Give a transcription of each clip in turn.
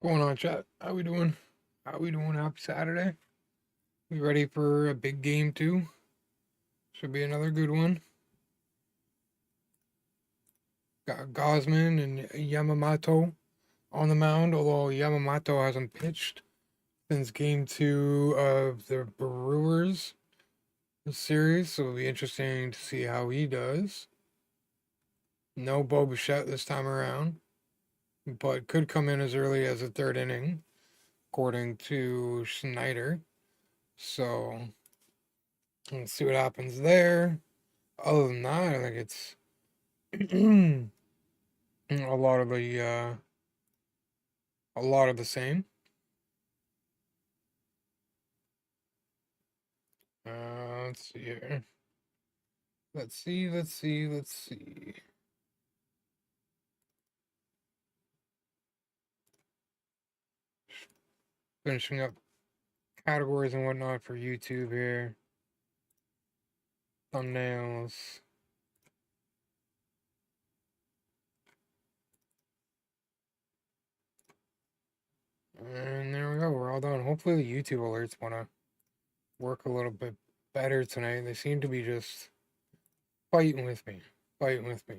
Going on, chat? How we doing? How we doing? Happy Saturday. We ready for a big game too? Should be another good one. Got Gosman and Yamamoto on the mound, although Yamamoto hasn't pitched since game 2 of the Brewers series, so it'll be interesting to see how he does. No Bo Bichette this time around, but could come in as early as the third inning, according to Schneider. So let's see what happens there. Other than that, I think it's a lot of the same. Let's see here. Let's see. Finishing up categories and whatnot for YouTube here. Thumbnails. And there we go. We're all done. Hopefully the YouTube alerts want to work a little bit better tonight. They seem to be just fighting with me.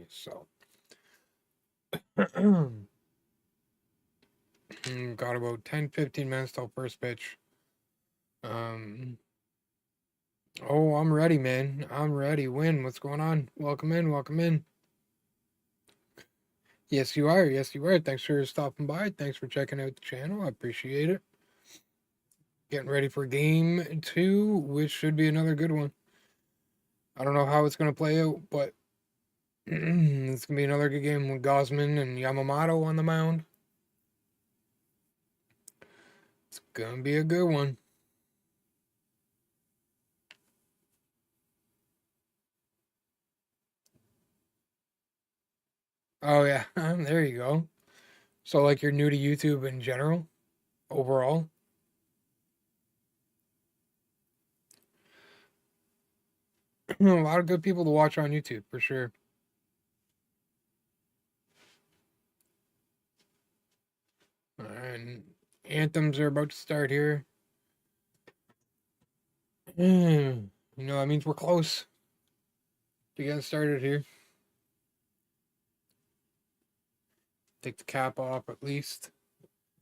So. Got about 10-15 minutes till first pitch. Oh, I'm ready, man. I'm ready. Win. What's going on? Welcome in. Yes, you are. Thanks for stopping by. Thanks for checking out the channel. I appreciate it. Getting ready for game 2, which should be another good one. I don't know how it's going to play out, but it's going to be another good game with Gosman and Yamamoto on the mound. It's going to be a good one. Oh, yeah. There you go. So, like, you're new to YouTube in general, overall? A lot of good people to watch on YouTube, for sure. And anthems are about to start here. That means we're close to getting started here. Take the cap off at least.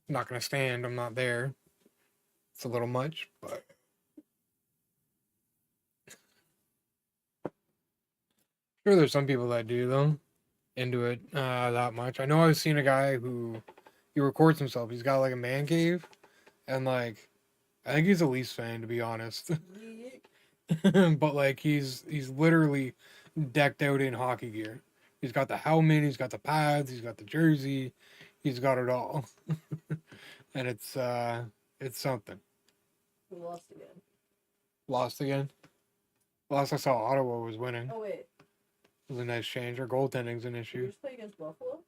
I'm not going to stand. I'm not there. It's a little much, but sure there's some people that do, though, into it that much. I know I've seen a guy who he records himself. He's got like a man cave, and like I think he's a Leafs fan, to be honest. But like he's literally decked out in hockey gear. He's got the helmet, he's got the pads, he's got the jersey, he's got it all. And it's something. We lost again. Lost again? Last I saw, Ottawa was winning. Oh, wait. It was a nice change. Our goaltending's an issue. Did you just play against Buffalo?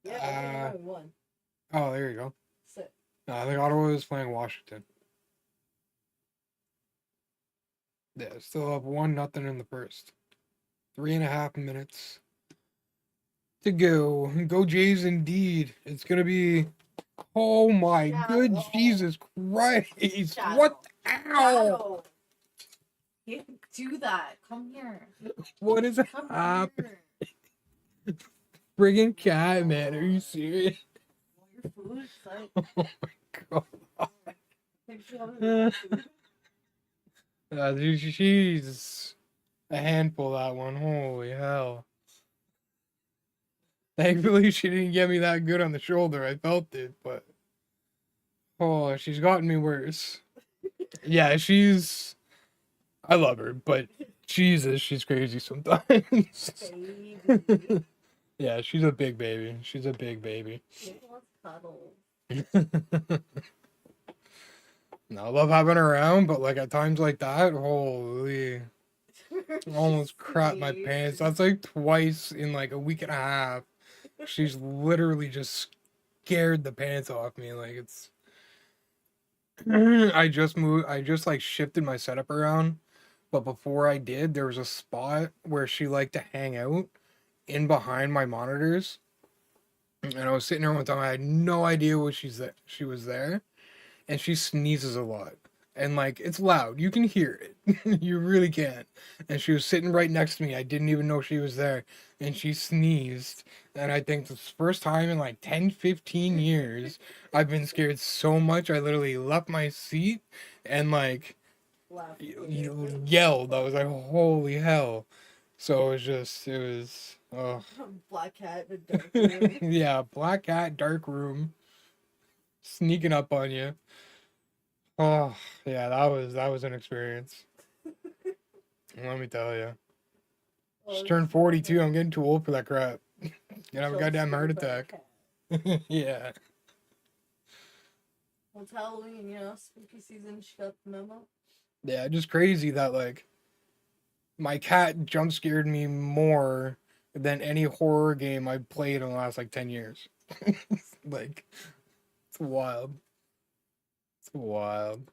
Yeah, we won. Oh, there you go. Sick. No, I think Ottawa was playing Washington. Yeah, still up 1-0 in the first. 3.5 minutes to go. Go Jays indeed. It's gonna be. Oh my good Jesus Christ! Shadow. What? Ow! You can't do that. Come here. What is happening? Friggin' cat, man. Are you serious? Your food? Like... Oh my god. She's a handful, that one. Holy hell. Thankfully, she didn't get me that good on the shoulder. I felt it, but... Oh, she's gotten me worse. Yeah, she's... I love her, but Jesus, she's crazy sometimes. Yeah, she's a big baby. She's a big baby. No, I love having her around, but like at times like that, holy... Almost crap my pants. That's like twice in like a week and a half. She's literally just scared the pants off me. Like it's... I just like shifted my setup around. But before I did, there was a spot where she liked to hang out in behind my monitors. And I was sitting there one time. I had no idea what she was there, and she sneezes a lot. And like it's loud. You can hear it. You really can. And she was sitting right next to me. I didn't even know she was there. And she sneezed. And I think this first time in like 10, 15 years, I've been scared so much I literally left my seat and like Laugh. yelled. I was like, holy hell. So it was, oh. Black cat in a dark room. Yeah, black cat, dark room, sneaking up on you. Oh, yeah, that was an experience. Let me tell you. Just turned 42. I'm getting too old for that crap. Gonna have a goddamn heart attack. Yeah. Well, it's Halloween, spooky season. She got the memo. Yeah, just crazy that like my cat jump scared me more than any horror game I've played in the last like 10 years. Like, it's wild. It's wild.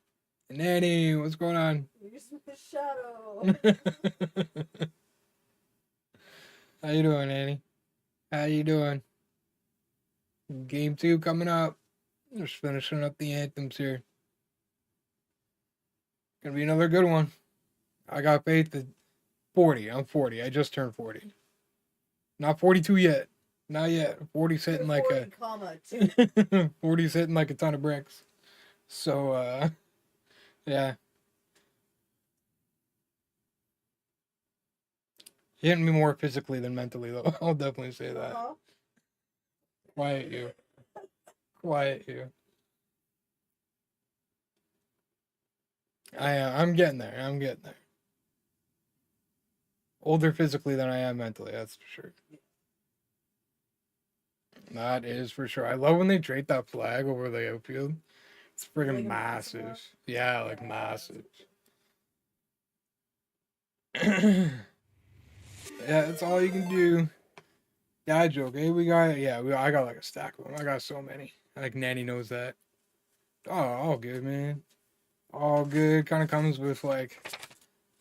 Nanny, what's going on? You're the shadow. How you doing, Nanny? How you doing? Game 2 coming up. Just finishing up the anthems here. Gonna be another good one. I got faith at 40. I'm 40. I just turned 40. Not 42 yet. Not yet. 40's hitting like 40, a 40's hitting like a ton of bricks. So yeah. Hitting me more physically than mentally though. I'll definitely say that. Uh-huh. Quiet you. Quiet you. I'm getting there. I'm getting there. Older physically than I am mentally, that's for sure. That is for sure. I love when they drape that flag over the outfield. It's friggin' Like a massive. massive Yeah, like Yeah, massive. Yeah, that's all you can do. Dad joke, eh? I got like a stack of them. I got so many. Like Nanny knows that. Oh, all good, man. All good. Kind of comes with like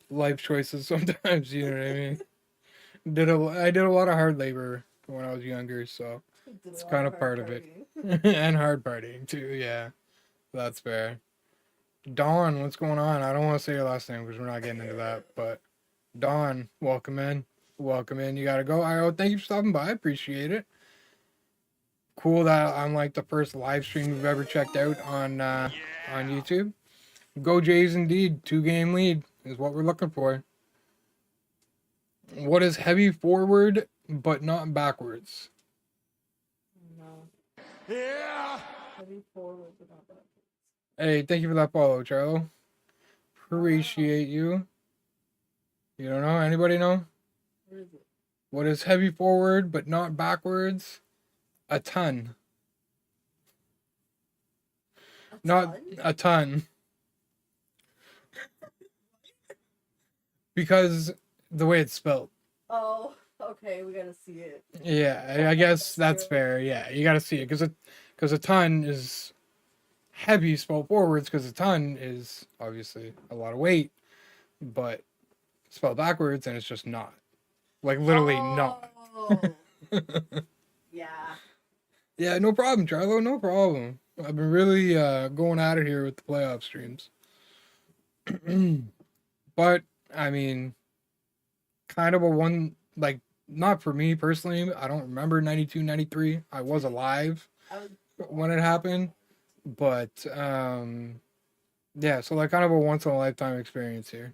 life choices sometimes. You know what I mean? I did a lot of hard labor when I was younger, so it's kind of part of it. And hard partying too. Yeah, that's fair. Dawn, what's going on? I don't want to say your last name because we're not getting into that, but Dawn, welcome in. Welcome in. You gotta go. Thank you for stopping by. I appreciate it. Cool that I'm like the first live stream we've ever checked out on YouTube. Go Jays indeed. 2-game lead is what we're looking for. What is heavy forward but not backwards? No. Yeah. Heavy forward, but not backwards. Hey, thank you for that follow, Charlo. Appreciate you. You don't know? Anybody know? What is it? What is heavy forward but not backwards? A ton. Not ton? a ton. Because the way it's spelled. Oh, okay, we gotta see it. Yeah, I guess that's fair. Yeah, you gotta see it because a ton is heavy spelled forwards because a ton is obviously a lot of weight, but spelled backwards and it's just not. Like literally not. Yeah. Yeah, no problem, Charlo. No problem. I've been really going at it here with the playoff streams. But I mean, kind of a one, like, not for me personally. I don't remember 92, 93. I was alive when it happened. But yeah, so like kind of a once in a lifetime experience here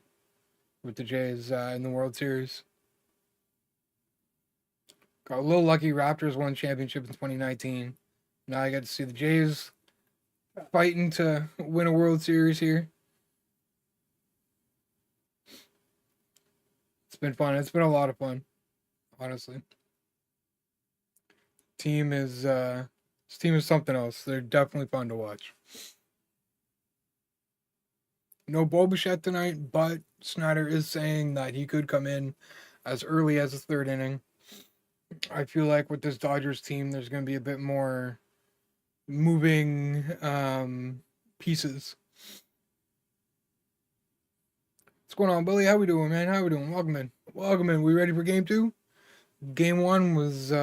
with the Jays in the World Series. Got a little lucky. Raptors won championship in 2019. Now I get to see the Jays fighting to win a World Series here. It's been fun. It's been a lot of fun, honestly. This team is something else. They're definitely fun to watch. No Bo Bichette tonight, but Snyder is saying that he could come in as early as the third inning. I feel like with this Dodgers team, there's going to be a bit more moving pieces. What's going on, Billy? How we doing, man? How we doing? Welcome in. Welcome in. We ready for game 2? Game 1 was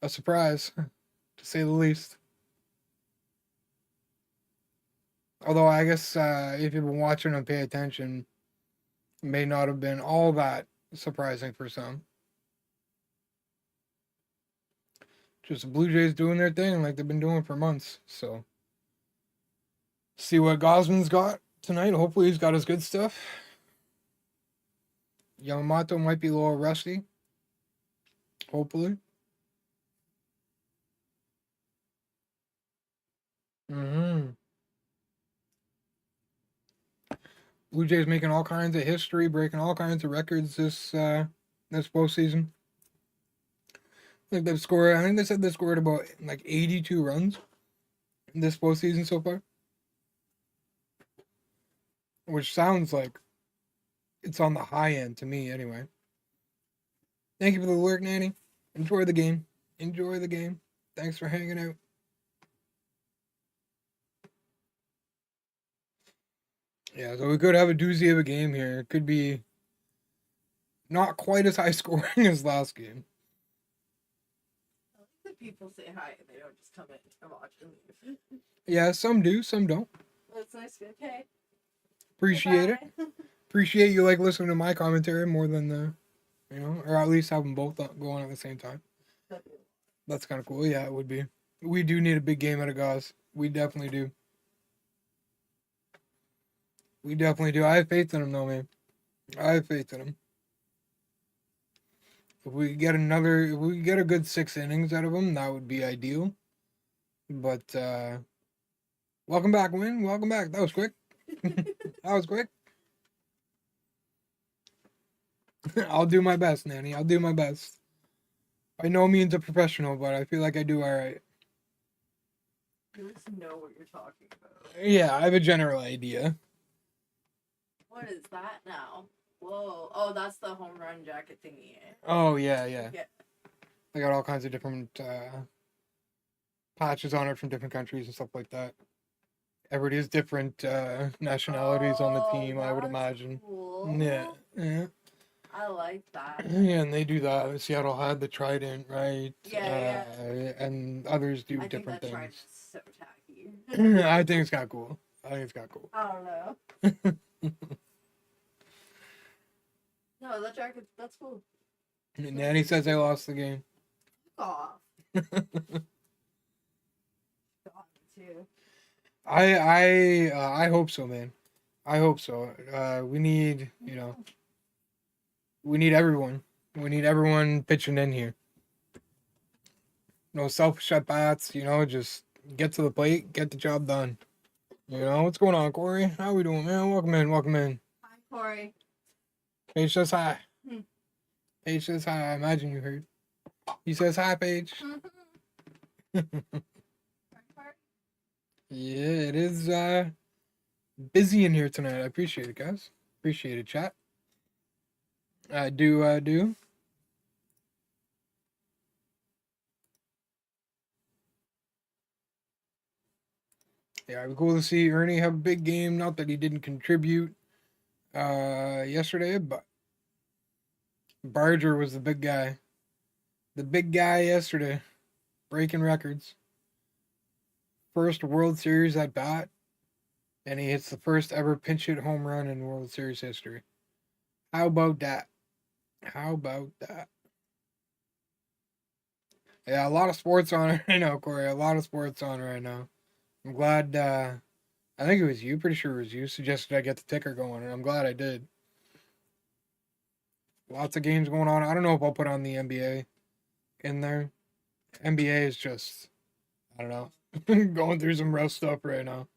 a surprise, to say the least. Although I guess if you've been watching and pay attention, it may not have been all that surprising for some. Just the Blue Jays doing their thing like they've been doing for months. So, see what Gosman's got tonight. Hopefully, he's got his good stuff. Yamamoto might be a little rusty. Hopefully. Blue Jays making all kinds of history, breaking all kinds of records this postseason. I think they said they scored about like 82 runs in this postseason so far. Which sounds like it's on the high end to me anyway. Thank you for the work, Nanny. Enjoy the game. Enjoy the game. Thanks for hanging out. Yeah, so we could have a doozy of a game here. It could be not quite as high scoring as last game. I like that people say hi and they don't just come in and watch and leave. Yeah, some do, some don't. That's nice. Okay. Appreciate it. Goodbye. Appreciate you like listening to my commentary more than the, or at least have them both going at the same time. That's kind of cool. Yeah, it would be. We do need a big game out of Gauze. We definitely do. We definitely do. I have faith in him, though, man. I have faith in him. If we get a good 6 innings out of him, that would be ideal. But welcome back, Win. Welcome back. That was quick. That was quick. I'll do my best, Nanny. I'll do my best. By no means a professional, but I feel like I do all right. You just know what you're talking about. Yeah, I have a general idea. What is that now? Whoa. Oh, that's the home run jacket thingy. Oh, yeah. Yeah. They got all kinds of different patches on it from different countries and stuff like that. Everybody has different nationalities on the team, I would imagine. Cool. Yeah. I like that. Yeah, and they do that. Seattle had the Trident, right? Yeah. And others do I different think that things. Trident's so tacky. I think it's kind of cool. I don't know. No, that jacket, that's cool. Nanny says they lost the game. Fuck off. God, too. I hope so, man. I hope so. We need everyone. We need everyone pitching in here. No selfish at bats. Just get to the plate, get the job done. What's going on, Corey? How we doing, man? Welcome in. Hi, Corey. Paige says hi. Hmm. Paige says hi. I imagine you heard. He says hi, Paige. Yeah, it is busy in here tonight. I appreciate it, guys. Appreciate it, chat. I do. Yeah, it'd be cool to see Ernie have a big game. Not that he didn't contribute yesterday, but Barger was the big guy. The big guy yesterday, breaking records. First World Series at bat, and he hits the first ever pinch hit home run in World Series history. How about that? Yeah, a lot of sports on right now, Corey. A lot of sports on right now. I'm glad, I think it was you, pretty sure it was you, suggested I get the ticker going, and I'm glad I did. Lots of games going on. I don't know if I'll put on the NBA in there. NBA is just, I don't know, going through some rough stuff right now.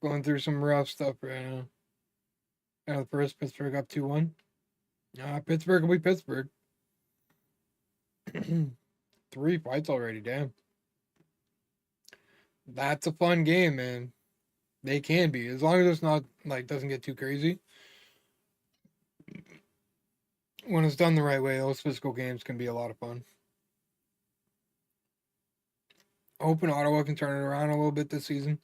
And the first Pittsburgh up 2-1. Pittsburgh will be Pittsburgh. 3 fights already, damn. That's a fun game, man. They can be, as long as it's not doesn't get too crazy. When it's done the right way, those physical games can be a lot of fun. Hoping Ottawa can turn it around a little bit this season.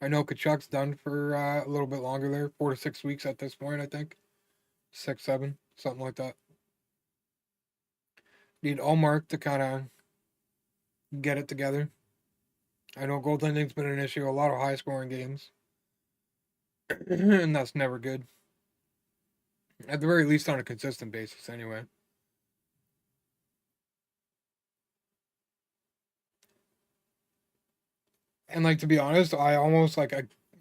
I know Kachuk's done for a little bit longer there, 4 to 6 weeks at this point, I think. 6, 7, something like that. Need Allmark to kind of get it together. I know goaltending's been an issue, a lot of high scoring games, and that's never good. At the very least, on a consistent basis, anyway. And like to be honest, I almost like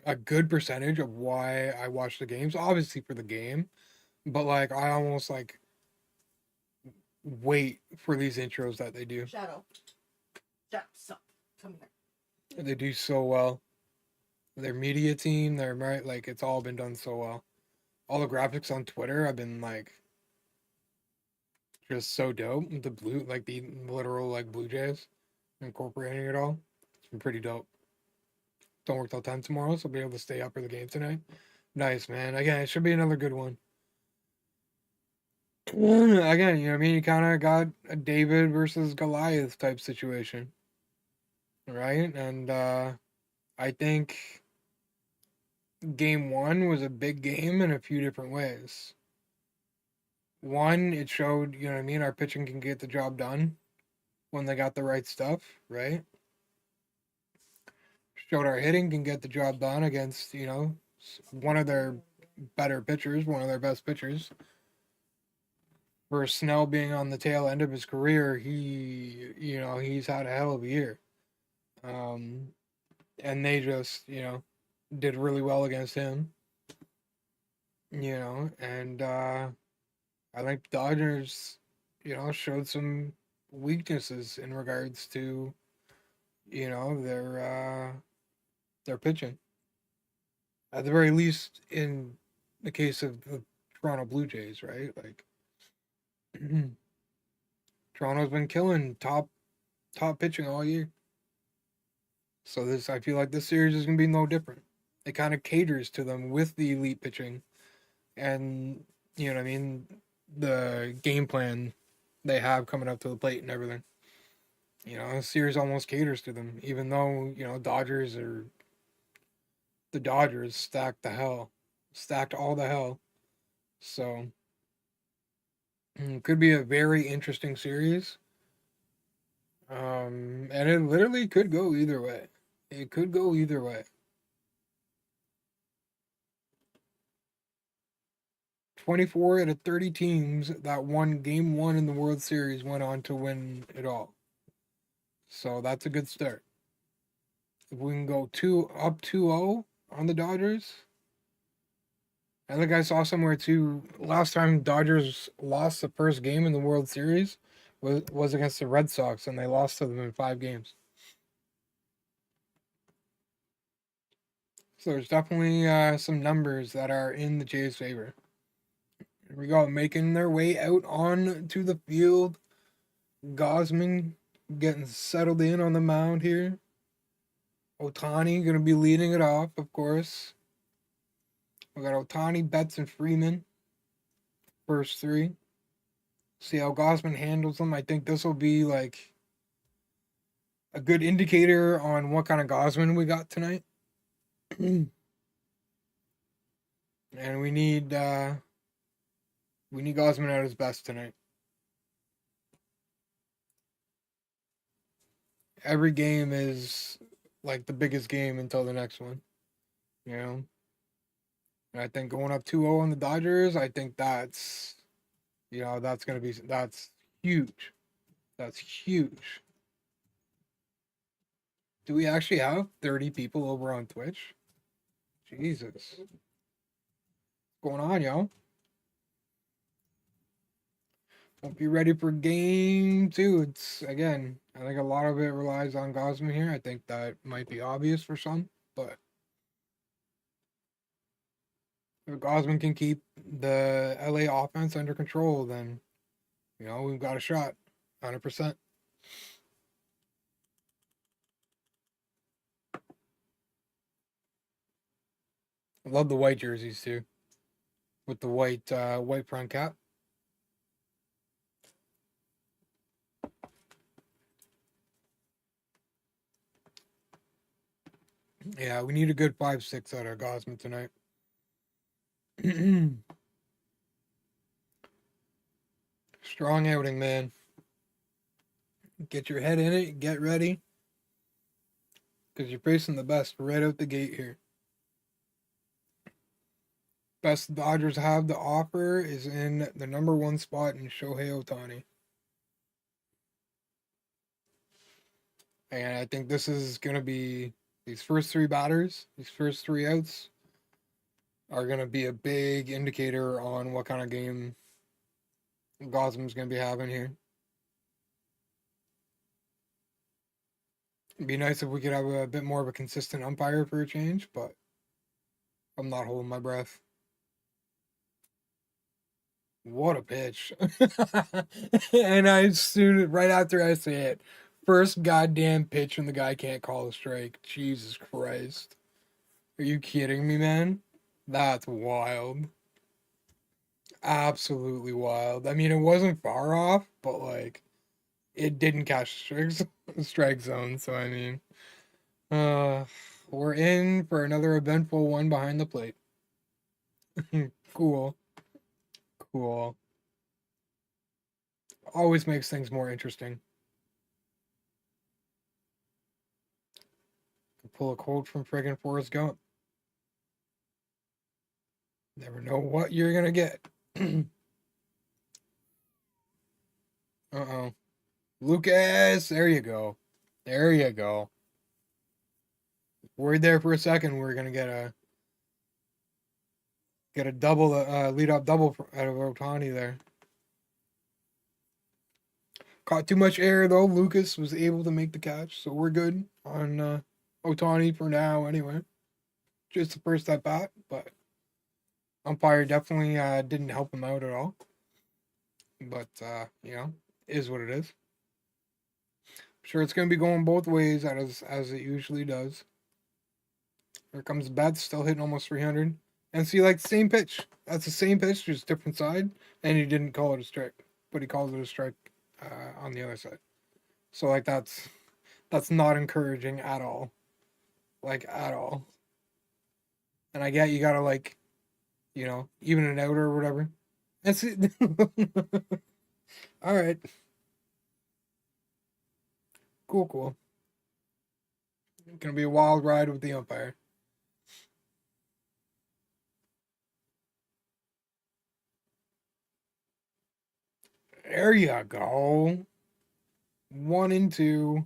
a good percentage of why I watch the games, obviously for the game, but like I almost like wait for these intros that they do. Shadow, stop. Come here. They do so well. Their media team, their right, like it's all been done so well. All the graphics on Twitter have been like just so dope. The blue, like the literal like Blue Jays, incorporating it all. It's been pretty dope. Don't work till 10 tomorrow, so I'll be able to stay up for the game tonight. Nice, man. Again, it should be another good one. Again, you know what I mean? You kind of got a David versus Goliath type situation, right? And I think game one was a big game in a few different ways. One, it showed, you know what I mean, our pitching can get the job done when they got the right stuff, right? Showed our hitting can get the job done against, you know, one of their better pitchers, one of their best pitchers. For Snell being on the tail end of his career, he's had a hell of a year. And they just, did really well against him. And I think Dodgers, showed some weaknesses in regards to, their pitching. At the very least, in the case of the Toronto Blue Jays, right? Like Toronto's been killing top pitching all year. So I feel like this series is gonna be no different. It kind of caters to them with the elite pitching, and you know what I mean, the game plan they have coming up to the plate and everything. The series almost caters to them, even though the Dodgers stacked all the hell. So could be a very interesting series. And it literally could go either way. It could go either way. 24 out of 30 teams that won game one in the World Series went on to win it all. So that's a good start. If we can go up 2-0 on the Dodgers. I think I saw somewhere too, last time Dodgers lost the first game in the World Series was against the Red Sox, and they lost to them in 5 games. So there's definitely some numbers that are in the Jays' favor. Here we go, making their way out on to the field. Gausman getting settled in on the mound here. Ohtani going to be leading it off, of course. We got Ohtani, Betts, and Freeman. First 3. See how Gausman handles them. I think this will be like a good indicator on what kind of Gausman we got tonight. And we need Gausman at his best tonight. Every game is like the biggest game until the next one. And I think going up 2-0 on the Dodgers, I think that's huge. That's huge. Do we actually have 30 people over on Twitch? Jesus. What's going on, yo? Hope you're ready for game 2. It's, again, I think a lot of it relies on Gausman here. I think that might be obvious for some, but if Gausman can keep the LA offense under control, then, we've got a shot. 100%. I love the white jerseys too, with the white front cap. Yeah, we need a good 5-6 out of Gausman tonight. Strong outing, man. Get your head in it. Get ready. Because you're facing the best right out the gate here. Best the Dodgers have to offer is in the number one spot in Shohei Ohtani. And I think this is going to be these first three batters, these first three outs are going to be a big indicator on what kind of game Gosman's going to be having here. It'd be nice if we could have a bit more of a consistent umpire for a change, but I'm not holding my breath. What a pitch. And right after I say it, first goddamn pitch and the guy can't call a strike. Jesus Christ. Are you kidding me, man? That's wild. Absolutely wild. I mean, it wasn't far off, but like, it didn't catch the strike zone. So, I mean, we're in for another eventful one behind the plate. Cool. Cool. Always makes things more interesting. Pull a quote from friggin' Forrest Gump. Never know what you're gonna get. Uh-oh. Lucas! There you go. There you go. Worried there for a second we're gonna get a double, lead up double out of Ohtani there. Caught too much air though. Lucas was able to make the catch, so we're good on Ohtani for now anyway. Just the first at bat, but umpire definitely didn't help him out at all. But you know, is what it is. I'm sure it's gonna be going both ways as it usually does. Here comes Betts, still hitting almost 300. And see, like, same pitch. That's the same pitch, just different side. And he didn't call it a strike, but he called it a strike on the other side. So, like, that's not encouraging at all. Like, at all. And I get you gotta, like, you know, even it out or whatever. That's it. All right. Cool. Gonna be a wild ride with the umpire. There you go. 1 and 2.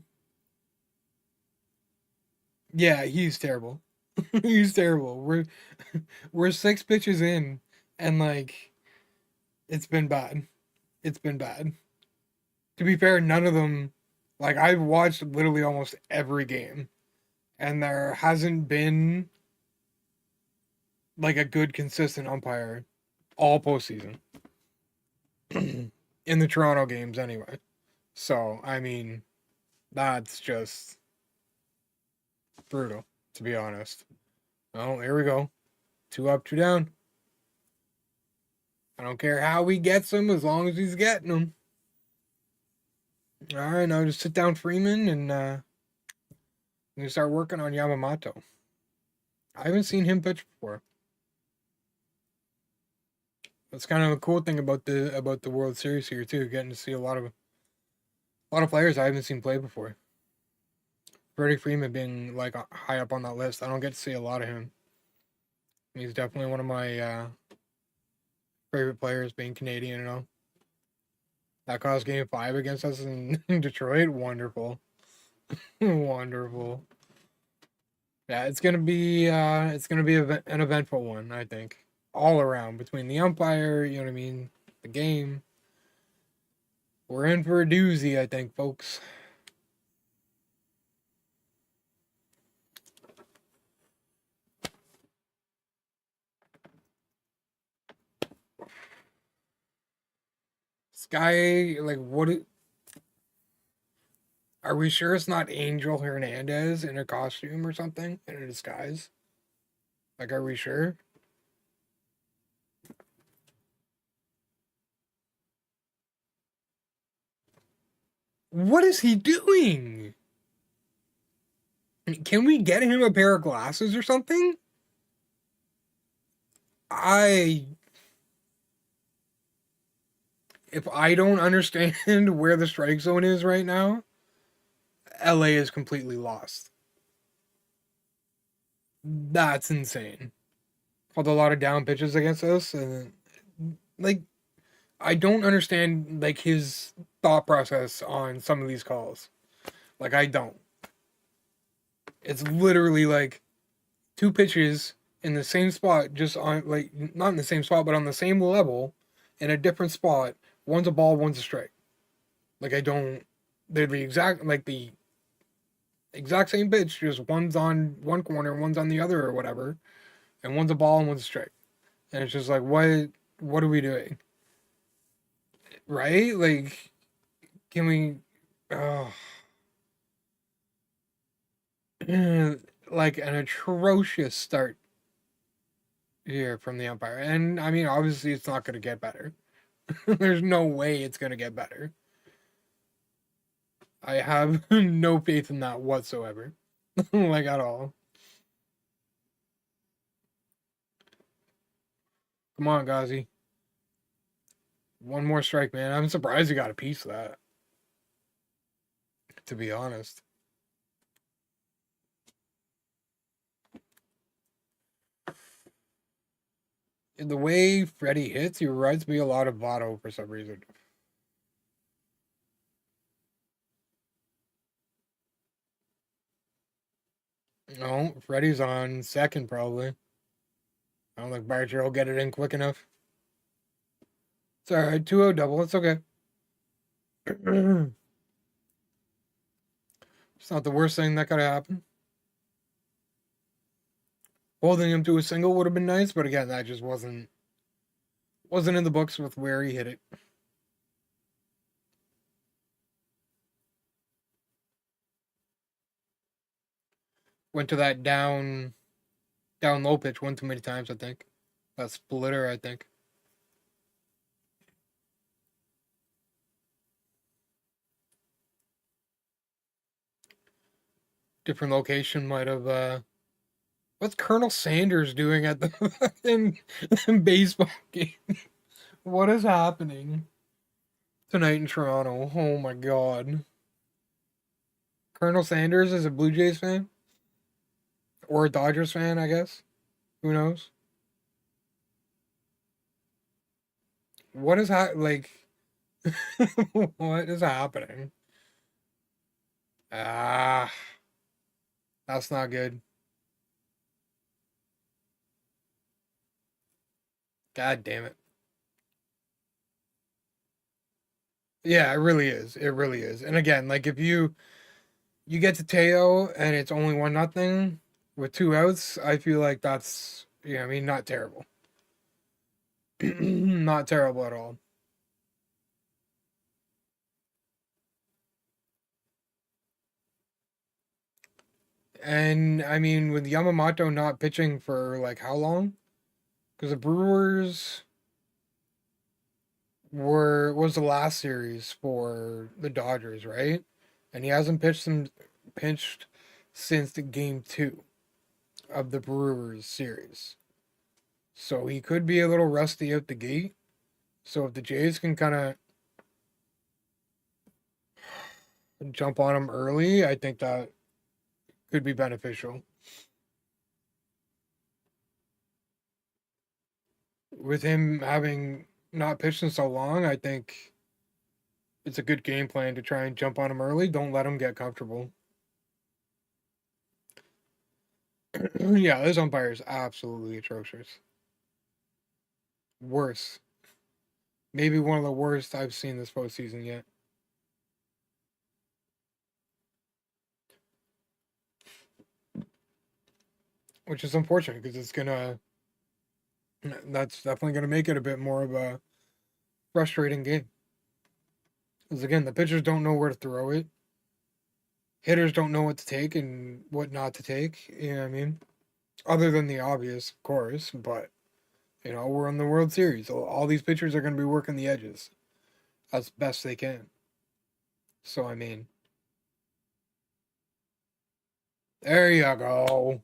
Yeah, he's terrible. He's terrible. We're 6 pitches in, and like, it's been bad. It's been bad. To be fair, none of them. Like, I've watched literally almost every game, and there hasn't been like a good consistent umpire all postseason. In the Toronto games anyway. So, I mean, that's just brutal, to be honest. Oh, here we go. 2 up, 2 down. I don't care how he gets them as long as he's getting them. All right, now just sit down Freeman and we start working on Yamamoto. I haven't seen him pitch before. That's kind of a cool thing about the World Series here too, getting to see a lot of players I haven't seen play before. Freddie Freeman being like high up on that list. I don't get to see a lot of him. He's definitely one of my favorite players, being Canadian and all. That caused Game 5 against us in Detroit. Wonderful. Wonderful. Yeah, it's gonna be an eventful one, I think. All around, between the umpire, you know what I mean, the game. We're in for a doozy, I think, folks. Sky, like, are we sure it's not Angel Hernandez in a costume or something, in a disguise? Like, are we sure? What is he doing? Can we get him a pair of glasses or something? if I don't understand where the strike zone is right now, LA is completely lost. That's insane. Called a lot of down pitches against us, and like I don't understand like his thought process on some of these calls. Like I don't. It's literally like two pitches in the same spot, just on like not in the same spot, but on the same level, in a different spot. One's a ball, one's a strike. Like I don't. They're the exact same pitch, just one's on one corner, one's on the other, or whatever, and one's a ball and one's a strike. And it's just like, what are we doing? Right? Like, can we, oh, like an atrocious start here from the umpire. And I mean, obviously, it's not going to get better. There's no way it's going to get better. I have no faith in that whatsoever. Like, at all. Come on, Ghazi. One more strike, man. I'm surprised you got a piece of that. To be honest. The way Freddie hits, he reminds me a lot of Votto for some reason. No, Freddie's on second probably. I don't think Barger will get it in quick enough. It's alright, 2-0 double, it's okay. It's not the worst thing that could happen. Holding him to a single would have been nice, but again, that just wasn't in the books with where he hit it. Went to that down low pitch one too many times, I think. That splitter, I think. Different location might have what's Colonel Sanders doing at the fucking baseball game? What is happening tonight in Toronto? Oh my god. Colonel Sanders is a Blue Jays fan? Or a Dodgers fan, I guess. Who knows? What is like what is happening? Ah, that's not good. God damn it. Yeah, it really is. It really is. And again, like if you get to Teo and it's only 1-0 with 2 outs, I feel like that's I mean, not terrible. Not terrible at all. And I mean, with Yamamoto not pitching for like how long? Because the Brewers was the last series for the Dodgers, right? And he hasn't pitched since the game 2 of the Brewers series. So he could be a little rusty out the gate. So if the Jays can kind of jump on him early, I think that could be beneficial. With him having not pitched in so long, I think it's a good game plan to try and jump on him early. Don't let him get comfortable. Yeah, this umpire is absolutely atrocious. Worse. Maybe one of the worst I've seen this postseason yet. Which is unfortunate because that's definitely gonna make it a bit more of a frustrating game. Because again, the pitchers don't know where to throw it. Hitters don't know what to take and what not to take. You know what I mean? Other than the obvious, of course, but we're in the World Series. So all these pitchers are going to be working the edges as best they can. So I mean, there you go.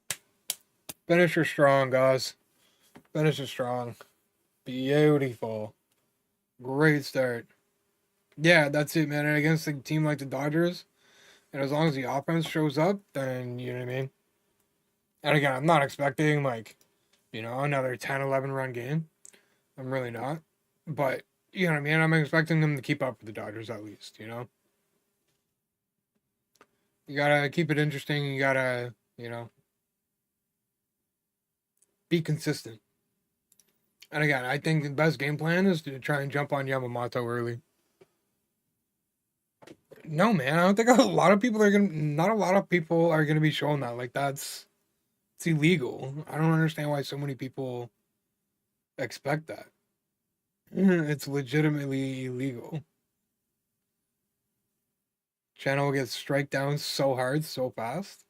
Finisher strong, guys. Finisher strong. Beautiful. Great start. Yeah, that's it, man. And against a team like the Dodgers, and as long as the offense shows up, then you know what I mean. And again, I'm not expecting like, another 10, 11 run game. I'm really not. But you know what I mean. I'm expecting them to keep up with the Dodgers at least. You gotta keep it interesting. You gotta be consistent. And again, I think the best game plan is to try and jump on Yamamoto early. No, man, I don't think a lot of people are gonna. Not a lot of people are gonna be showing that. Like it's illegal. I don't understand why so many people expect that. It's legitimately illegal. Channel gets strike down so hard, so fast.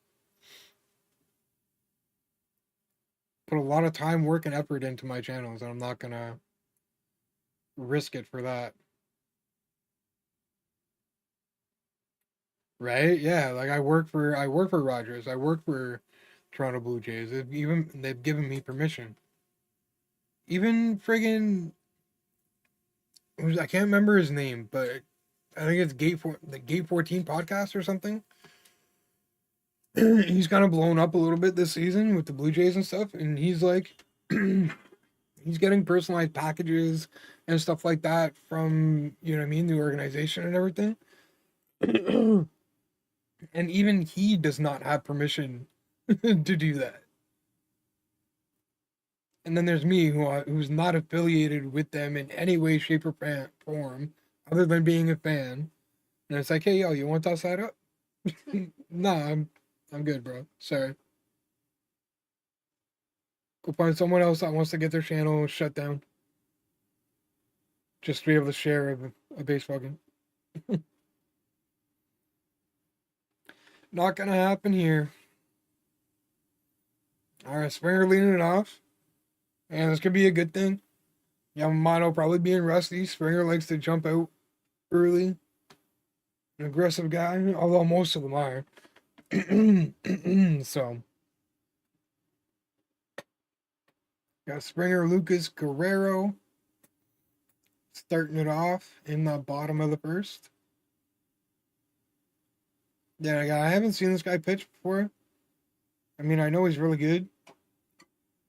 Put a lot of time, work, and effort into my channels, and I'm not gonna risk it for that. Right? Yeah, like I work for Rogers. I work for Toronto Blue Jays. They've given me permission. Even friggin' I can't remember his name, but I think it's the Gate 14 podcast or something. He's kind of blown up a little bit this season with the Blue Jays and stuff, and he's like he's getting personalized packages and stuff like that from, what I mean, the organization and everything. And even he does not have permission to do that. And then there's me, who's not affiliated with them in any way, shape, or form, other than being a fan. And it's like, hey, yo, you want to toss that up? Nah, I'm good, bro. Sorry. Go find someone else that wants to get their channel shut down, just to be able to share a baseball game. Not gonna happen here. All right, Springer leading it off, and this could be a good thing. Yamamoto probably being rusty. Springer likes to jump out early. An aggressive guy, although most of them are. So, got Springer, Lucas, Guerrero starting it off in the bottom of the first. Yeah, I haven't seen this guy pitch before. I mean, I know he's really good.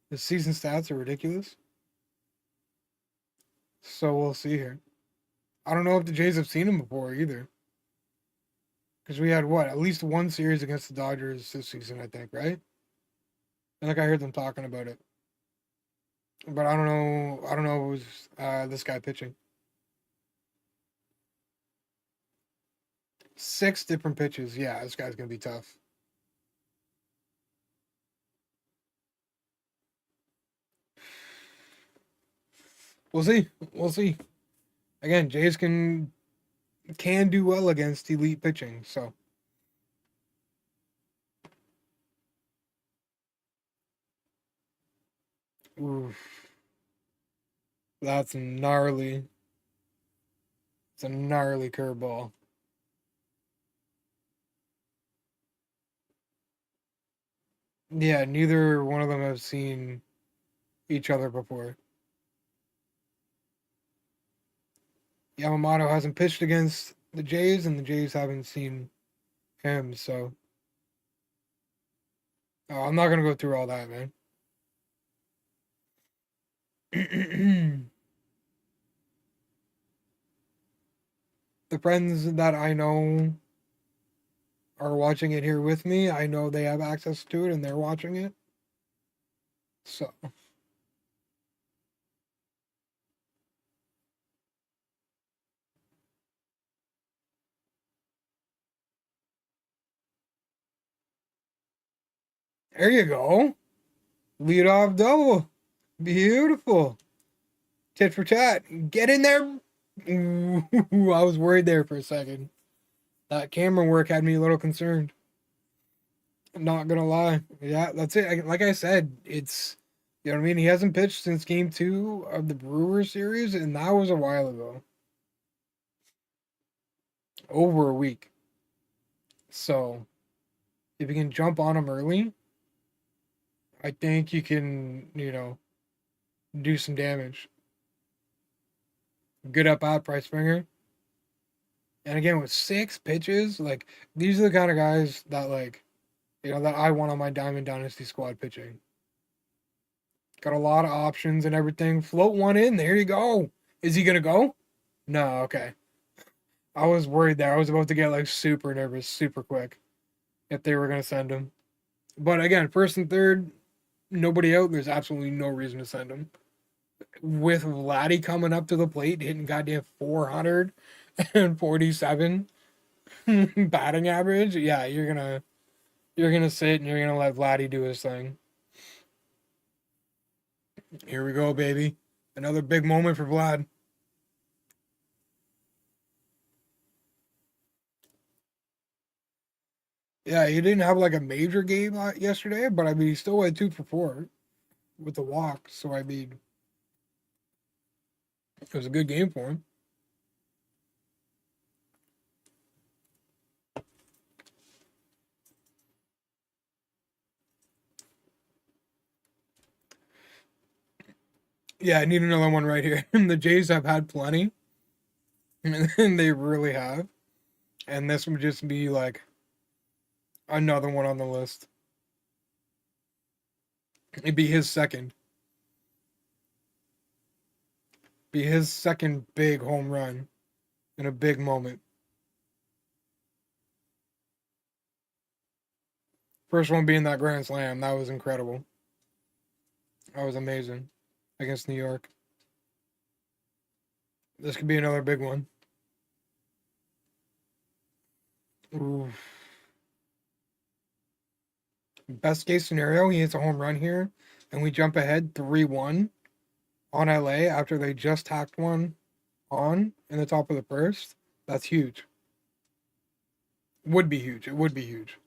His season stats are ridiculous. So we'll see here. I don't know if the Jays have seen him before either. Because we had what? At least one series against the Dodgers this season, I think, right? I think I heard them talking about it. But I don't know. I don't know if it was this guy pitching. 6 different pitches. Yeah, this guy's gonna be tough. We'll see. We'll see. Again, Jays can do well against elite pitching. So oof, that's gnarly. It's a gnarly curveball. Yeah, neither one of them have seen each other before. Yamamoto hasn't pitched against the Jays, and the Jays haven't seen him. So I'm not gonna go through all that, man. The friends that I know are watching it here with me. I know they have access to it and they're watching it. So there you go. Lead off double. Beautiful. Tit for tat. Get in there. Ooh, I was worried there for a second. That camera work had me a little concerned. I'm not gonna lie. Yeah, that's it. Like I said, it's, you know what I mean? He hasn't pitched since game 2 of the Brewers series, and that was a while ago. Over a week. So if you can jump on him early, I think you can, do some damage. Good up out, Price Springer. And again, with 6 pitches, like these are the kind of guys that that I want on my Diamond Dynasty squad pitching. Got a lot of options and everything. Float one in. There you go. Is he gonna go? No. Okay. I was worried there. I was about to get super nervous, super quick, if they were gonna send him. But again, first and third, nobody out. There's absolutely no reason to send him. With Vladdy coming up to the plate, hitting goddamn 447 batting average, yeah, you're gonna sit and you're gonna let Vladdy do his thing. Here we go, baby. Another big moment for Vlad. Yeah, he didn't have a major game yesterday, but I mean, he still went 2 for 4 with the walk. So I mean, it was a good game for him. Yeah, I need another one right here. The Jays have had plenty, and they really have. And this would just be another one on the list. It'd be his second. Be his second big home run in a big moment. First one being that grand slam. That was incredible. That was amazing against New York. This could be another big one. Ooh. Best case scenario, he hits a home run here, and we jump ahead 3-1 on LA after they just tacked one on in the top of the first. That's huge. Would be huge. It would be huge.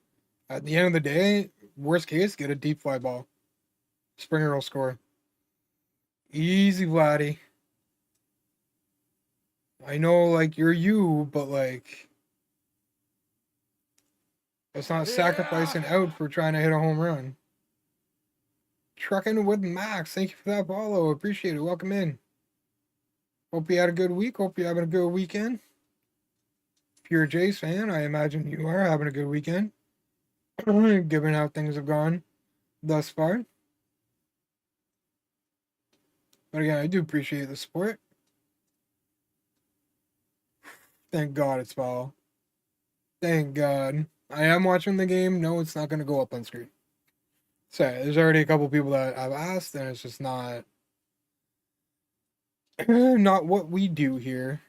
At the end of the day, worst case, get a deep fly ball. Springer will score. Easy, Vladdy. I know, you're you, but let's not sacrificing out for trying to hit a home run. Trucking with Max. Thank you for that follow. Appreciate it. Welcome in. Hope you had a good week. Hope you're having a good weekend. If you're a Jays fan, I imagine you are having a good weekend, given how things have gone thus far. But again, I do appreciate the support. Thank God it's fall. Thank God. I am watching the game. No, it's not going to go up on screen. So there's already a couple people that I've asked, and it's just not not what we do here.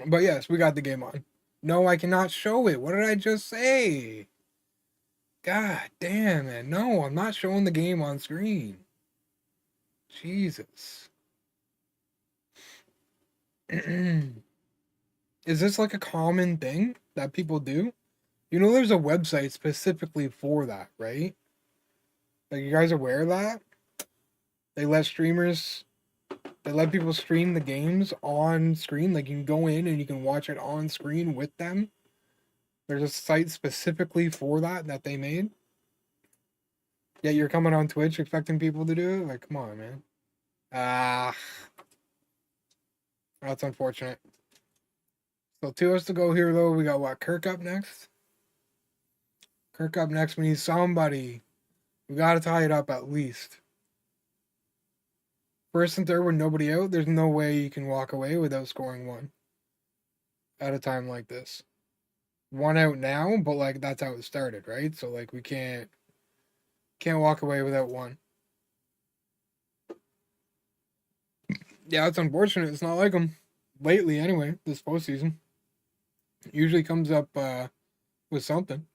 But yes, we got the game on. No, I cannot show it. What did I just say? God damn it. No, I'm not showing the game on screen. Jesus. Is this a common thing that people do? You know, there's a website specifically for that, right? You guys aware of that? They let people stream the games on screen. You can go in and you can watch it on screen with them. There's a site specifically for that they made. Yeah, you're coming on Twitch expecting people to do it? Come on, man. That's unfortunate. So 2 hours to go here, though. We got what? Kirk up next? Kirk up next. We need somebody. We got to tie it up at least. First and third with nobody out, there's no way you can walk away without scoring one at a time like this. One out now, but that's how it started, right? So we can't walk away without one. Yeah, it's unfortunate. It's not like him lately, anyway. This postseason usually comes up with something.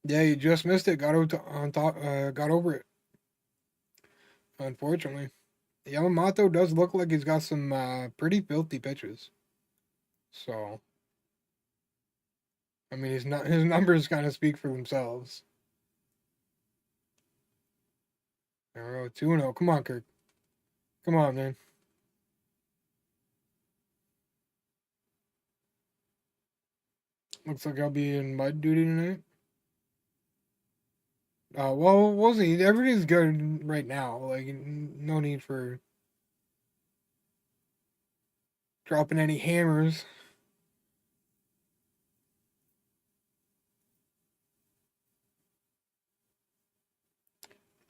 Yeah, you just missed it. Got over it. Unfortunately, Yamamoto does look like he's got some pretty filthy pitches. So, I mean, his numbers kind of speak for themselves. There we go, 2-0. Come on, Kirk. Come on, man. Looks like I'll be in mud duty tonight. Well, we'll see. Everything's good right now. No need for dropping any hammers.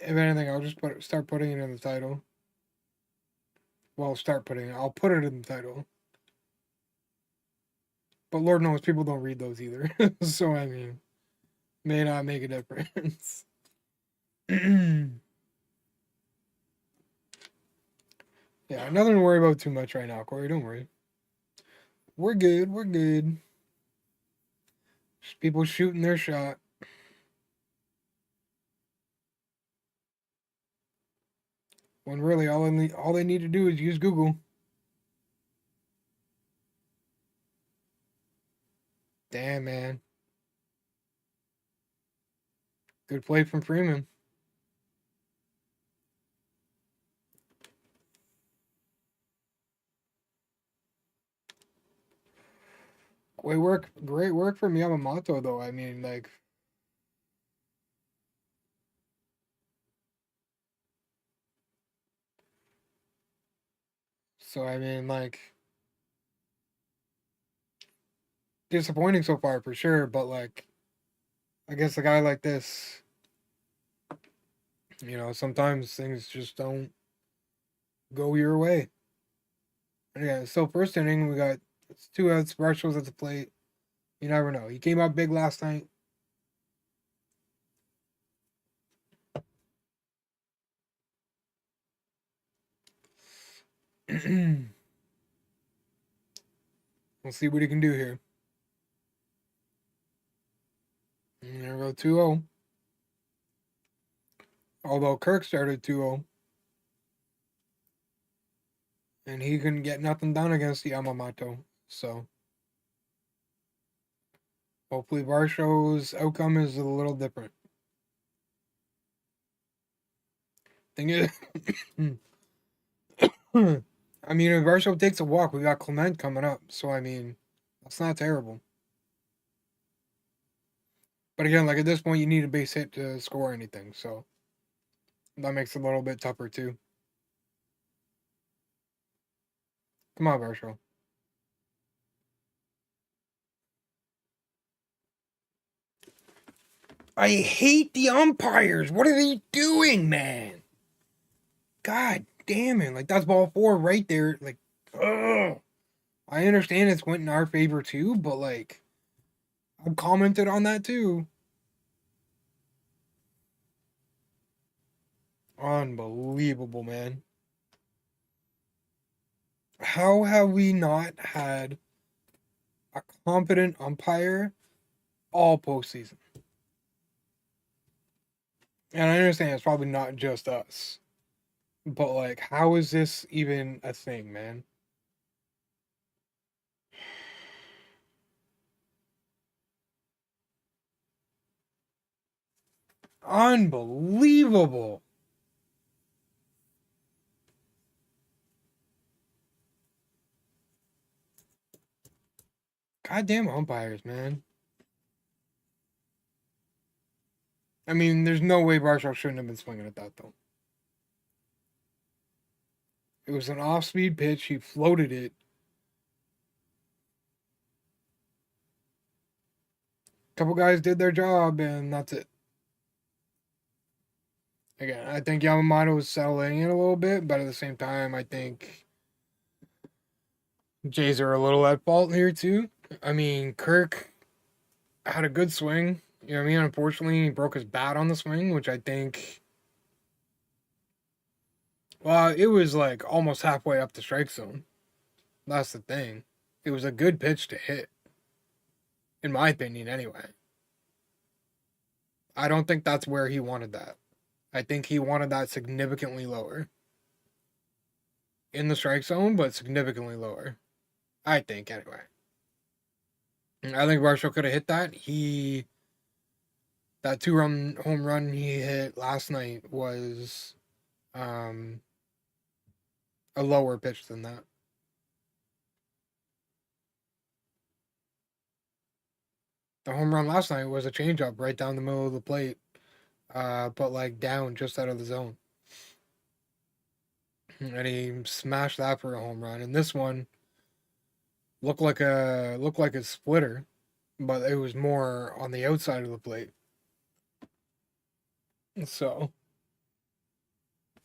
If anything, I'll just start putting it in the title. Well, I'll put it in the title. But Lord knows people don't read those either. So, I mean, may not make a difference. Yeah, nothing to worry about too much right now, Corey. Don't worry. We're good. We're good. Just people shooting their shot. When really all they need to do is use Google. Damn, man. Good play from Freeman. Great work from Yamamoto, though. I mean, like, so I mean, like, disappointing so far for sure. But like, I guess a guy like this, sometimes things just don't go your way. And yeah, so first inning we got 2 outs, Marshall's at the plate. You never know. He came out big last night. We'll see what he can do here. And there we go, 2-0. Although Kirk started 2-0. And he couldn't get nothing done against Yamamoto. So hopefully Varsho's outcome is a little different. Thing is, I mean, if Varsho takes a walk, we got Clement coming up. So, I mean, that's not terrible. But again, like at this point, you need a base hit to score anything. So that makes it a little bit tougher, too. Come on, Varsho. I hate the umpires. What are they doing, man? God damn it. Like, that's ball 4 right there. Like, ugh. I understand it's went in our favor, too, but, like, I've commented on that, too. Unbelievable, man. How have we not had a competent umpire all postseason? And I understand it's probably not just us. But, like, how is this even a thing, man? Unbelievable. Goddamn umpires, man. I mean, there's no way Barshaw shouldn't have been swinging at that, though. It was an off-speed pitch. He floated it. Couple guys did their job, and that's it. Again, I think Yamamoto was settling in a little bit, but at the same time, I think Jays are a little at fault here, too. I mean, Kirk had a good swing. You know what I mean? Unfortunately, he broke his bat on the swing, which I think... Well, it was like almost halfway up the strike zone. That's the thing. It was a good pitch to hit. In my opinion, anyway. I don't think that's where he wanted that. I think he wanted that significantly lower. In the strike zone, but significantly lower. I think, anyway. I think Varsho could have hit that. That 2-run home run he hit last night was a lower pitch than that. The home run last night was a changeup right down the middle of the plate, but like down just out of the zone. And he smashed that for a home run. And this one looked like a splitter, but it was more on the outside of the plate. So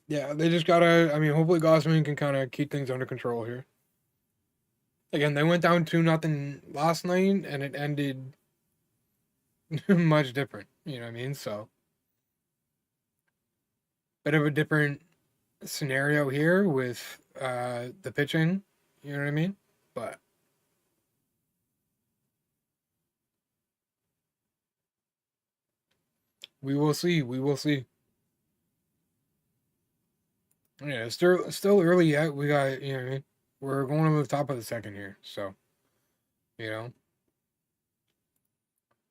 yeah, they just gotta. I mean, hopefully Gosman can kind of keep things under control here. Again, they went down 2-0 last night, and it ended much different. You know what I mean? So bit of a different scenario here with the pitching. You know what I mean? But we will see. We will see. Yeah, it's still early yet. We got, you know what I mean? We're going to the top of the second here, so you know.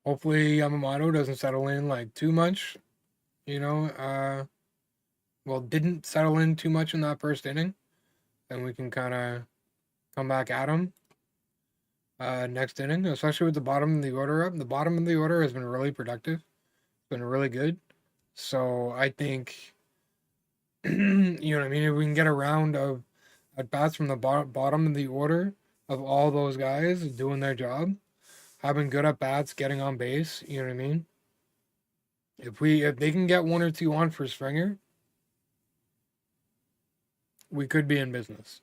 Hopefully Yamamoto doesn't settle in like too much. You know, well, didn't settle in too much in that first inning, and we can kind of come back at him next inning, especially with the bottom of the order up. The bottom of the order has been really productive, been really good. So I think, you know what I mean. If we can get a round of at bats from the bottom of the order of all those guys doing their job, having good at bats, getting on base, you know what I mean. If they can get 1 or 2 on for Springer, we could be in business.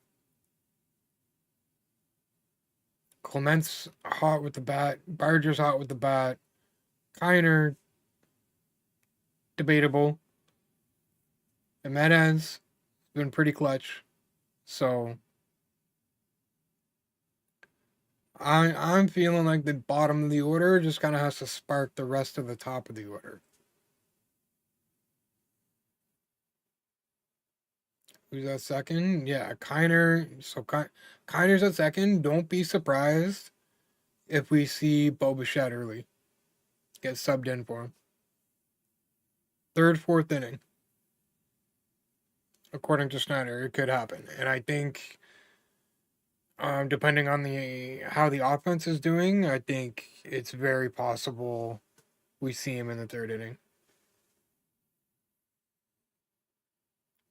Clement's hot with the bat. Barger's hot with the bat. Kiner, debatable. Jimenez been pretty clutch. So I'm feeling like the bottom of the order just kind of has to spark the rest of the top of the order. Who's at second? Yeah, Kiner. So Kiner's at second. Don't be surprised if we see Bo Bichette early. Get subbed in for him. Third, fourth inning. According to Snyder, it could happen. And I think depending on the how the offense is doing, I think it's very possible we see him in the third inning.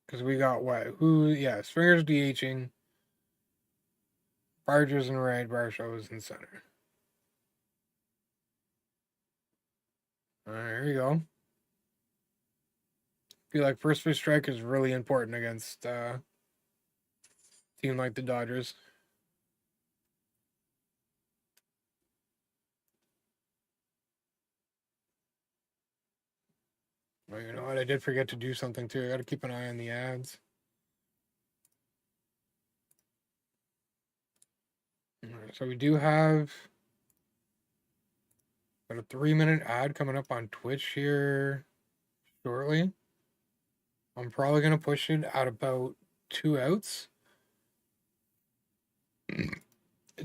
Because we got what? Yeah, Springer's DHing. Barger's in right, Barshaw is in center. All right, here we go. Feel like first pitch strike is really important against a team like the Dodgers. Well, you know what? I did forget to do something too. I got to keep an eye on the ads. All right, so we do have a 3-minute ad coming up on Twitch here shortly. I'm probably gonna push it at about 2 outs.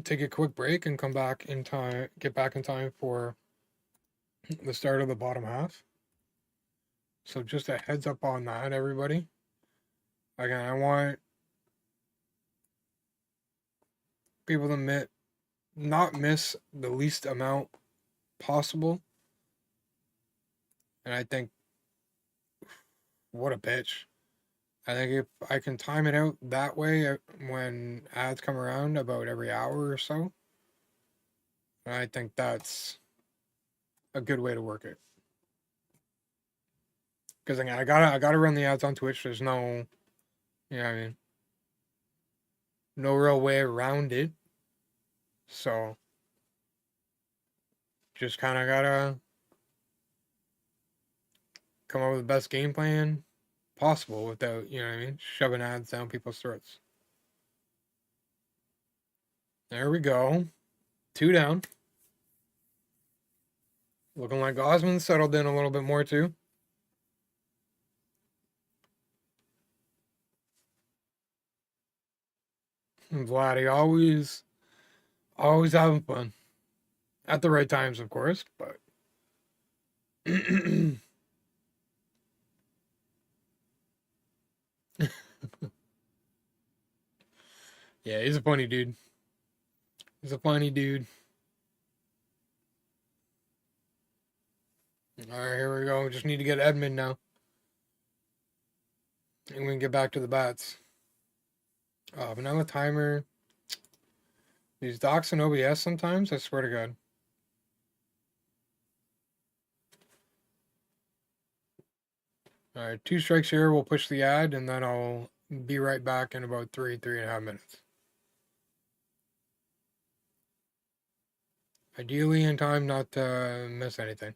Take a quick break and come back in time. Get back in time for the start of the bottom half. So just a heads up on that, everybody. Again, I want people to not miss the least amount possible. And I think, what a pitch. I think if I can time it out that way when ads come around about every hour or so, I think that's a good way to work it. Because again, I gotta run the ads on Twitch. There's no, you know what I mean, no real way around it. So just kind of gotta come up with the best game plan possible without, you know what I mean, shoving ads down people's throats. There we go. 2 down. Looking like Osmond settled in a little bit more too. And Vladdy always having fun. At the right times, of course, but yeah, he's a funny dude. He's a funny dude. All right, here we go. Just need to get Edmund now. And we can get back to the bats. But now the timer. These docs in OBS sometimes, I swear to God. Alright, 2 strikes here, we'll push the ad, and then I'll be right back in about 3.5 minutes. Ideally in time not to miss anything.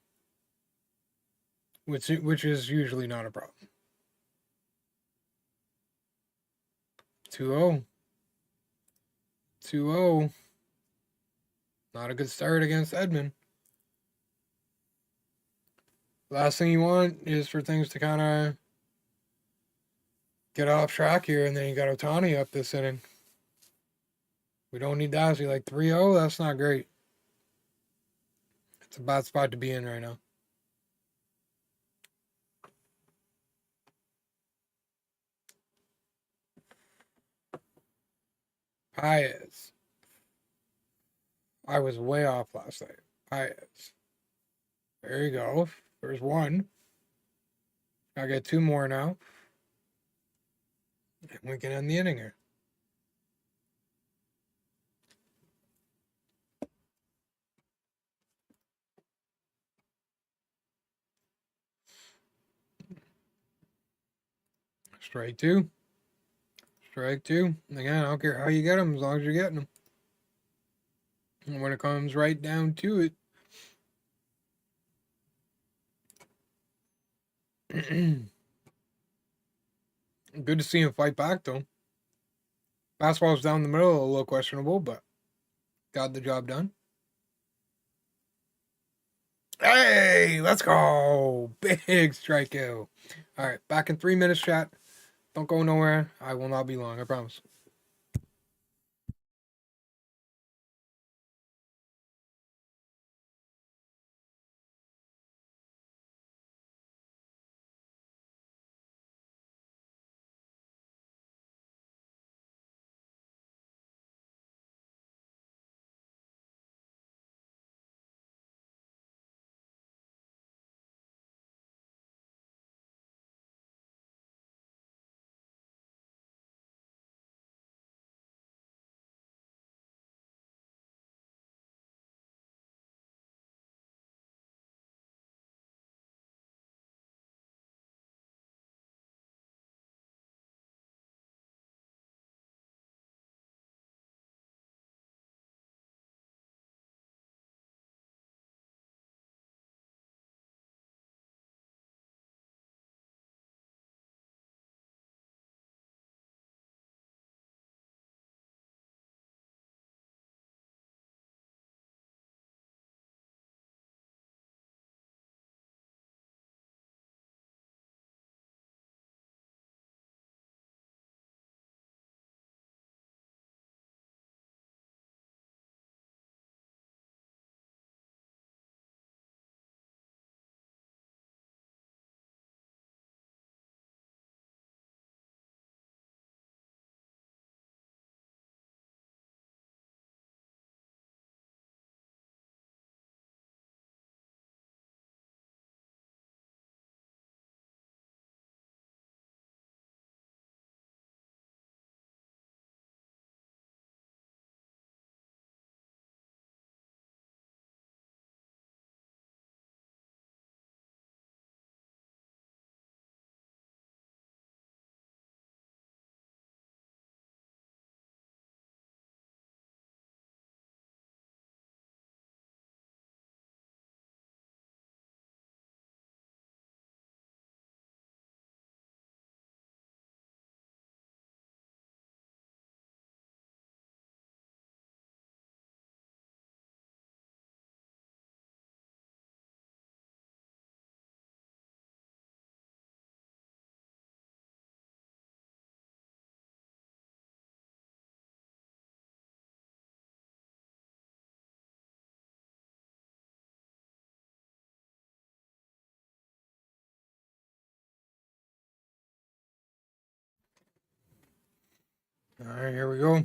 Which is usually not a problem. 2-0. 2-0. Not a good start against Edman. Last thing you want is for things to kind of get off track here, and then you got Ohtani up this inning. We don't need that. So you're like 3-0, that's not great. It's a bad spot to be in right now. Paez. I was way off last night. Paez. There you go. There's one. I get 2 more now. And we can end the inning here. Strike 2. Strike 2. Again, I don't care how you get them as long as you're getting them. And when it comes right down to it, good to see him fight back, though. Fastball's down the middle, a little questionable, but got the job done. Hey, let's go. Big strikeout. All right, back in 3 minutes, chat. Don't go nowhere. I will not be long, I promise. All right, here we go.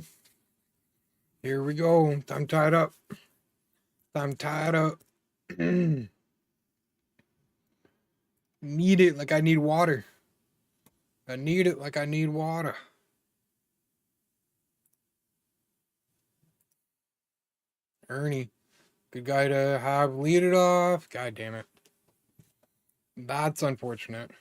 Here we go. I'm tied up. I'm tied up. Need it like I need water. I need it like I need water. Ernie. Good guy to have lead it off. God damn it. That's unfortunate.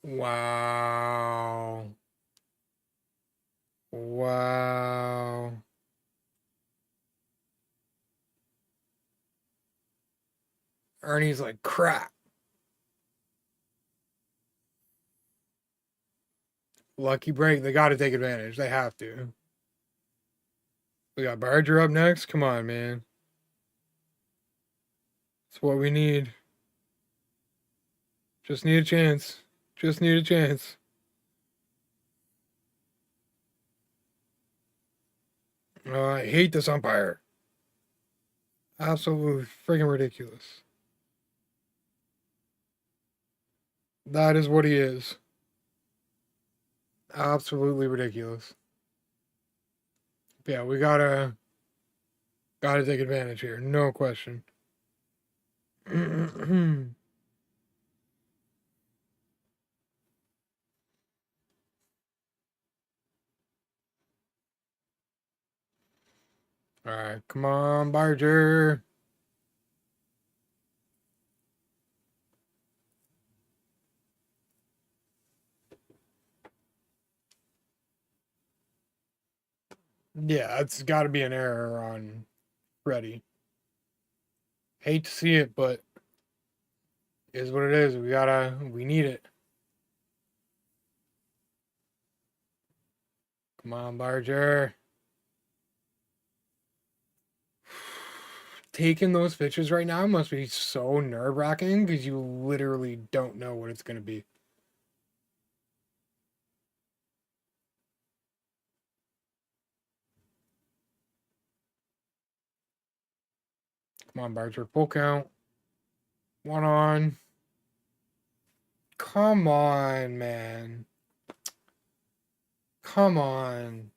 Wow. Wow. Ernie's like, crap. Lucky break. They got to take advantage. They have to. We got Barger up next. Come on, man. That's what we need. Just need a chance. Just need a chance. I hate this umpire. Absolutely freaking ridiculous. That is what he is. Absolutely ridiculous. Yeah, we gotta take advantage here. No question. Alright, come on, Barger. Yeah, it's got to be an error on Freddy. Hate to see it, but is what it is. We need it. Come on, Barger. Taking those pitches right now must be so nerve-wracking because you literally don't know what it's going to be. Come on, Barger. Full count. One on. Come on, man. Come on.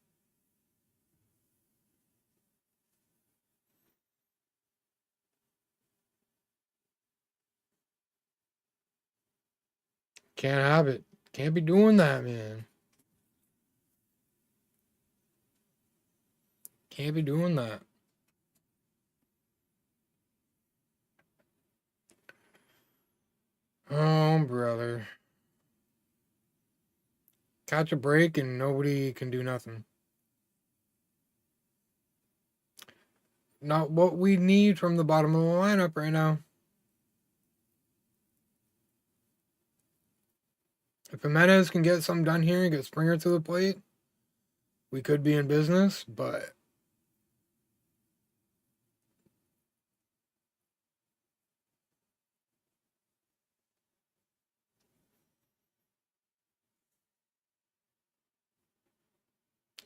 Can't have it. Can't be doing that, man. Can't be doing that. Oh, brother. Catch a break and nobody can do nothing. Not what we need from the bottom of the lineup right now. If Jimenez can get something done here and get Springer to the plate, we could be in business, but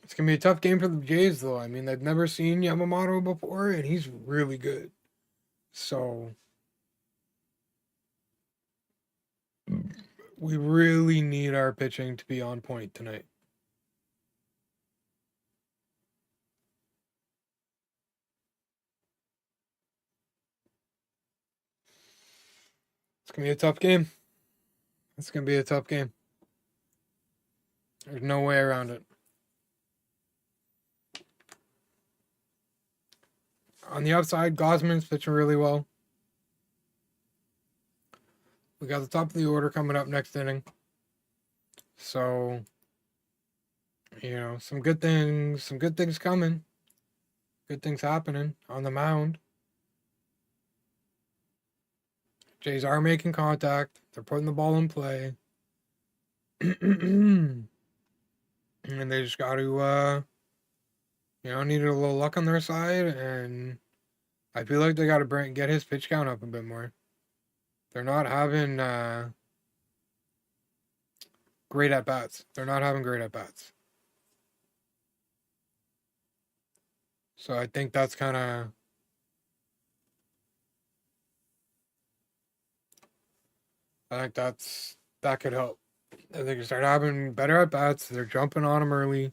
it's going to be a tough game for the Jays, though. I mean, they've never seen Yamamoto before, and he's really good. So we really need our pitching to be on point tonight. It's going to be a tough game. It's going to be a tough game. There's no way around it. On the upside, Gosman's pitching really well. We got the top of the order coming up next inning. So, some good things coming. Good things happening on the mound. Jays are making contact. They're putting the ball in play. And they just got to, needed a little luck on their side. And I feel like they got to get his pitch count up a bit more. They're not having great at-bats. So I think that's kind of... I think that could help. I think you start having better at-bats. They're jumping on them early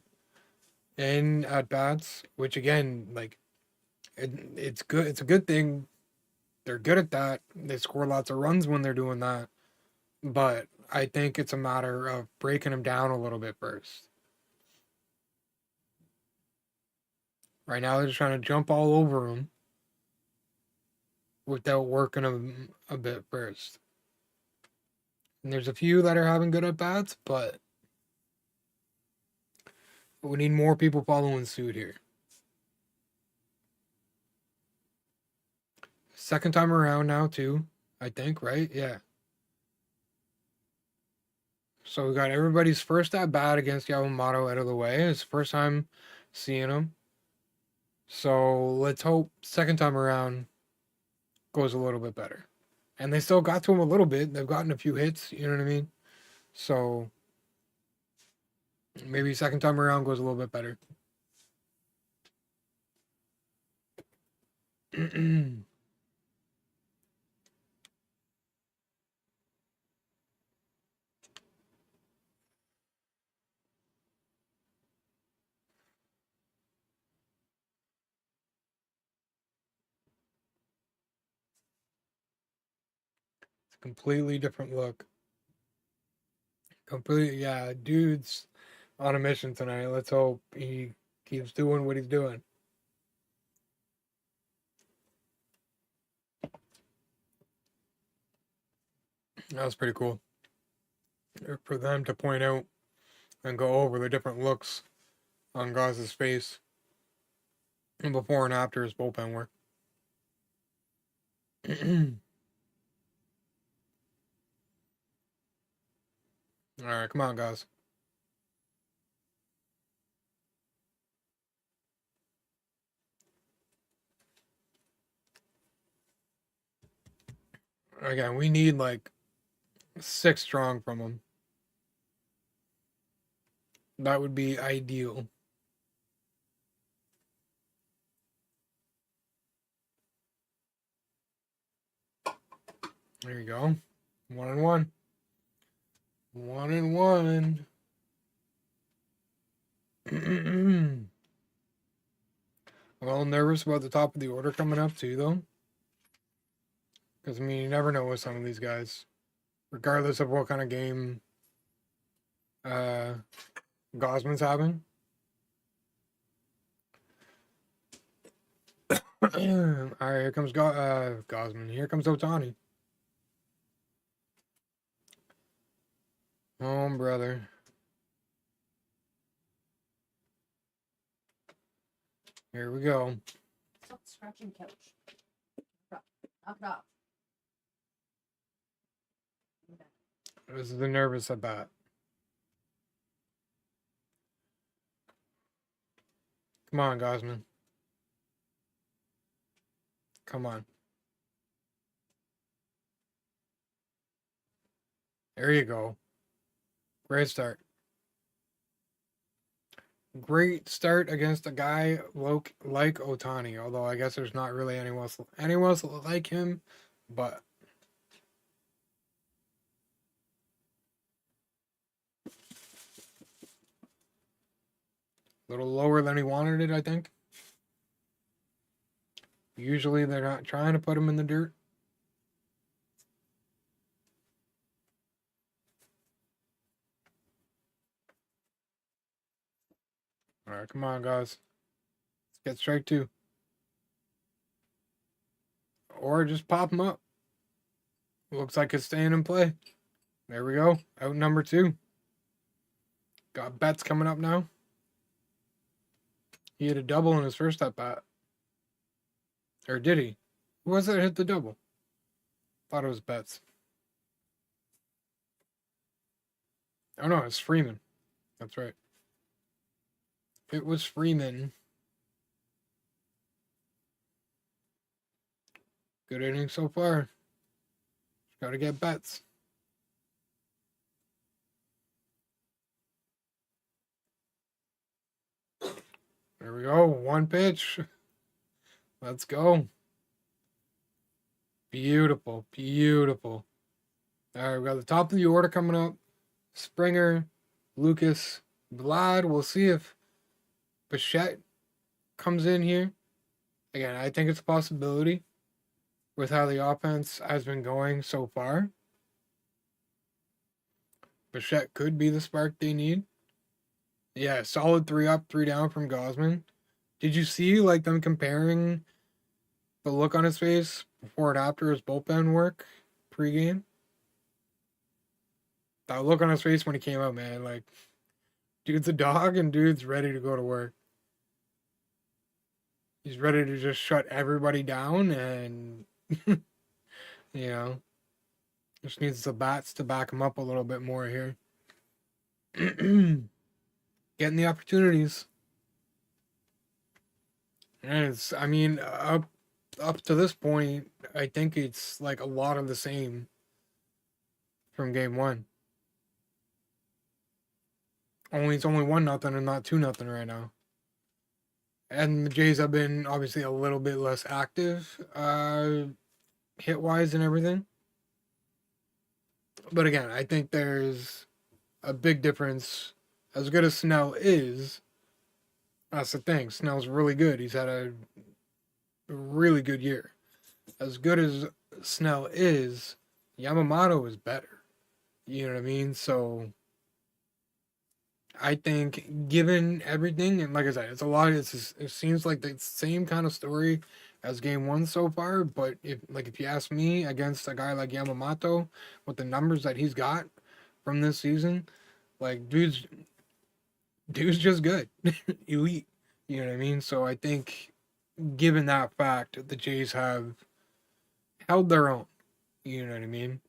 in at-bats, which again, like, It's good. It's a good thing. They're good at that. They score lots of runs when they're doing that. But I think it's a matter of breaking them down a little bit first. Right now, they're just trying to jump all over them without working them a bit first. And there's a few that are having good at bats, but we need more people following suit here. Second time around now, too, I think, right? Yeah. So we got everybody's first at bat against Yamamoto out of the way. It's the first time seeing him. So let's hope second time around goes a little bit better. And they still got to him a little bit. They've gotten a few hits, you know what I mean? So maybe second time around goes a little bit better. It's a completely different look. Completely, yeah. Dude's on a mission tonight. Let's hope he keeps doing what he's doing. That was pretty cool. For them to point out and go over the different looks on Gauze's face and before and after his bullpen work. All right, come on, guys. Again, we need like 6 strong from him. That would be ideal. There you go. 1-1. 1-1. I'm a little nervous about the top of the order coming up too, though. Because, I mean, you never know with some of these guys. Regardless of what kind of game Gausman's having. Alright, here comes Gausman. Here comes Ohtani. Oh, brother. Here we go. Stop scratching couch. Knock it off. This is the nervous at bat. Come on, Gausman. Come on. There you go. Great start. Great start against a guy like Ohtani, although I guess there's not really anyone else like him, but a little lower than he wanted it, I think. Usually they're not trying to put him in the dirt. All right, come on, guys. Let's get strike 2. Or just pop him up. Looks like it's staying in play. There we go. Out number 2. Got Betts coming up now. He hit a double in his first at bat. Or did he? Who was that hit the double? Thought it was Betts. Oh no, it's Freeman. That's right. It was Freeman. Good inning so far. Just gotta get Betts. There we go. 1 pitch. Let's go. Beautiful. Beautiful. All right, we got the top of the order coming up. Springer, Lucas, Vlad. We'll see if Bichette comes in here. Again, I think it's a possibility with how the offense has been going so far. Bichette could be the spark they need. Yeah, solid 3 up, 3 down from Gosman. Did you see like them comparing the look on his face before and after his bullpen work pregame? That look on his face when he came out, man, like dude's a dog and dude's ready to go to work. He's ready to just shut everybody down and you know, just needs the bats to back him up a little bit more here. Getting the opportunities. And it's, I mean, up to this point, I think it's like a lot of the same from game one. It's only 1-0 and not 2-0 right now. And the Jays have been obviously a little bit less active, hit wise and everything. But again, I think there's a big difference. As good as Snell is, that's the thing. Snell's really good. He's had a really good year. As good as Snell is, Yamamoto is better. You know what I mean? So I think given everything, and like I said, it's a lot. It seems like the same kind of story as game one so far. But if you ask me, against a guy like Yamamoto, with the numbers that he's got from this season, like dude's just good, elite. You know what I mean? So I think, given that fact, the Jays have held their own. You know what I mean?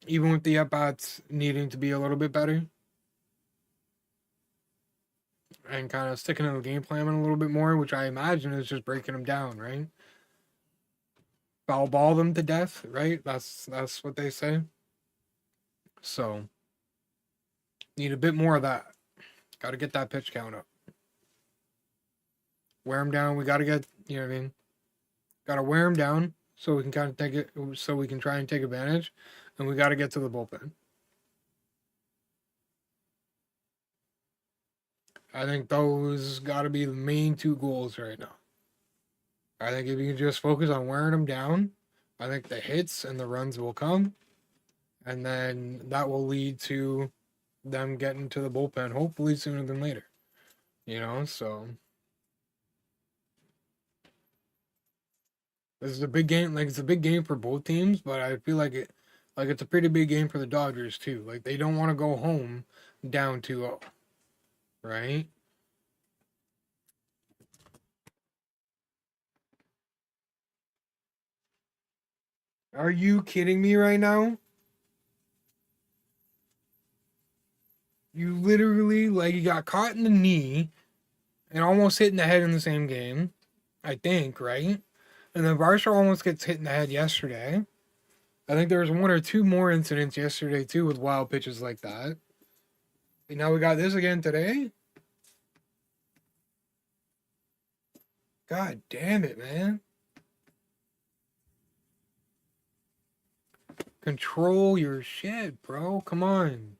Even with the at bats needing to be a little bit better and kind of sticking to the game plan a little bit more, which I imagine is just breaking them down, right? Foul ball them to death, right? That's what they say. So need a bit more of that. Got to get that pitch count up. Wear them down. We got to get, you know what I mean? Got to wear them down so we can kind of take it, so we can try and take advantage, and we got to get to the bullpen. I think those got to be the main 2 goals right now. I think if you can just focus on wearing them down, I think the hits and the runs will come, and then that will lead to them getting to the bullpen hopefully sooner than later. You know, so this is a big game. Like, it's a big game for both teams, but I feel like it's a pretty big game for the Dodgers too. Like, they don't want to go home down 2-0, right? Are you kidding me right now? You literally, like, you got caught in the knee and almost hit in the head in the same game, I think, right? And then Varsho almost gets hit in the head yesterday. I think there was 1 or 2 more incidents yesterday too with wild pitches like that. And now we got this again today. God damn it, man. Control your shit, bro. Come on.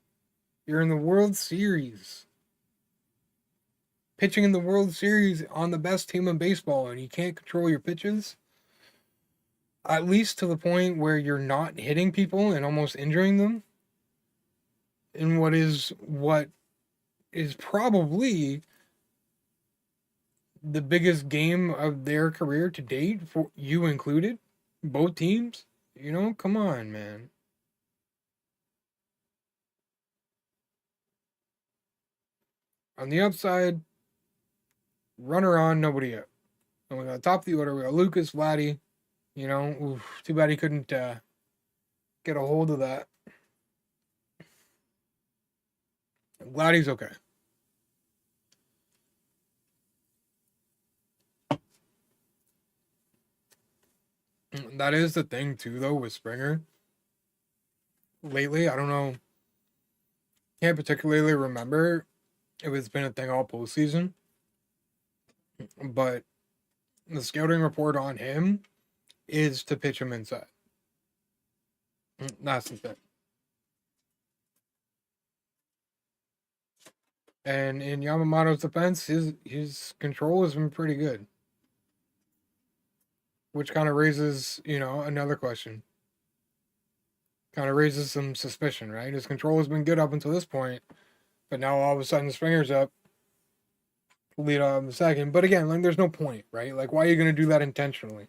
You're in the World Series. Pitching in the World Series on the best team in baseball, and you can't control your pitches? At least to the point where you're not hitting people and almost injuring them in what is probably the biggest game of their career to date, for you included, both teams. You know, come on, man. On the upside, runner on, nobody out. And we got top of the order. We got Lucas, Vladdy. You know, oof, too bad he couldn't get a hold of that. Vladdy's okay. That is the thing too, though, with Springer. Lately, I don't know. Can't particularly remember if it's been a thing all postseason, but the scouting report on him is to pitch him inside. That's the thing. And in Yamamoto's defense, his control has been pretty good. which kind of raises, you know, another question. Kind of raises some suspicion, right? His control has been good up until this point, but now all of a sudden Springer's up, lead off in the second. But again, like there's no point, right? Like why are you going to do that intentionally?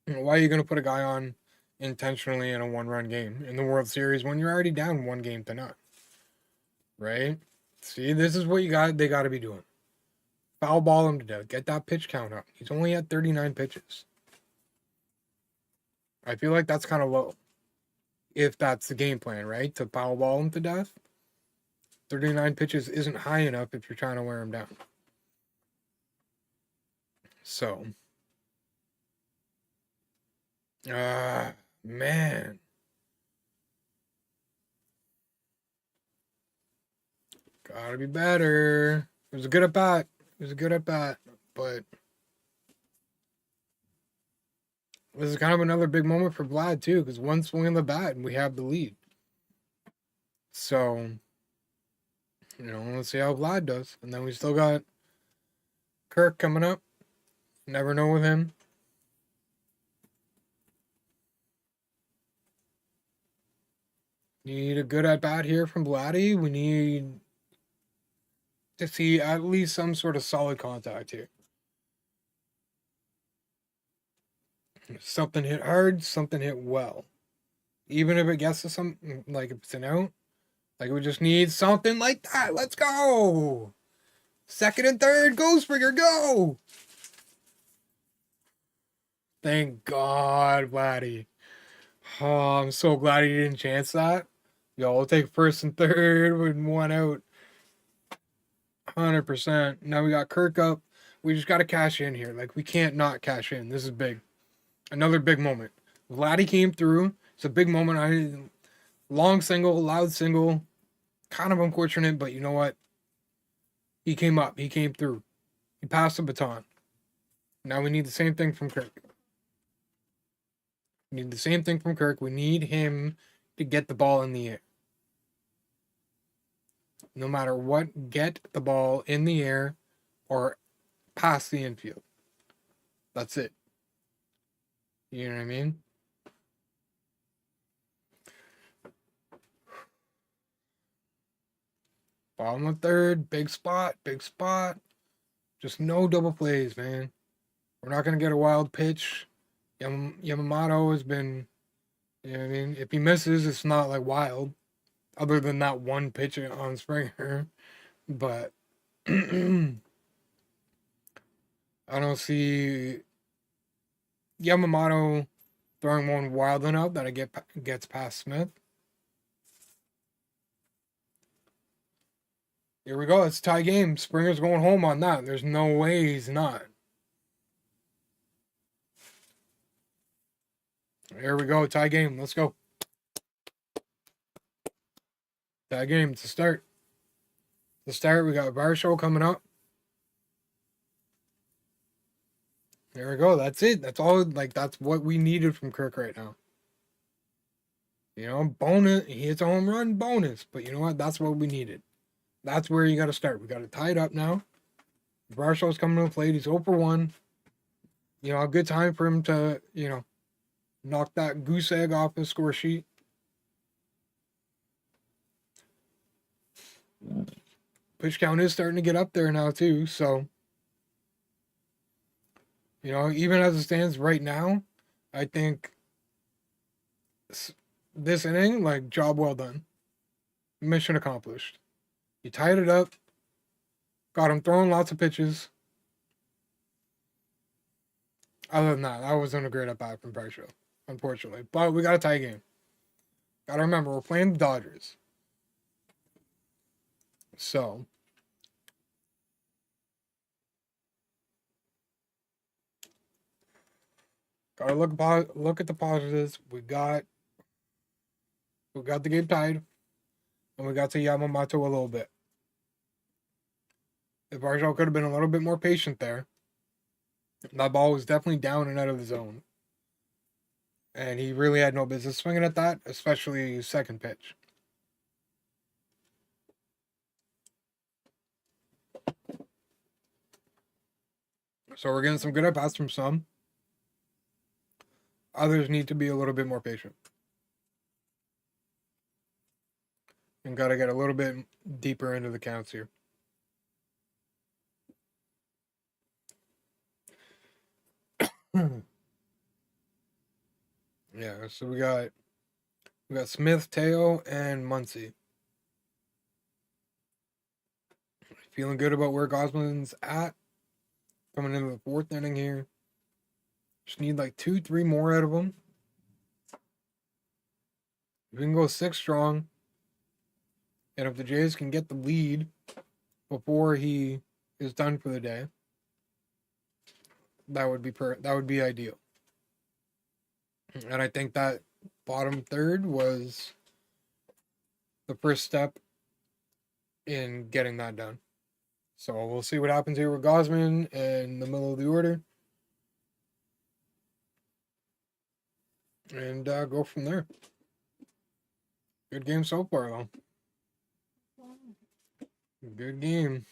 Why are you going to put a guy on intentionally in a one-run game in the World Series when you're already down 1-0, right? See, this is what they got to be doing. Foul ball him to death. Get that pitch count up. He's only at 39 pitches. I feel like that's kind of low. If that's the game plan, right? To foul ball him to death. 39 pitches isn't high enough if you're trying to wear him down. So. Man. Gotta be better. It was a good at bat. But this is kind of another big moment for Vlad, too, because one swing of the bat and we have the lead. So, you know, let's see how Vlad does. And then we still got Kirk coming up. Never know with him. Need a good at bat here from Vladdy. We need to see at least some sort of solid contact here. Something hit hard, something hit well. Even if it gets to some, like if it's an out, like we just need something like that. Let's go. Second and third, go Springer, go. Thank God, Vladdy. Oh, I'm so glad he didn't chance that. Yo, we'll take first and third with one out. 100%. Now we got Kirk up. We just got to cash in here. Like, we can't not cash in. This is big. Another big moment. Vladdy came through. It's a big moment. Long single, loud single. Kind of unfortunate, but you know what? He came up. He came through. He passed the baton. Now we need the same thing from Kirk. We need the same thing from Kirk. We need him to get the ball in the air. No matter what, get the ball in the air or past the infield. That's it. You know what I mean? Bottom of third, big spot. Just no double plays, man. We're not going to get a wild pitch. Yamamoto has been, you know what I mean? If he misses, it's not like wild, other than that one pitch on Springer. But I don't see Yamamoto throwing one wild enough that it gets past Smith. Here we go. It's a tie game. Springer's going home on that. There's no way he's not. Here we go. Tie game. Let's go. Tie game. It's a start. The start. We got Varsho coming up. There we go. That's it. That's all. Like, that's what we needed from Kirk right now. You know, bonus. He hits a home run, bonus. But you know what? That's what we needed. That's where you got to start. We got to tie it up now. Varsho's coming to the plate. He's 0 for 1. You know, a good time for him to, you know, knock that goose egg off the score sheet. Pitch count is starting to get up there now, too. So, you know, even as it stands right now, I think this inning, like, job well done. Mission accomplished. You tied it up. Got him throwing lots of pitches. Other than that wasn't a great at bat from Varsho, unfortunately. But we got a tie game. Gotta remember, we're playing the Dodgers. So, gotta look at the positives. We got the game tied, and we got to Yamamoto a little bit. If Varsho could have been a little bit more patient there, that ball was definitely down and out of the zone. And he really had no business swinging at that, especially second pitch. So we're getting some good at-bats from some. Others need to be a little bit more patient. And got to get a little bit deeper into the counts here. Yeah, so we got Smith, Teo, and Muncy. Feeling good about where Gosman's at. Coming into the fourth inning here. Just need like 2-3 more out of him. We can go 6 strong. And if the Jays can get the lead before he is done for the day, that would be ideal. And I think that bottom third was the first step in getting that done. So we'll see what happens here with Gausman in the middle of the order. And go from there. Good game so far, though. Good game.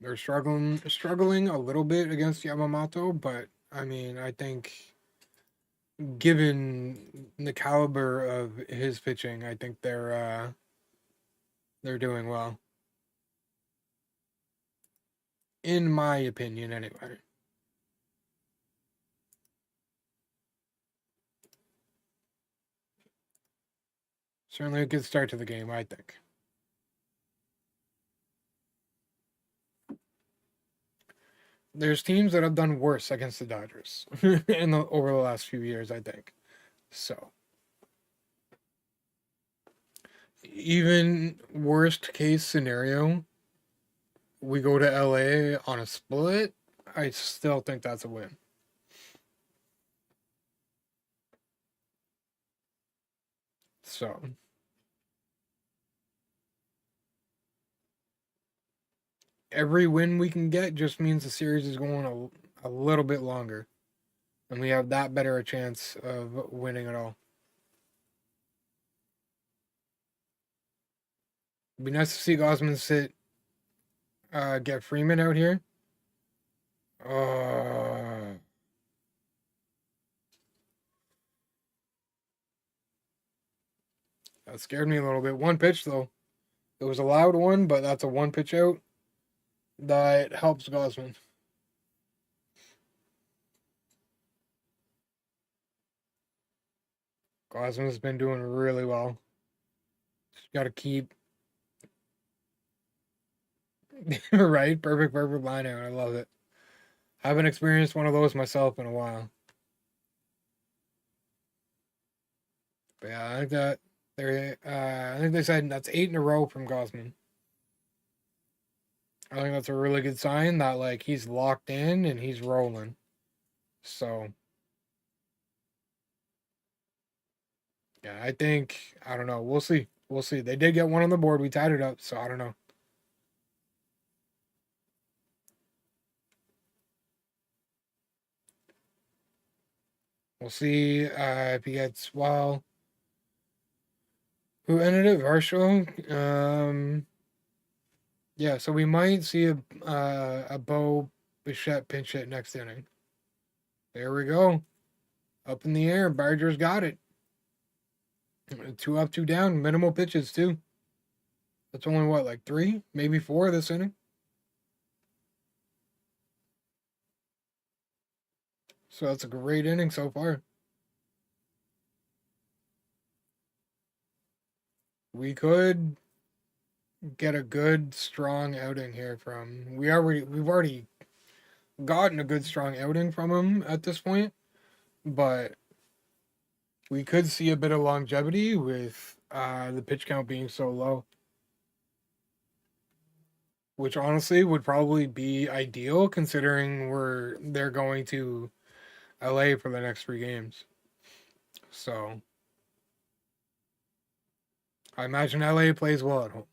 They're struggling a little bit against Yamamoto, but I mean, I think given the caliber of his pitching, I think they're doing well. In my opinion, anyway. Certainly a good start to the game, I think. There's teams that have done worse against the Dodgers over the last few years, I think. So, even worst case scenario, we go to LA on a split, I still think that's a win. So, every win we can get just means the series is going a little bit longer. And we have that better a chance of winning it all. It'd be nice to see Gausman get Freeman out here. That scared me a little bit. One pitch, though. It was a loud one, but that's a one pitch out. That helps Gausman. Gausman's been doing really well. Just got to keep... right? Perfect line out. I love it. I haven't experienced one of those myself in a while. But yeah, I think that I think they said that's 8 in a row from Gausman. I think that's a really good sign that like he's locked in and he's rolling. So yeah, I don't know. We'll see. We'll see. They did get one on the board. We tied it up, so I don't know. We'll see if he gets who ended it? Varsho. Yeah, so we might see a Bo Bichette pinch hit next inning. There we go. Up in the air. Barger's got it. 2 up, 2 down. Minimal pitches, too. That's only, what, like 3? Maybe 4 this inning? So that's a great inning so far. We could get a good, strong outing here from... We've already gotten a good, strong outing from him at this point. But we could see a bit of longevity with the pitch count being so low. Which honestly would probably be ideal considering they're going to LA for the next 3 games. So I imagine LA plays well at home.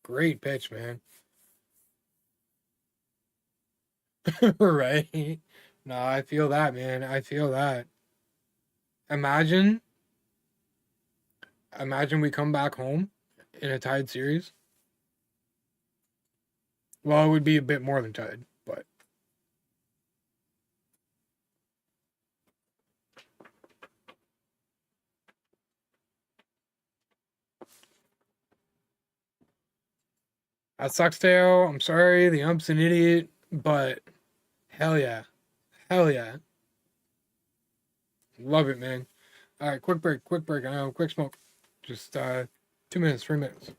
Great pitch, man. Right? No, I feel that, man. I feel that. Imagine we come back home in a tied series. Well, it would be a bit more than tied, but that sucks, Teo. I'm sorry. The ump's an idiot, but hell yeah. Hell yeah. Love it, man. All right, quick break, quick smoke. Just 2 minutes, 3 minutes.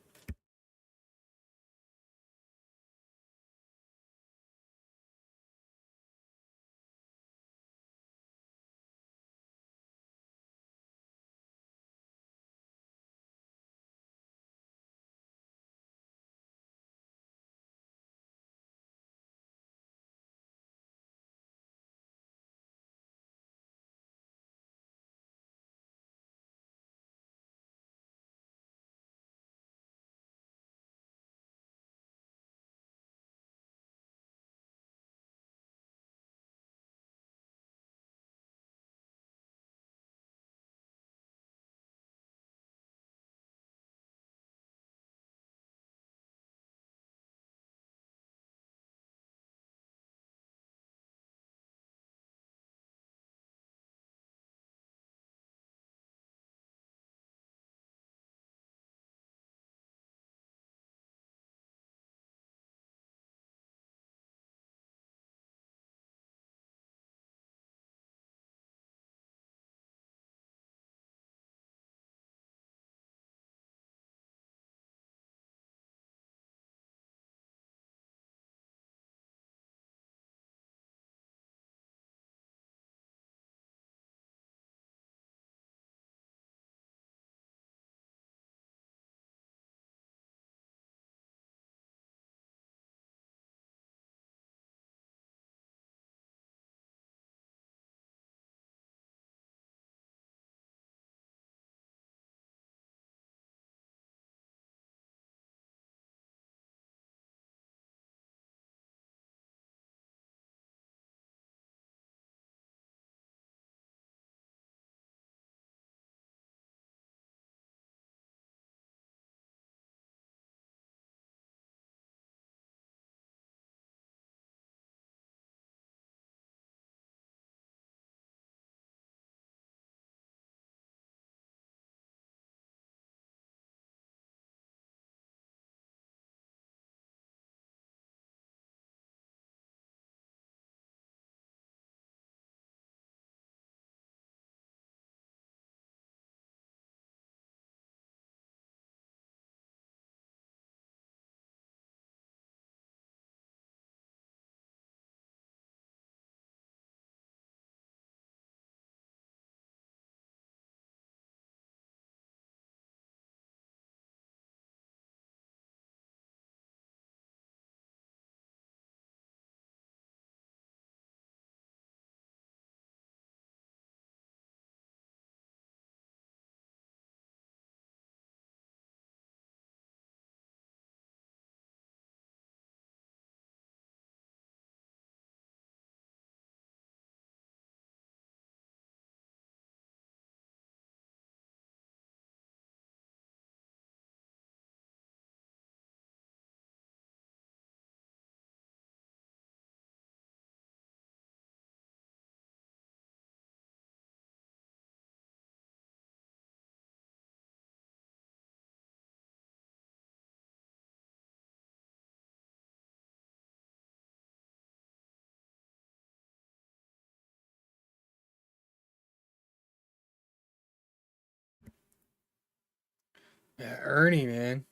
Yeah, Ernie, man,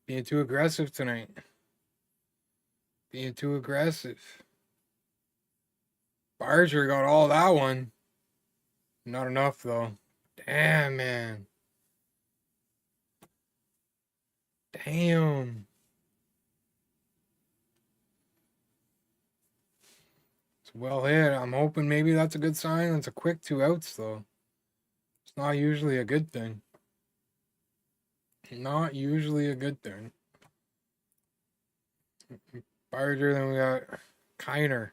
being too aggressive tonight. Being too aggressive. Barger got all that one. Not enough though. Damn, man. Damn. It's well hit. I'm hoping maybe that's a good sign. That's a quick 2 outs though. It's not usually a good thing. Not usually a good thing. Barger, then we got Kiner.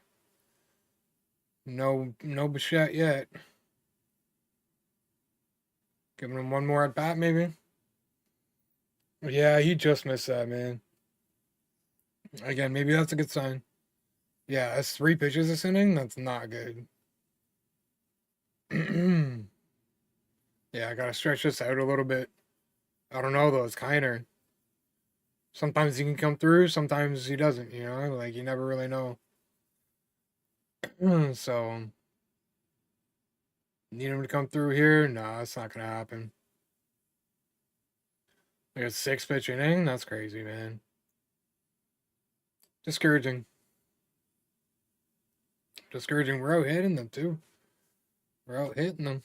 No Bichette yet. Giving him one more at bat, maybe. Yeah, he just missed that, man. Again, maybe that's a good sign. Yeah, that's 3 pitches this inning. That's not good. Yeah, I gotta stretch this out a little bit. I don't know though. It's Kiner. Sometimes he can come through. Sometimes he doesn't. You know, like you never really know. So need him to come through here. No, it's not gonna happen. Like a 6 pitch inning. That's crazy, man. Discouraging. Discouraging. We're out hitting them too. We're out hitting them.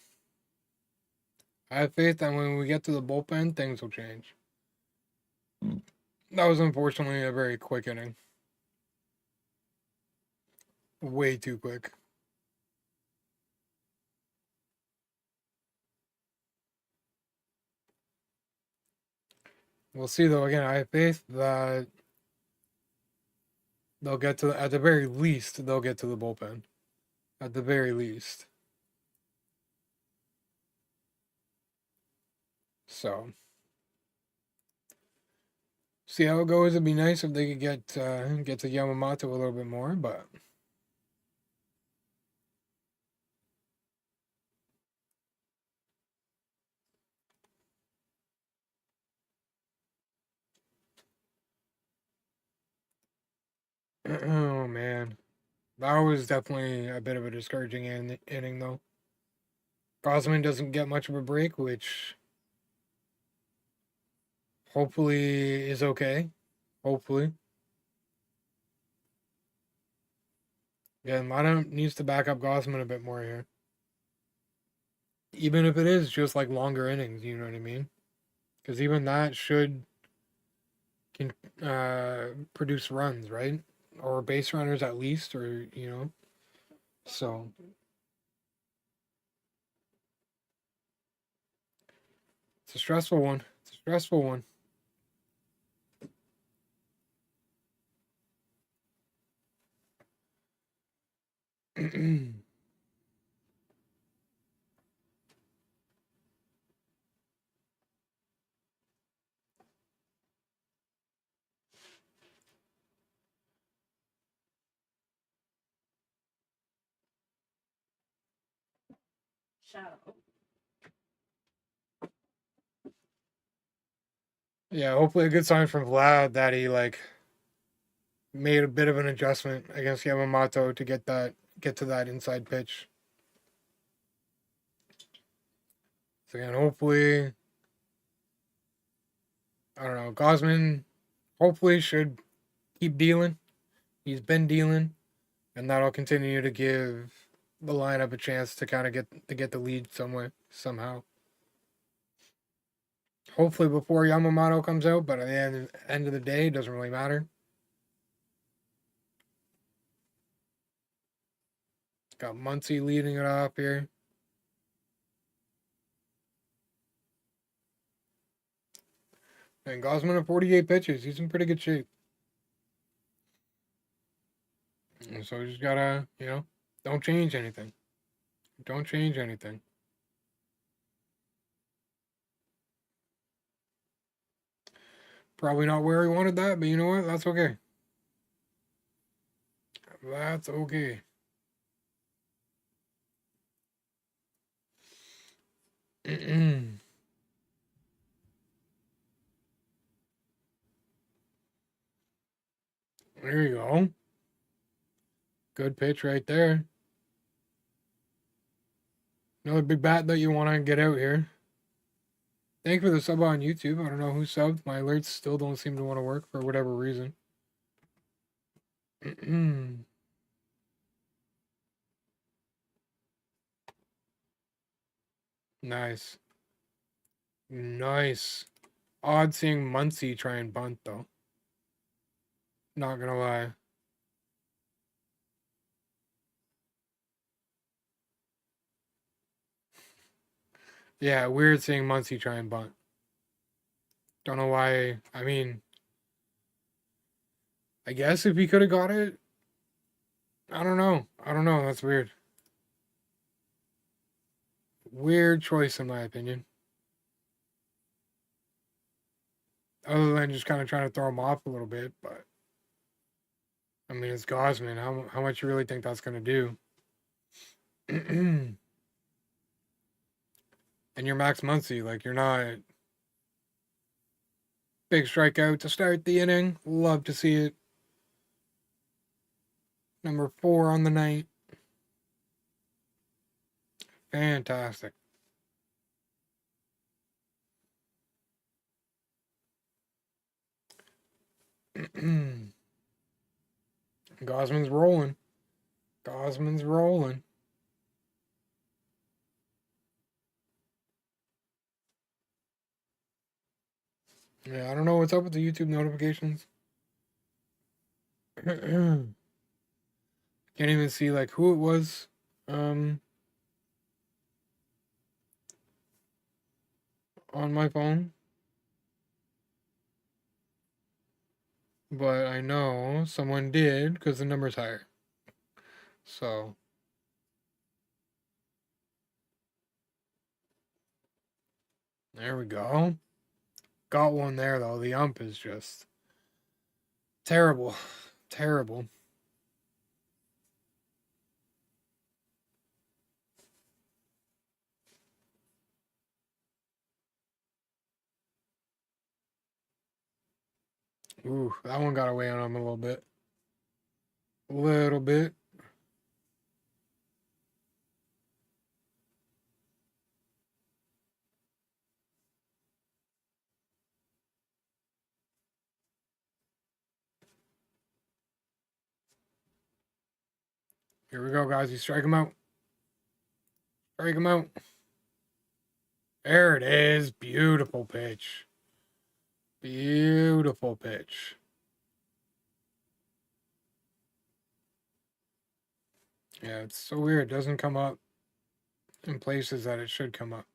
I have faith that when we get to the bullpen, things will change. That was unfortunately a very quick inning. Way too quick. We'll see though. Again, I have faith that they'll get to, at the very least, they'll get to the bullpen. At the very least. So, see how it goes. It'd be nice if they could get to Yamamoto a little bit more, but oh man, that was definitely a bit of a discouraging inning though. Gosman doesn't get much of a break, which hopefully is okay. Hopefully. Yeah, Lana needs to back up Gosman a bit more here. Even if it is just like longer innings, you know what I mean? Because even that can produce runs, right? Or base runners at least, or you know. So it's a stressful one. It's a stressful one. Shadow. Yeah, hopefully a good sign from Vlad that he like made a bit of an adjustment against Yamamoto to get to that inside pitch. So again, hopefully, I don't know, Gosman hopefully should keep dealing. He's been dealing, and that'll continue to give the lineup a chance to kind of get the lead somewhere somehow. Hopefully before Yamamoto comes out, but at the end of the day, it doesn't really matter. Got Muncy leading it off here. And Gosman at 48 pitches. He's in pretty good shape. And so we just gotta, you know, don't change anything. Don't change anything. Probably not where he wanted that, but you know what? That's okay. That's okay. There you go. Good pitch right there. Another big bat that you want to get out here. Thank you for the sub on YouTube. I don't know who subbed. My alerts still don't seem to want to work for whatever reason. Nice. Nice. Odd seeing Muncy try and bunt, though. Not gonna lie. Yeah, weird seeing Muncy try and bunt. Don't know why. I mean, I guess if he could have got it, I don't know. I don't know. That's weird. Weird choice, in my opinion. Other than just kind of trying to throw him off a little bit, but I mean, it's Gosman. How much you really think that's gonna do? And you're Max Muncy, like you're not big strikeout to start the inning. Love to see it. Number 4 on the night. Fantastic. Gosman's rolling. Gosman's rolling. Yeah, I don't know what's up with the YouTube notifications. Can't even see like who it was. On my phone. But I know someone did because the number's higher. So there we go. Got one there though. The ump is just terrible. Terrible. Ooh, that one got away on him a little bit. A little bit. Here we go, guys. You strike him out. Strike him out. There it is. Beautiful pitch. Beautiful pitch. Yeah, it's so weird. It doesn't come up in places that it should come up.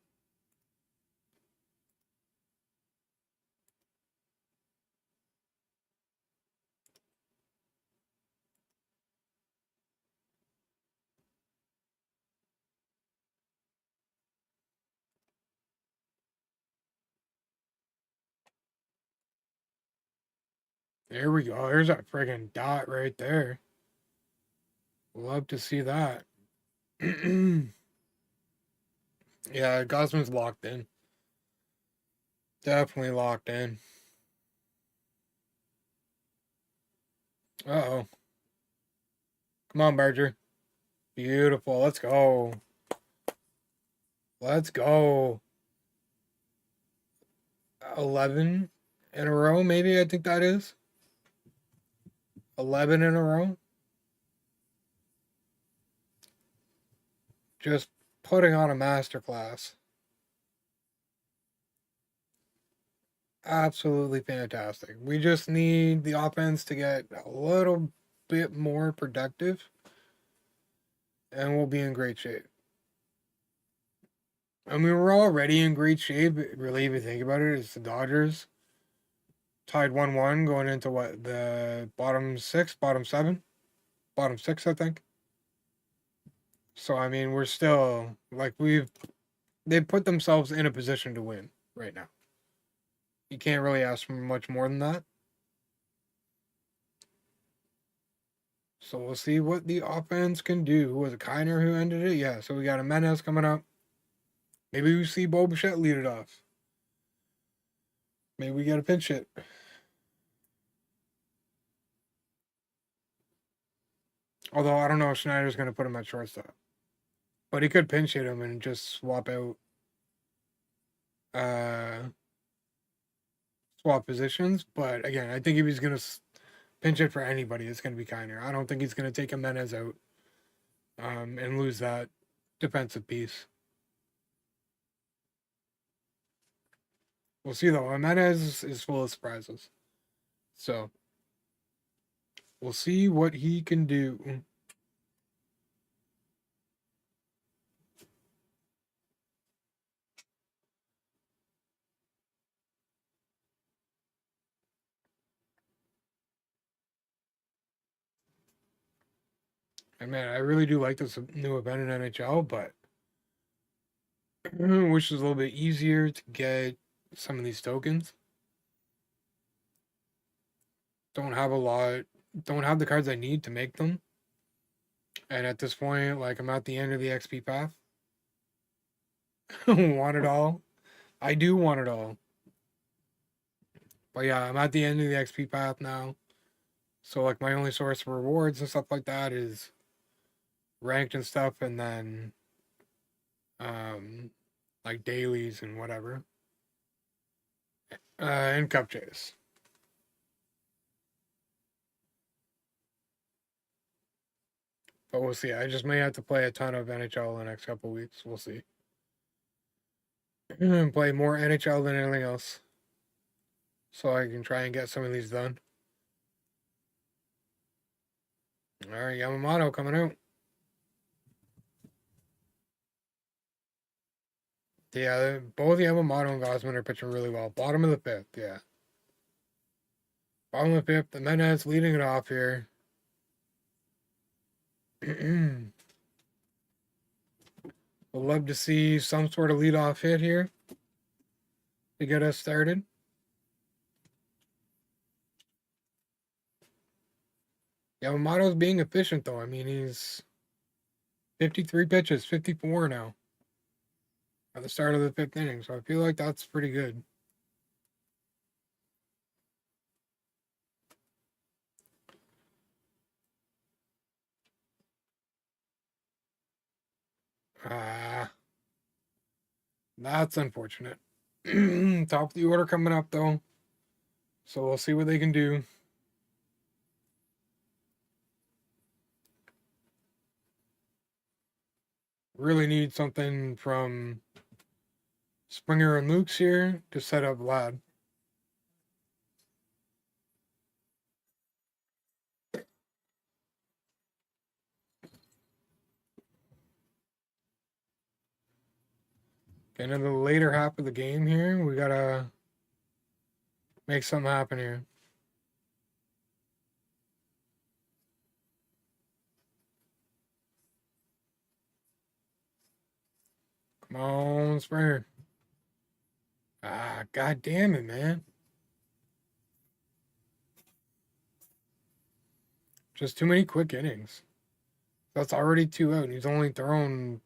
There we go. There's that friggin' dot right there. Love to see that. Yeah, Gosman's locked in. Definitely locked in. Uh-oh. Come on, Barger. Beautiful. Let's go. Let's go. 11 in a row, maybe. I think that is. 11 in a row. Just putting on a masterclass. Absolutely fantastic. We just need the offense to get a little bit more productive, and we'll be in great shape. I mean, we're already in great shape, really, if you think about it. It's the Dodgers tied 1-1 going into what, the bottom 6, bottom 7? Bottom 6, I think. So, I mean, we're still, like, they've put themselves in a position to win right now. You can't really ask for much more than that. So we'll see what the offense can do. Was it Kiner who ended it? Yeah, so we got a Menes coming up. Maybe we see Bo Bichette lead it off. Maybe we get a pinch hit. Although I don't know if Schneider's going to put him at shortstop. But he could pinch hit him and just swap out, swap positions. But again, I think if he's going to pinch hit for anybody, it's going to be Kiner. I don't think he's going to take Jimenez out and lose that defensive piece. We'll see though. Jimenez is full of surprises. So we'll see what he can do. And man, I really do like this new event in NHL, but wish it was a little bit easier to get some of these tokens. Don't have a lot don't have the cards I need to make them. And at this point, like, I'm at the end of the XP path. Want it all. I do want it all. But yeah, I'm at the end of the XP path now. So like my only source for rewards and stuff like that is ranked and stuff, and then like dailies and whatever. And cup chase. But we'll see. I just may have to play a ton of NHL the next couple weeks. We'll see. Play more NHL than anything else. So I can try and get some of these done. Alright, Yamamoto coming out. Yeah, both Yamamoto and Gosman are pitching really well. Bottom of the fifth, yeah. Bottom of the fifth. The Menez leading it off here. Would love to see some sort of leadoff hit here to get us started. Yamamoto's being efficient, though. I mean, he's 53 pitches, 54 now at the start of the fifth inning. So I feel like that's pretty good. That's unfortunate. Top of the order coming up, though. So we'll see what they can do. Really need something from Springer and Luke's here to set up Vlad. Getting into the later half of the game here, we gotta make something happen here. Come on, Springer. God damn it, man. Just too many quick innings. That's already 2 out, and he's only thrown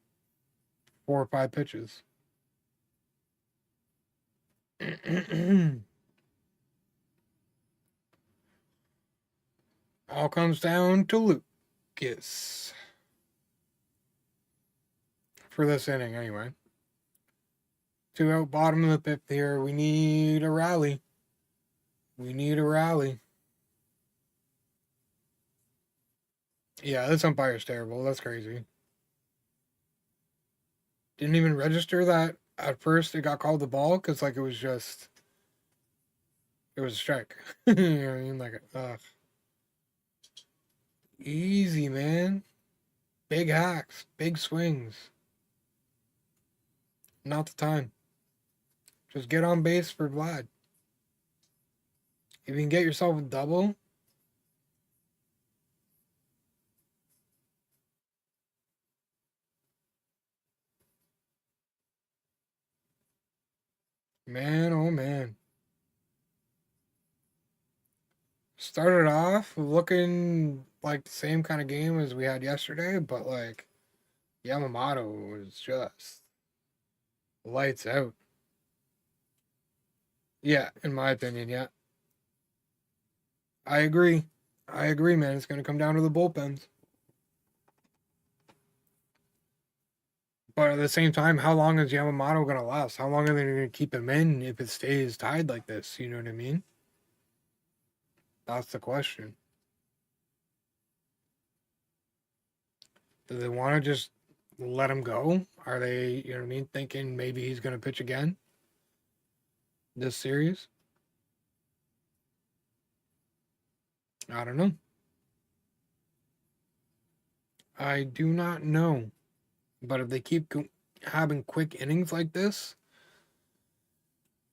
4 or 5 pitches. All comes down to Lucas. For this inning, anyway. 2 out, bottom of the fifth here. We need a rally. We need a rally. Yeah, this umpire's terrible. That's crazy. Didn't even register that at first it got called the ball because, like, it was a strike. You know what I mean? Like, easy, man. Big hacks, big swings. Not the time. Just get on base for Vlad. If you can get yourself a double, man, oh man. Started off looking like the same kind of game as we had yesterday, but like Yamamoto was just lights out. Yeah, in my opinion, yeah. I agree. I agree, man. It's going to come down to the bullpens. But at the same time, how long is Yamamoto going to last? How long are they going to keep him in if it stays tied like this? You know what I mean? That's the question. Do they want to just let him go? Are they, you know what I mean, thinking maybe he's going to pitch again this series? I don't know. I do not know. But if they keep having quick innings like this,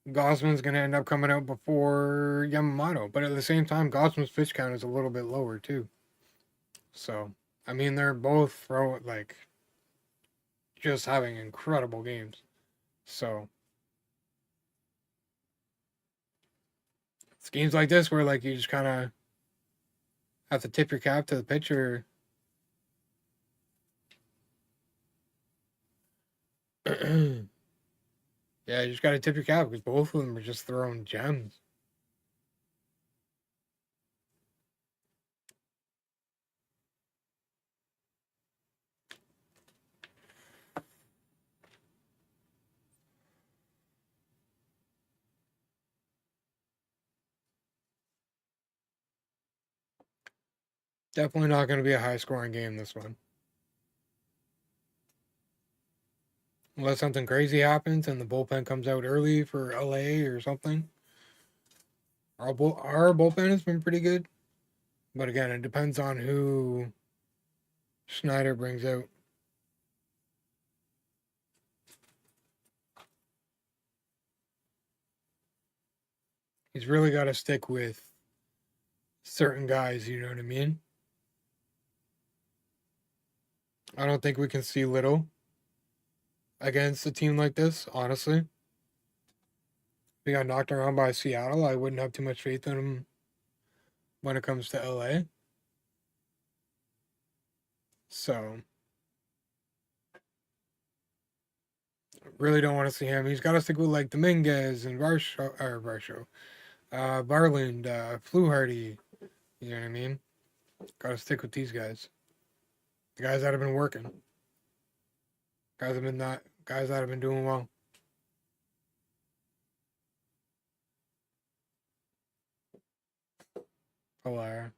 Gosman's going to end up coming out before Yamamoto. But at the same time, Gosman's pitch count is a little bit lower too. So, I mean, they're both just having incredible games. So, it's games like this where, like, you just kind of Have to tip your cap to the pitcher. Yeah, you just gotta tip your cap because both of them are just throwing gems. Definitely not going to be a high scoring game, this one. Unless something crazy happens and the bullpen comes out early for LA or something. Our bullpen has been pretty good. But again, it depends on who Schneider brings out. He's really got to stick with certain guys, you know what I mean? I don't think we can see Little against a team like this, honestly. We got knocked around by Seattle. I wouldn't have too much faith in him when it comes to LA. So, really don't want to see him. He's got to stick with like Dominguez and Varsho, Barland, Fluharty. You know what I mean? Got to stick with these guys. The guys that have been working. Guys that have been doing well. Hilaire.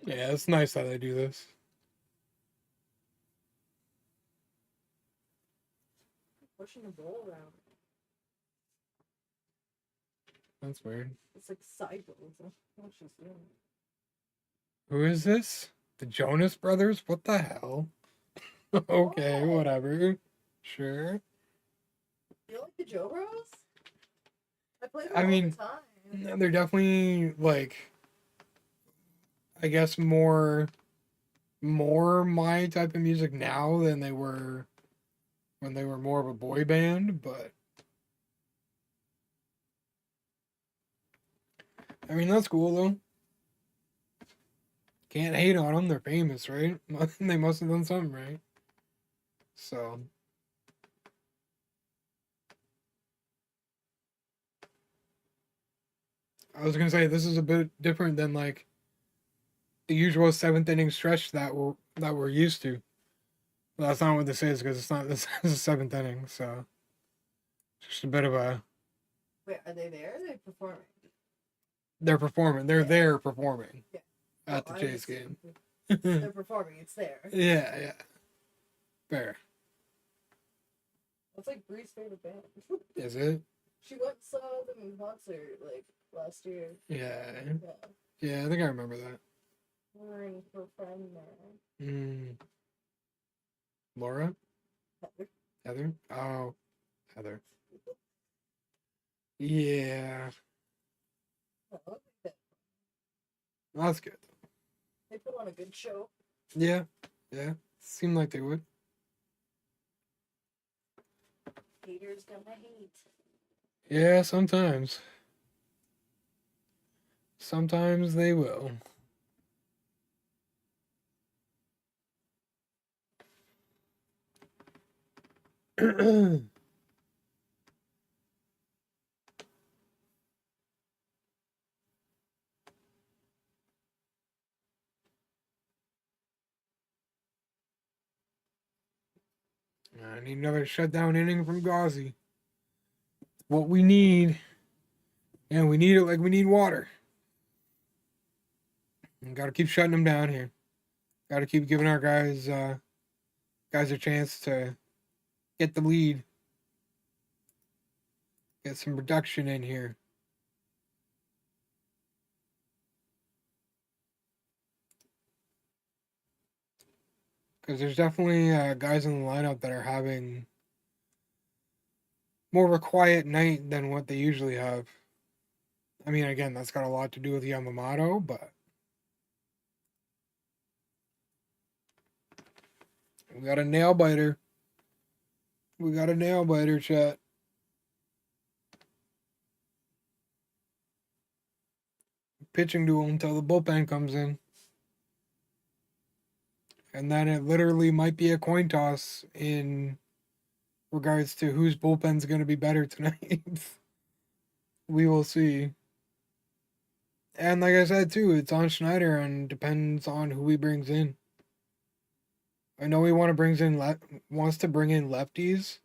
Yeah, it's nice that they do this. Pushing the ball around. That's weird. It's like cycles. What she's doing. Who is this? The Jonas Brothers? What the hell? Okay, What? whatever. Sure. You like the Joe Bros? I play them I all mean, the time. they're definitely like, I guess more my type of music now than they were when they were more of a boy band, but I mean that's cool though. Can't hate on them. They're famous, right? They must have done something right. So I was gonna say this is a bit different than like the usual seventh inning stretch that we're used to. Well, that's not what this is because it's not. This is the seventh inning, so just a bit of a. Wait, are they there? Are they performing? They're performing. They're there performing Yeah. at the I Chase just- game. They're performing. It's there. Yeah, fair. That's like Bree's favorite band. Is it? She went and saw them in concert like last year. Yeah, Yeah. I think I remember that. We're in her friend there. Laura, Heather. Heather. Oh, Heather. Yeah, Oh, okay. that's good. They put on a good show. Yeah, seemed like they would. Haters gonna hate. Yeah, sometimes. Sometimes they will. I need another shutdown inning from Gauzy. What we need. And we need it like we need water. Got to keep shutting them down here. Got to keep giving our guys a chance to get the lead. Get some production in here. Because there's definitely guys in the lineup that are having more of a quiet night than what they usually have. I mean, again, that's got a lot to do with Yamamoto, but We got a nail biter. We got a nail biter, chat. Pitching duel until the bullpen comes in. And then it literally might be a coin toss in regards to whose bullpen's going to be better tonight. We will see. And like I said too, it's on Schneider and depends on who he brings in. I know he wants to bring in lefties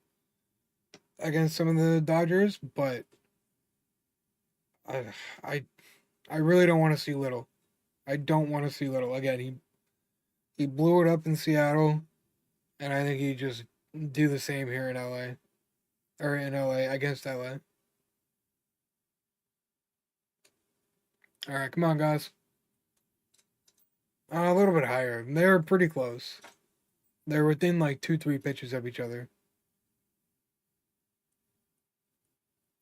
against some of the Dodgers, but I I I really don't want to see Little. I don't want to see Little again. He blew it up in Seattle, and I think he just do the same here in LA or in LA against LA. All right, come on, guys. A little bit higher. They're pretty close. They're within like 2, 3 pitches of each other.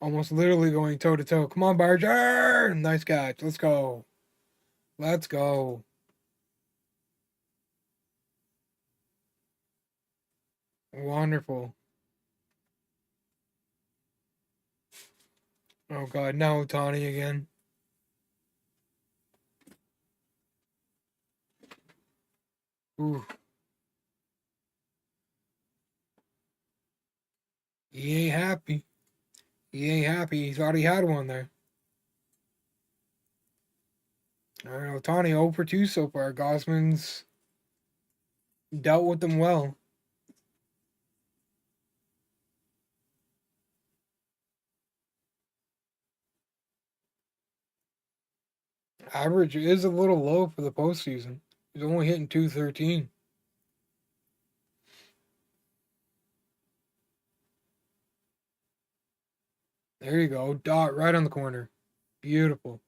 Almost literally going toe to toe. Come on, Barger! Nice catch. Let's go. Let's go. Wonderful. Oh god, now Ohtani again. Ooh. He ain't happy. He ain't happy. He thought he had one there. All right, Ohtani 0 for 2 so far. Gosman's dealt with them well. Average is a little low for the postseason. He's only hitting 213. There you go. Dot right on the corner. Beautiful.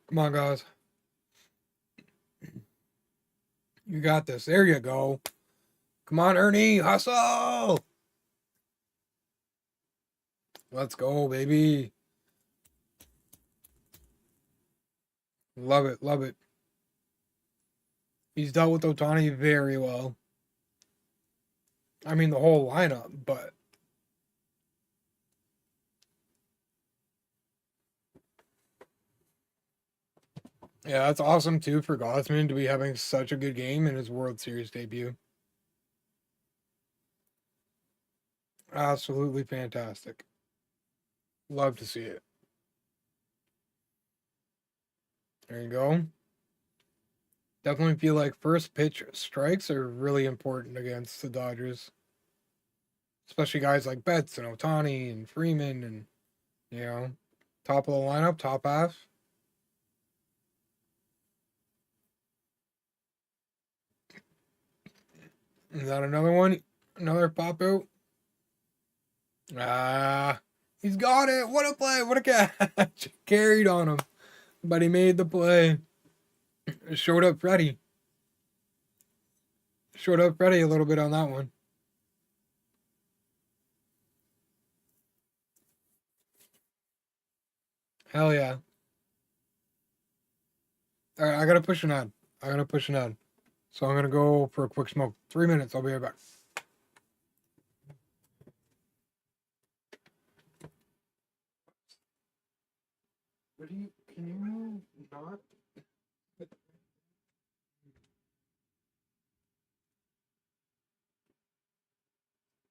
Come on, guys. You got this. There you go. Come on, Ernie. Hustle. Let's go, baby. Love it. Love it. He's dealt with Ohtani very well. I mean, the whole lineup, but. Yeah, that's awesome too for Gosman to be having such a good game in his World Series debut. Absolutely fantastic. Love to see it. There you go. Definitely feel like first pitch strikes are really important against the Dodgers. Especially guys like Betts and Ohtani and Freeman and, you know, top of the lineup, top half. Is that another one? Another pop out? Ah, he's got it. What a play. What a catch. Carried on him. But he made the play. Showed up Freddie. Showed up Freddie a little bit on that one. Hell yeah. All right, I gotta push an ad. I gotta push an ad. So I'm gonna go for a quick smoke. 3 minutes. I'll be right back. What do you? Can you not?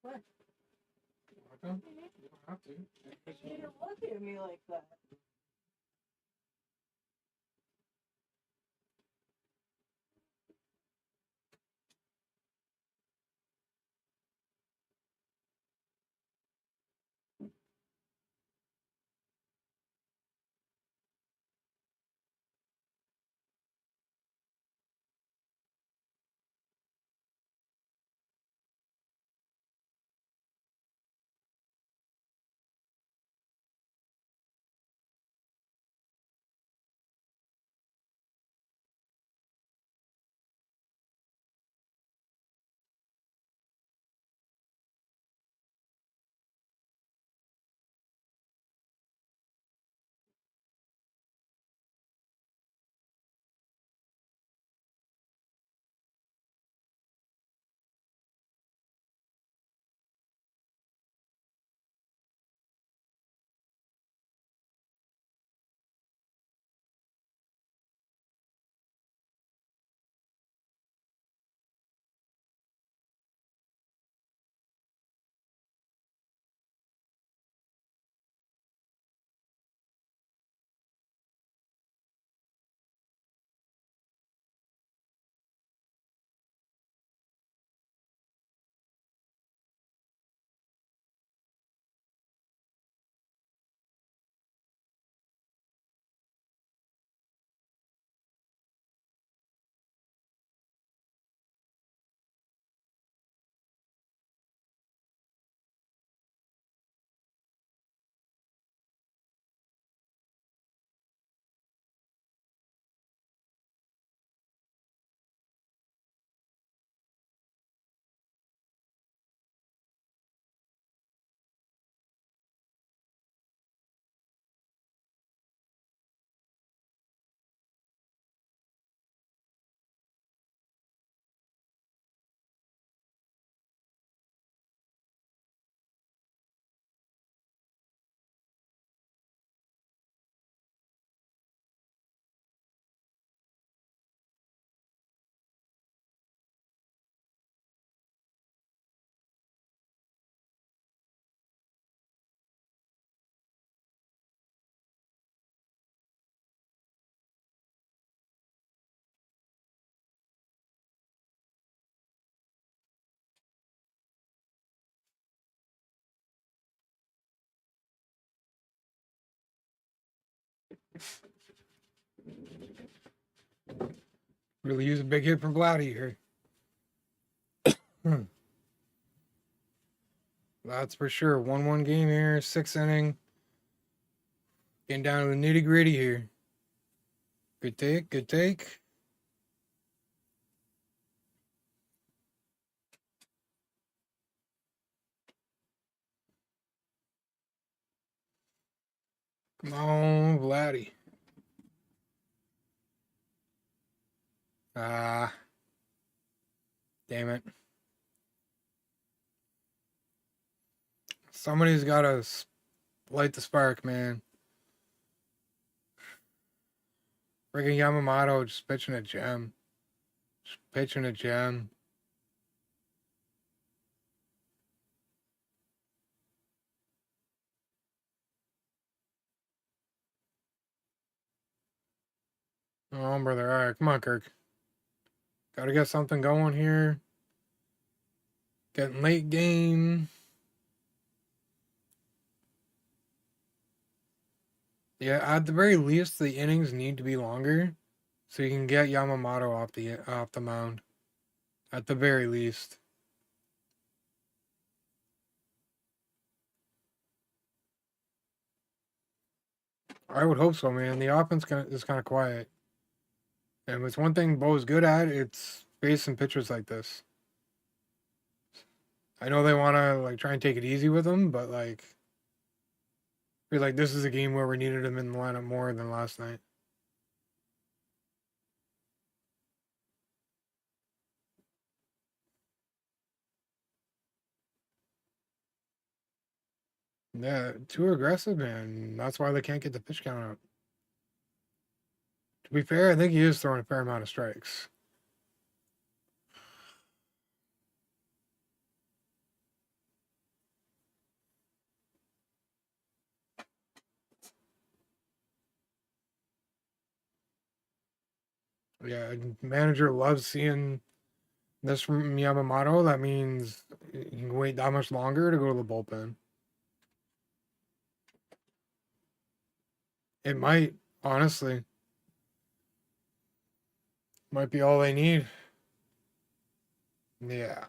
What? You don't have to. You don't look at me like that. Really use a big hit from Vladdy here. That's for sure. 1-1 game here, 6th inning. Getting down to the nitty gritty here. Good take, good take. Come on, Vladdy. Ah. Damn it. Somebody's got to light the spark, man. Friggin' Yamamoto just pitching a gem. Just pitching a gem. Oh, brother. All right, come on, Kirk. Got to get something going here. Getting late game. Yeah, at the very least, the innings need to be longer, so you can get Yamamoto off the mound. At the very least. I would hope so, man. The offense is kind of quiet. And it's one thing Bo's good at, it's facing pitchers like this. I know they want to like try and take it easy with him, but like, I feel like this is a game where we needed him in the lineup more than last night. Yeah, too aggressive, man. That's why they can't get the pitch count up. To be fair, I think he is throwing a fair amount of strikes. Yeah, manager loves seeing this from Yamamoto. That means you can wait that much longer to go to the bullpen. It might, honestly. Might be all they need. Yeah.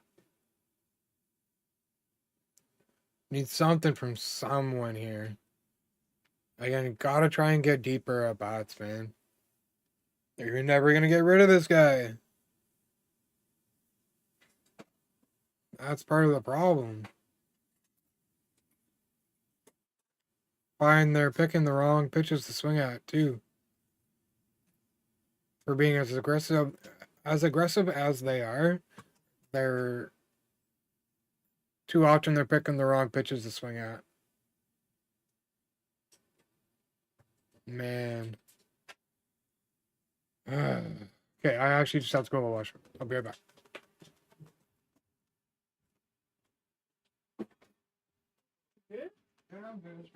Need something from someone here. Again, gotta try and get deeper at bats, man. You're never gonna get rid of this guy. That's part of the problem. Find they're picking the wrong pitches to swing at too. For being as aggressive as they are, they're too often they're picking the wrong pitches to swing at. Man. Okay, I actually just have to go to the washroom. I'll be right back. Good? Yeah, I'm good.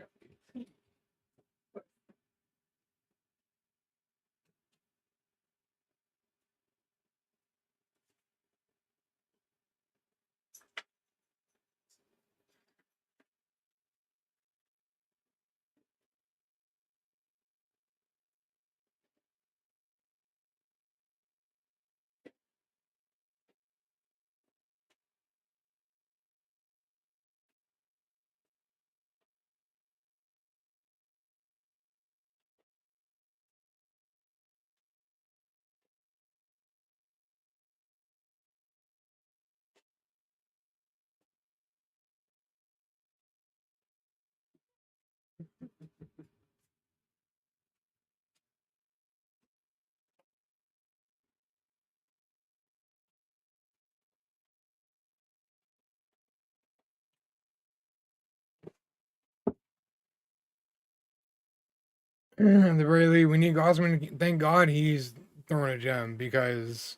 At the very least, we need Gosman. Thank God he's throwing a gem because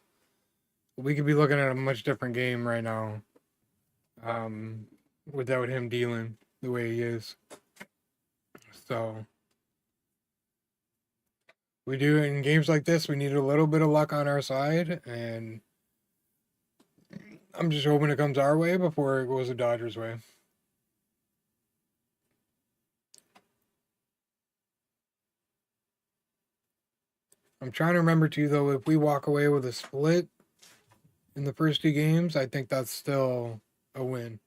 we could be looking at a much different game right now. Without him dealing the way he is. So we do in games like this, we need a little bit of luck on our side, and I'm just hoping it comes our way before it goes the Dodgers' way. I'm trying to remember too, though, if we walk away with a split in the first 2 games, I think that's still a win.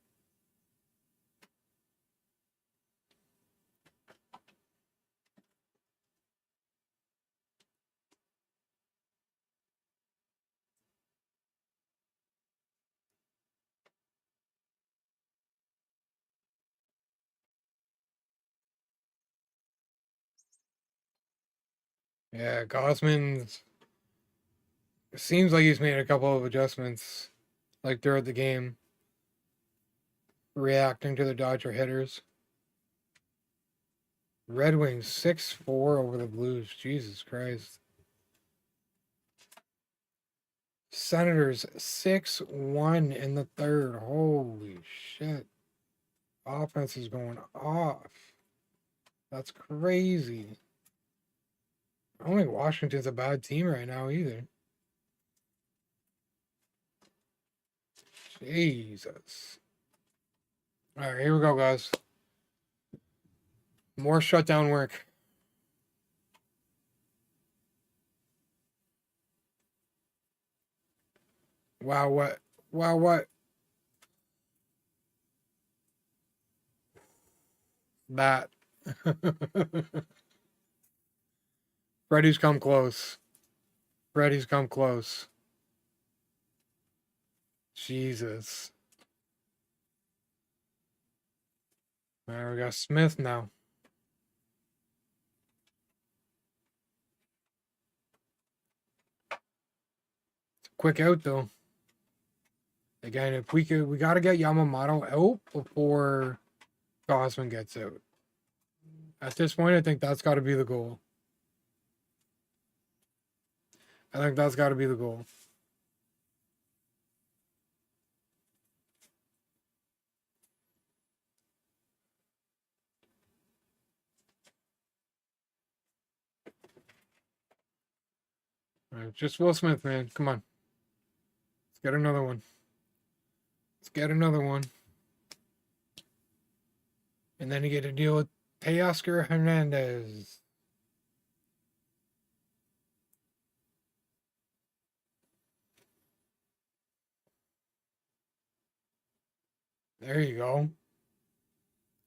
Yeah, Gosman's. It seems like he's made a couple of adjustments, like throughout the game, reacting to the Dodger hitters. Red Wings 6-4 over the Blues. Jesus Christ. Senators 6-1 in the third. Holy shit. Offense is going off. That's crazy. I don't think Washington's a bad team right now either. Jesus. All right, here we go, guys. More shutdown work. Wow, what? Wow, what? That. Freddie's come close. Freddie's come close. Jesus. All right, we got Smith now. It's a quick out, though. Again, if we got to get Yamamoto out before Gosman gets out. At this point, I think that's got to be the goal. I think that's got to be the goal. All right, just Will Smith, man. Come on. Let's get another one. Let's get another one. And then you get to deal with Teoscar Hernandez. There you go.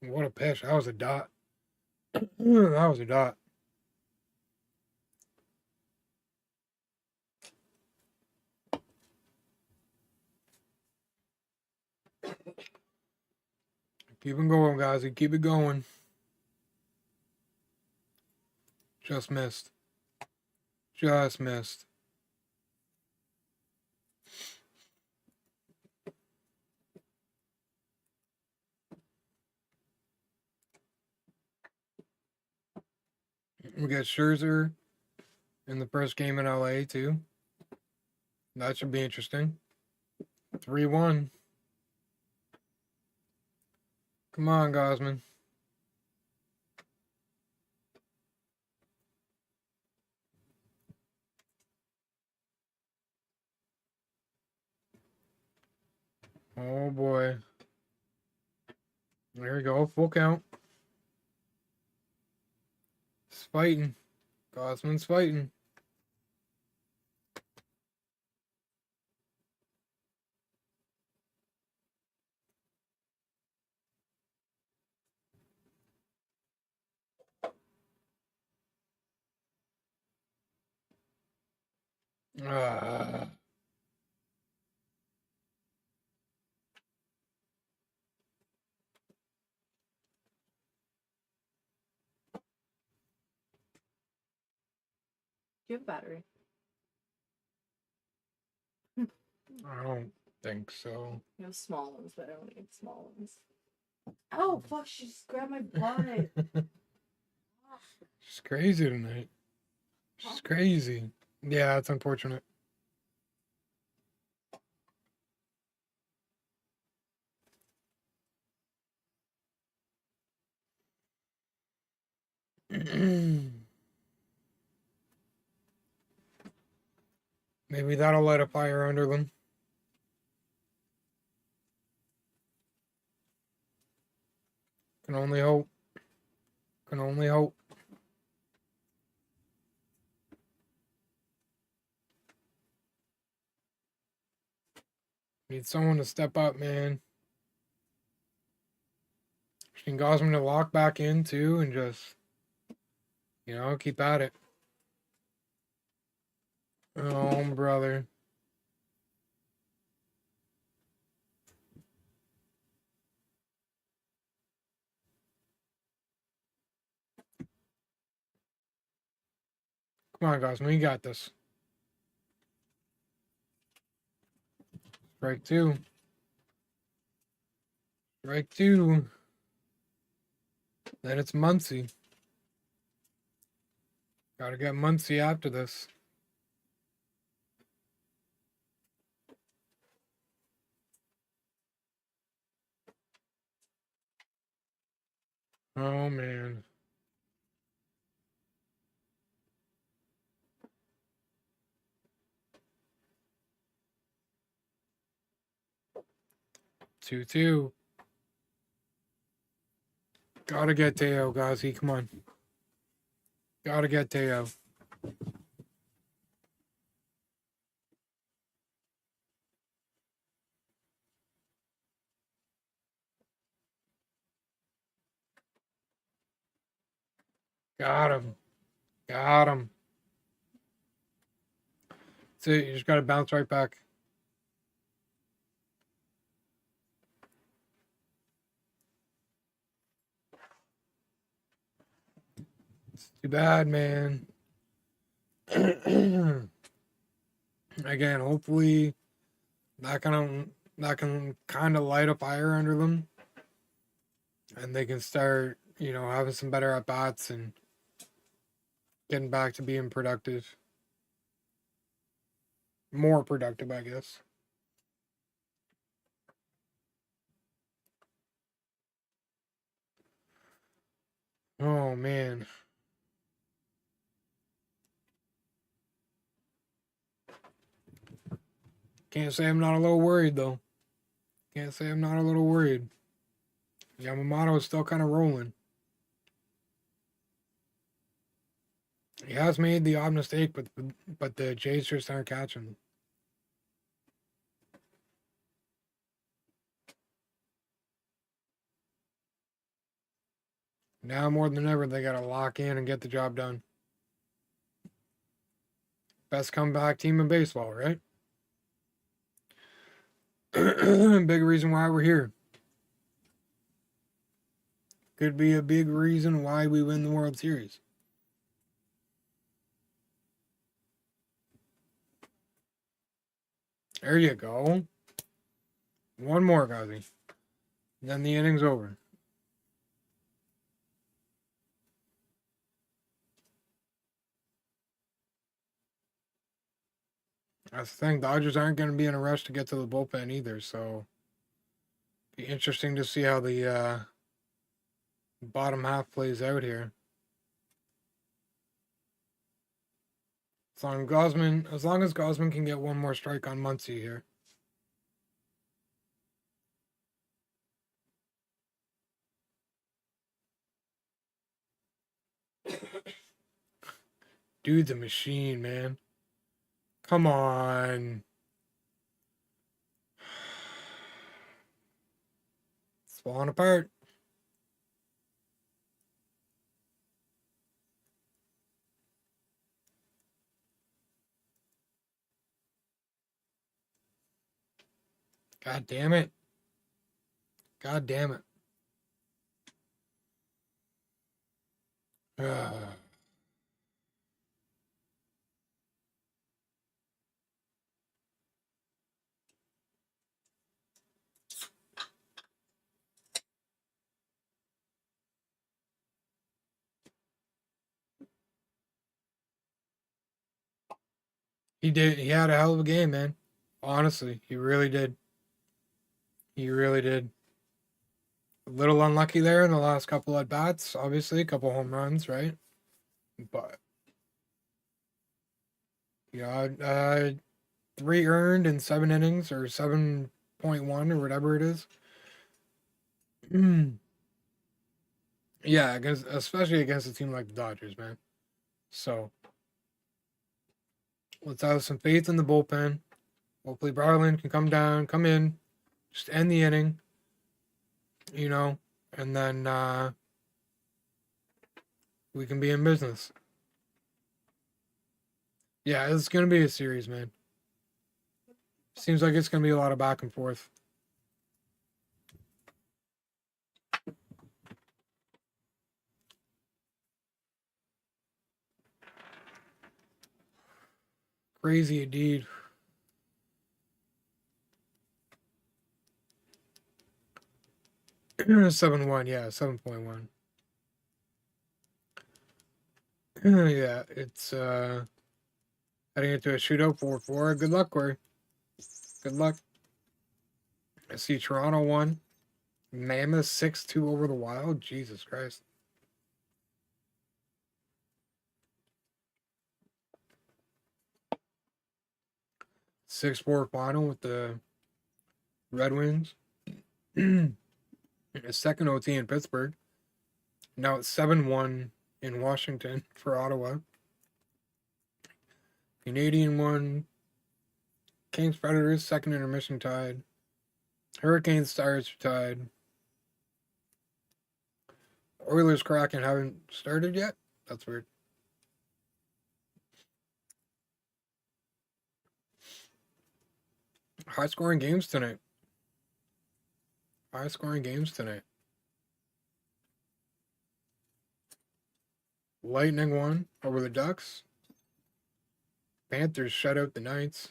What a pitch. That was a dot. That was a dot. Keep it going, guys. Keep it going. Just missed. Just missed. We got Scherzer in the first game in LA, too. That should be interesting. 3-1. Come on, Gosman. Oh, boy. There we go. Full count. It's fighting. Gosman's fighting. Ah. Do you have battery? I don't think so. You have small ones, but I don't need small ones. Oh, fuck, she just grabbed my butt. She's crazy tonight. She's crazy. Yeah, that's unfortunate. Maybe that'll light a fire under them. Can only hope. Can only hope. Need someone to step up, man. Need Gosman to lock back in too and just, keep at it. Oh, brother. Come on, Gosman, you got this. Strike two. Strike two. Then it's Muncie. Gotta get Muncie after this. Oh, man. Two. Gotta get Teo, Gazi. Come on. Gotta get Teo. Got him. Got him. That's it. You just gotta bounce right back. It's too bad, man. Again, hopefully that can kind of light a fire under them, and they can start, having some better at bats and getting back to being productive, more productive, I guess. Oh man. Can't say I'm not a little worried though. Can't say I'm not a little worried. Yamamoto is still kind of rolling. He has made the odd mistake, but the Jays just aren't catching. Now more than ever, they gotta lock in and get the job done. Best comeback team in baseball, right? Big reason why we're here. Could be a big reason why we win the World Series. There you go. One more, Gazi. Then the inning's over. That's the thing. Dodgers aren't going to be in a rush to get to the bullpen either, so be interesting to see how the bottom half plays out here. As long as Gosman can get one more strike on Muncie here. Dude's a machine, man. Come on. It's falling apart. God damn it. God damn it. He did. He had a hell of a game, man. Honestly, he really did. He really did. A little unlucky there in the last couple at bats, obviously, a couple home runs, right? But yeah, 3 earned in 7 innings or 7.1 or whatever it is. Yeah, especially against a team like the Dodgers, man. So let's have some faith in the bullpen. Hopefully Barlin can come in, just end the inning, and then we can be in business. Yeah, it's gonna be a series, man. Seems like it's gonna be a lot of back and forth. Crazy indeed. $7-1, yeah, 7.1. Yeah, it's heading into a shootout 4-4. Good luck, Corey. Good luck. I see Toronto won. Mammoth 6-2 over the Wild. Jesus Christ. 6-4 final with the Red Wings. A second OT in Pittsburgh. Now it's 7-1 in Washington for Ottawa. Canadian won. Kings Predators second intermission tied. Hurricanes Stars tied. Oilers Kraken haven't started yet. That's weird. High scoring games tonight. High scoring games tonight. Lightning won over the Ducks. Panthers shut out the Knights.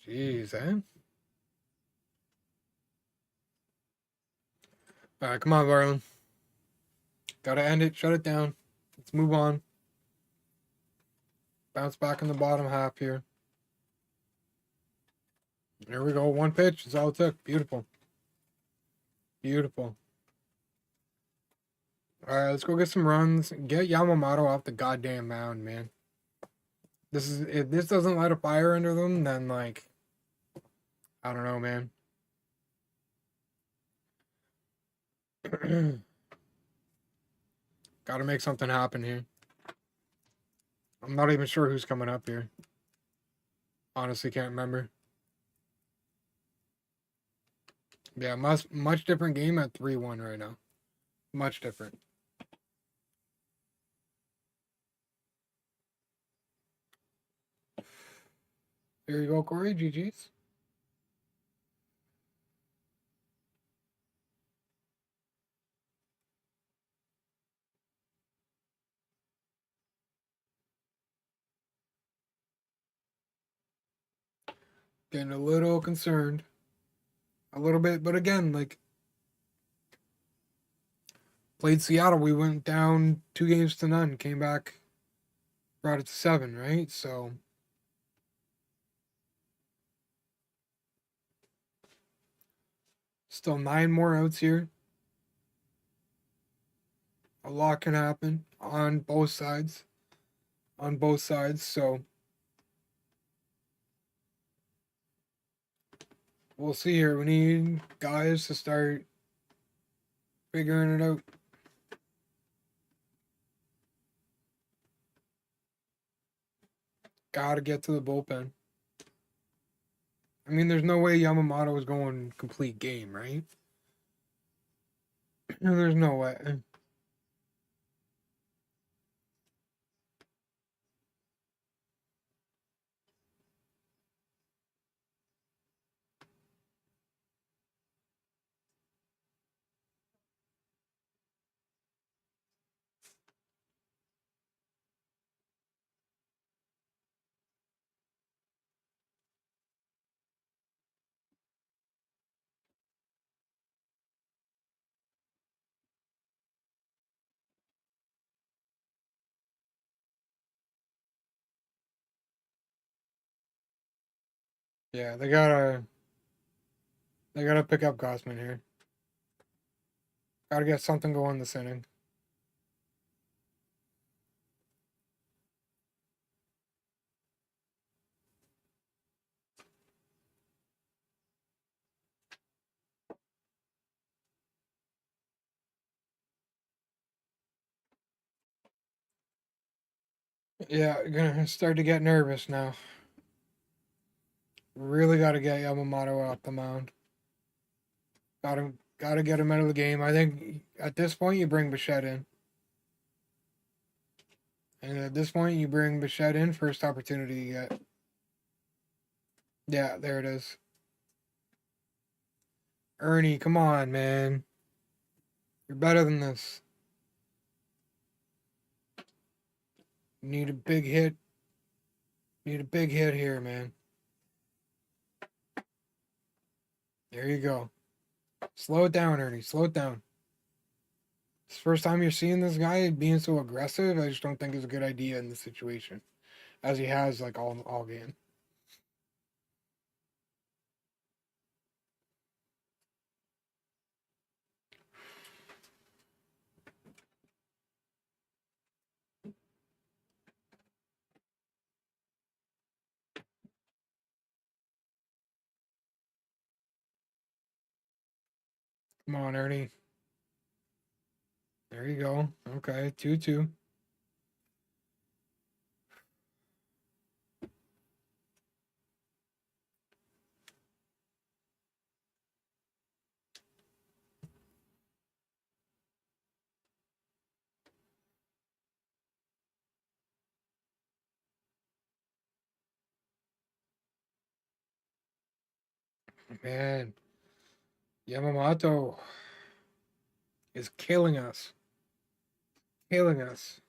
Jeez, eh? All right, come on, Varlin. Gotta end it. Shut it down. Let's move on. Bounce back in the bottom half here. There we go. One pitch. That's all it took. Beautiful. Beautiful. All right, let's go get some runs. Get Yamamoto off the goddamn mound, man. If this doesn't light a fire under them, then like, I don't know, man. Got to make something happen here. I'm not even sure who's coming up here. Honestly, can't remember. Yeah, much different game at 3-1 right now. Much different. There you go, Corey. GG's. Getting a little concerned. A little bit, but again, like, played Seattle, we went down 2-0, came back, brought it to 7, right? So still 9 more outs here. A lot can happen on both sides. On both sides, so we'll see here. We need guys to start figuring it out. Gotta get to the bullpen. I mean, there's no way Yamamoto is going complete game, right? There's no way. Yeah, they gotta pick up Gossman here. Gotta get something going this inning. Yeah, gonna start to get nervous now. Really got to get Yamamoto off the mound. Got to get him out of the game. I think at this point you bring Bichette in. And at this point you bring Bichette in, first opportunity you get. Yeah, there it is. Ernie, come on, man. You're better than this. You need a big hit. Need a big hit here, man. There you go. Slow it down, Ernie. Slow it down. It's the first time you're seeing this guy being so aggressive. I just don't think it's a good idea in this situation, as he has like all game. Come on, Ernie. There you go. Okay, 2-2. Man, Yamamoto is killing us. Killing us.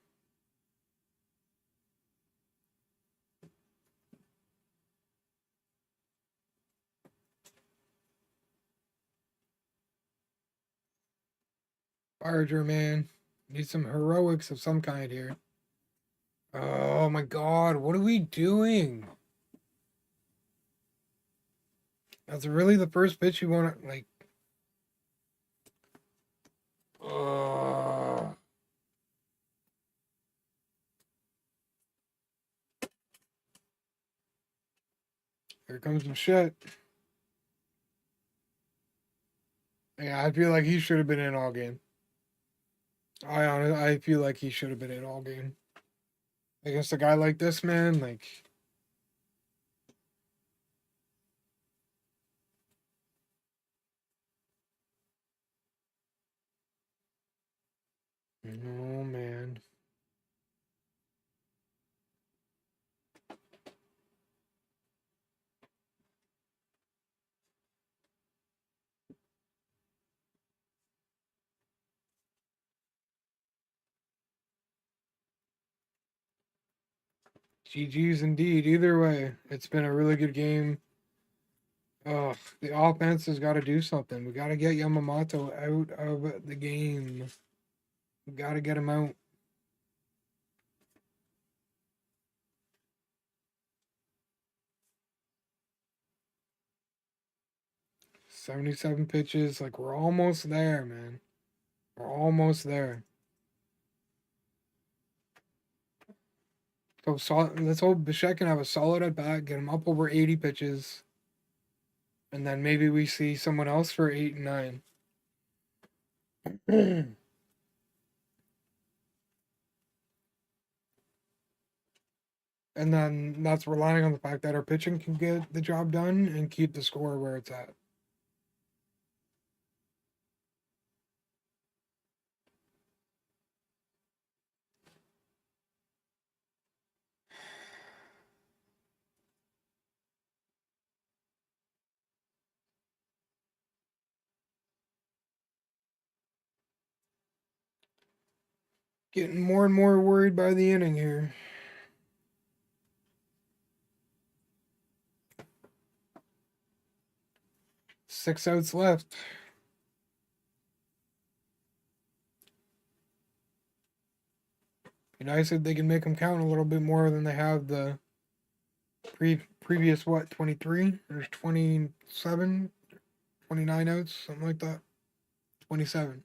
Barger, man. Need some heroics of some kind here. Oh my god, what are we doing? That's really the first pitch you want to, like... Here comes some shit. Yeah, I feel like he should have been in all game. I feel like he should have been in all game. Against a guy like this, man, like... Oh, man. GG's indeed. Either way, it's been a really good game. Oh, the offense has got to do something. We got to get Yamamoto out of the game. We got to get him out. "77 pitches. Like, we're almost there, man. We're almost there. So let's hope Bichette can have a solid at bat, get him up over 80 pitches. And then maybe we see someone else for 8 and 9. And then that's relying on the fact that our pitching can get the job done and keep the score where it's at. Getting more and more worried by the inning here. 6 outs left. Be nice if they can make them count a little bit more than they have the previous, what, 23? There's 27, 29 outs, something like that. 27.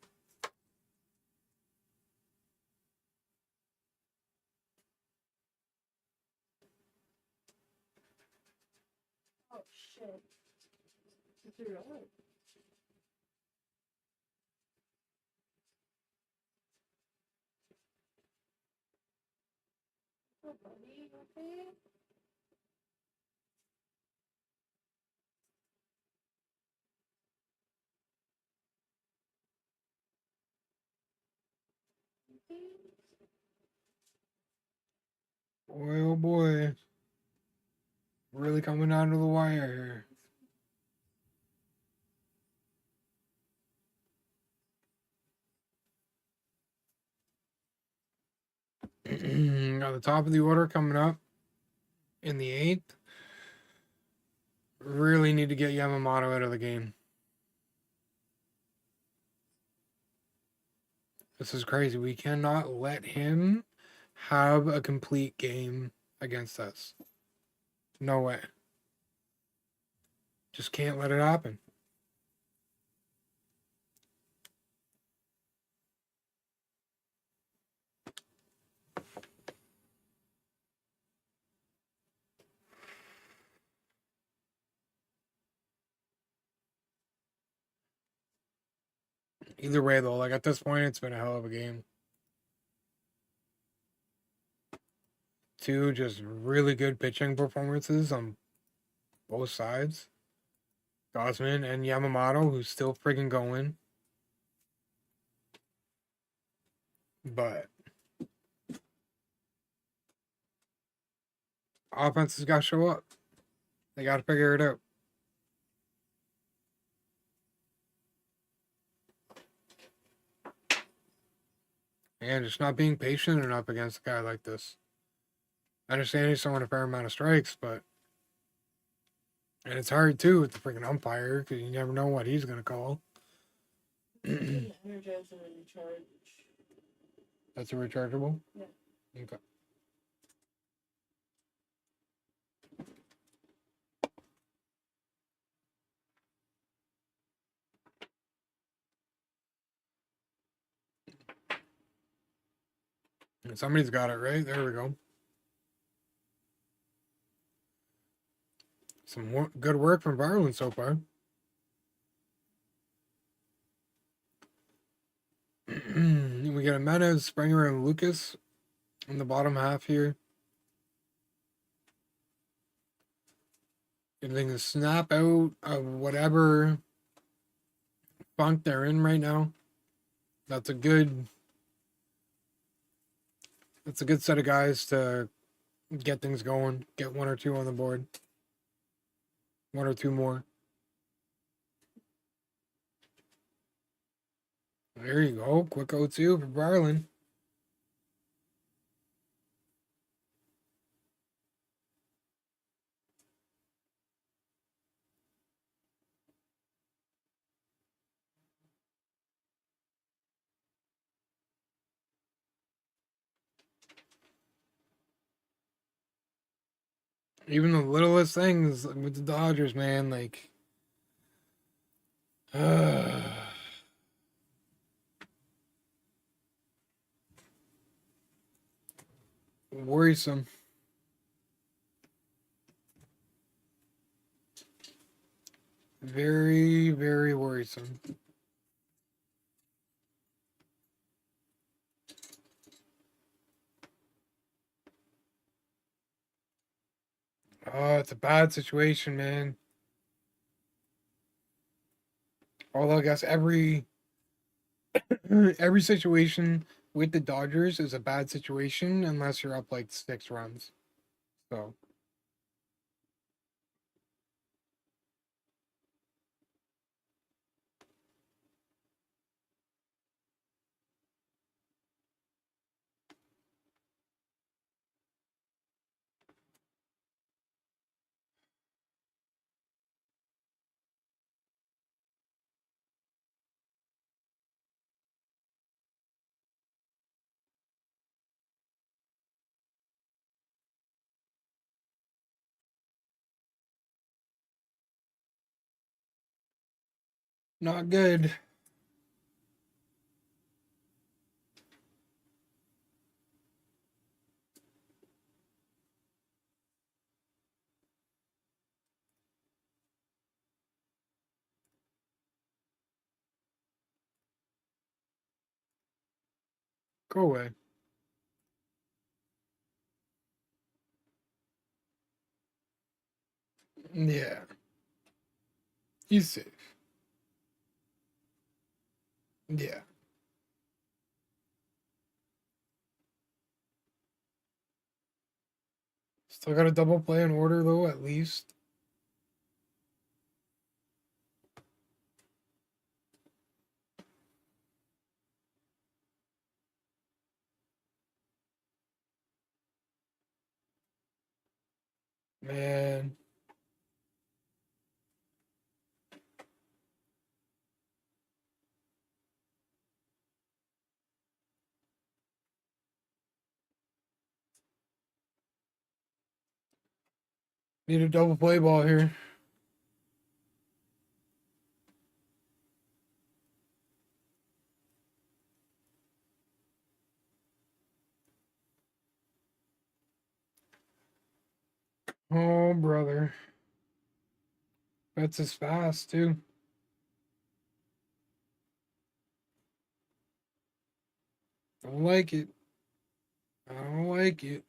Oh shit. Is it really? Oh, buddy, okay? Boy, oh boy. Really coming down to the wire here. Got the top of the order coming up in the 8th. Really need to get Yamamoto out of the game. This is crazy. We cannot let him have a complete game against us. No way. Just can't let it happen. Either way, though, like at this point, it's been a hell of a game. 2 just really good pitching performances on both sides. Gosman and Yamamoto, who's still friggin' going. But offense has got to show up. They got to figure it out. And just not being patient enough against a guy like this. I understand he's throwing a fair amount of strikes, but. And it's hard too with the freaking umpire because you never know what he's going to call. Energize and recharge. That's a rechargeable? Yeah. Okay. Somebody's got it, right? There we go. Some good work from Varland so far. We get a Menez, Springer, and Lucas in the bottom half here. If they can snap out of whatever funk they're in right now, that's a good set of guys to get things going, get 1 or 2 on the board. 1 or 2 more. There you go. Quick 0-2 for Varland. Even the littlest things with the Dodgers, man, like worrisome. Very, very worrisome. Oh, it's a bad situation, man. Although I guess every situation with the Dodgers is a bad situation unless you're up like 6 runs. So not good. Go away. Yeah. He's safe. Yeah. Still got a double play in order, though, at least. Man. Need a double play ball here. Oh, brother. That's as fast, too. Don't like it. I don't like it.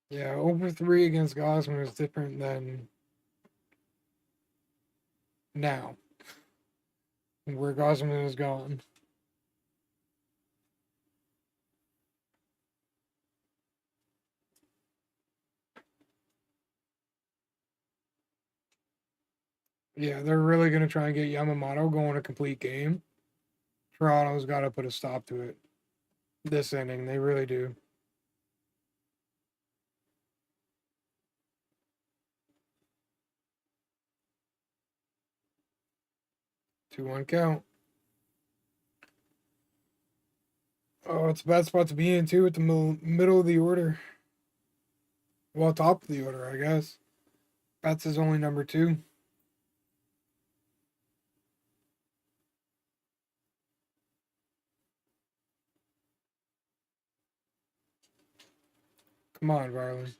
Yeah, over 3 against Gosman is different than now, where Gosman is gone. Yeah, they're really going to try and get Yamamoto going a complete game. Toronto's got to put a stop to it this inning. They really do. Two one count. Oh, it's a bad spot to be in, too, at the middle of the order. Well, top of the order, I guess. Betts is only number 2. Come on, Varley.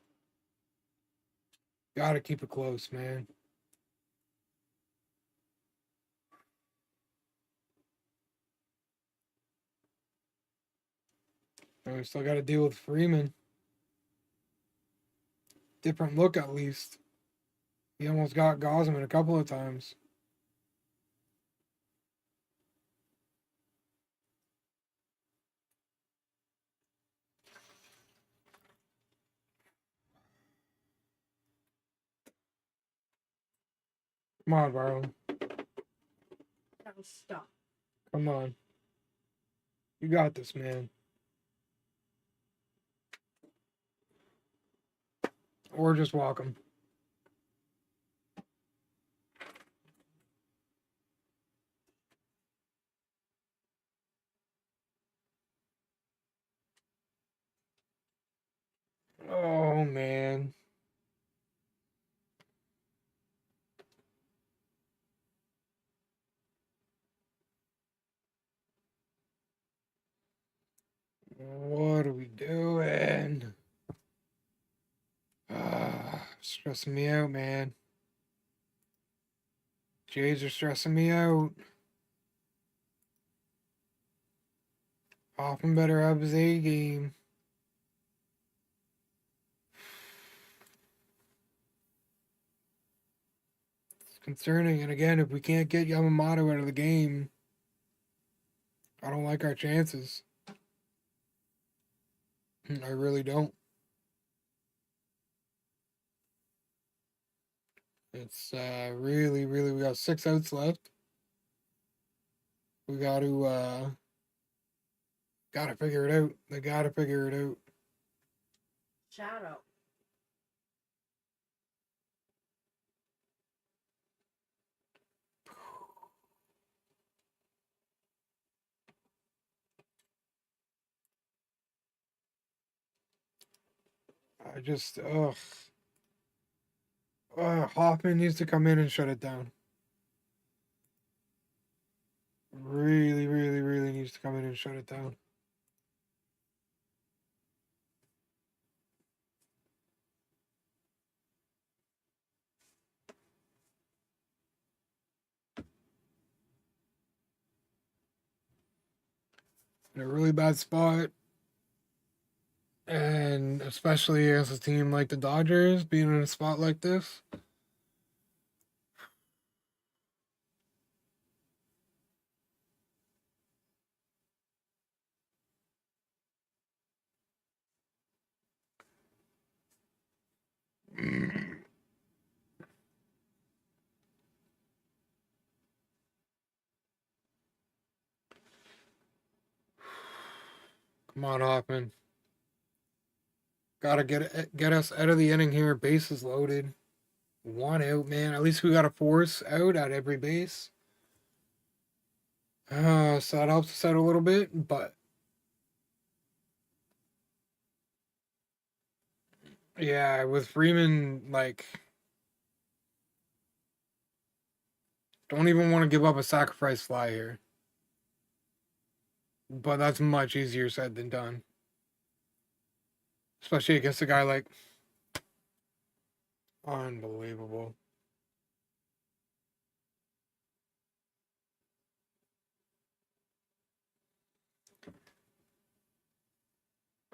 Gotta keep it close, man. And we still got to deal with Freeman. Different look, at least. He almost got Gosman a couple of times. Come on, Varley. Now stop. Come on. You got this, man. Or just walk him. Oh, man. What are we doing? Stressing me out, man. Jays are stressing me out. Hoffman better have his A game. It's concerning. And again, if we can't get Yamamoto out of the game, I don't like our chances. I really don't. It's really, really, we got 6 outs left. We gotta figure it out. They gotta figure it out. Shadow. I just, ugh. Hoffman needs to come in and shut it down. Really, really, really needs to come in and shut it down. In a really bad spot. And especially as a team like the Dodgers being in a spot like this. Come on, Hoffman. Gotta get us out of the inning here. Bases loaded. One out, man. At least we got a force out at every base. So that helps us out a little bit, but yeah, with Freeman, like, don't even want to give up a sacrifice fly here. But that's much easier said than done. Especially against a guy like. Unbelievable.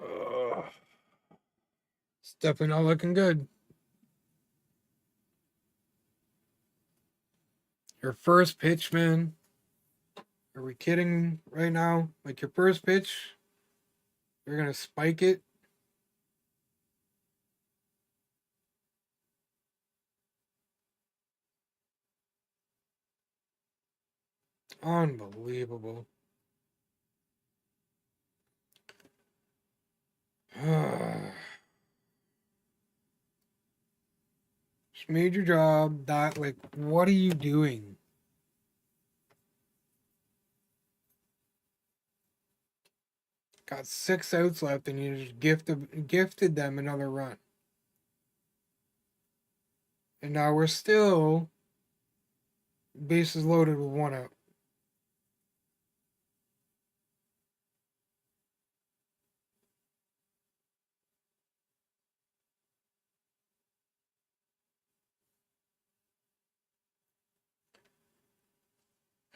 Ugh. It's definitely not looking good. Your first pitch, man. Are we kidding right now? Like your first pitch, you're gonna spike it. Unbelievable. Just made your job. That, like, what are you doing? Got 6 outs left, and you just gifted them another run. And now we're still bases loaded with 1 out.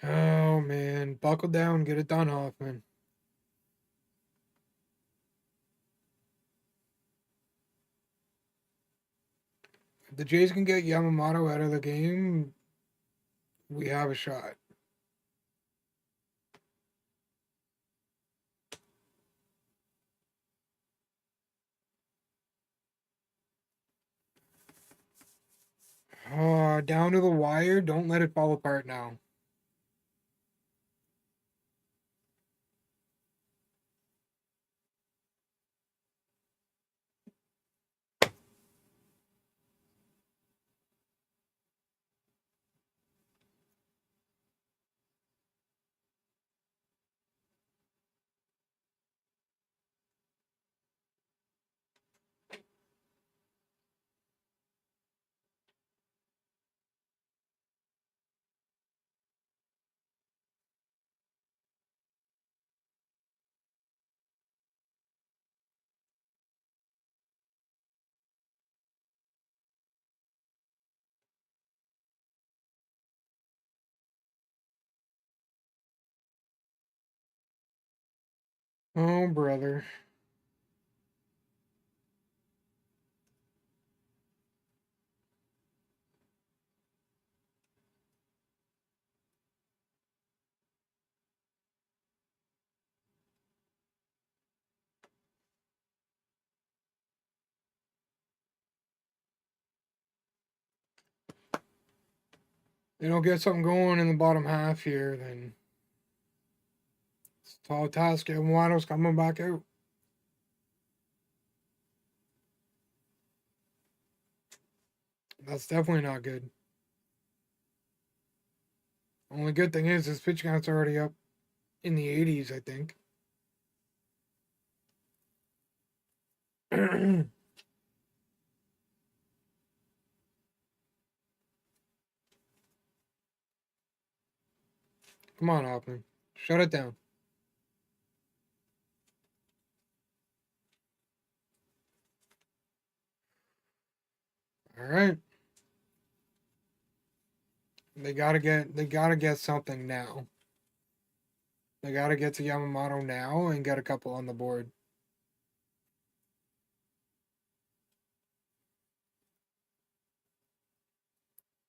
Oh man, buckle down, get it done, Hoffman. If the Jays can get Yamamoto out of the game, we have a shot. Down to the wire. Don't let it fall apart now. Oh, brother. They don't get something going in the bottom half here, then it's a tall task. Yamamoto's coming back out. That's definitely not good. Only good thing is his pitch count's already up in the 80s, I think. Come on, Hoffman. Shut it down. All right. They gotta get something now. They gotta get to Yamamoto now and get a couple on the board.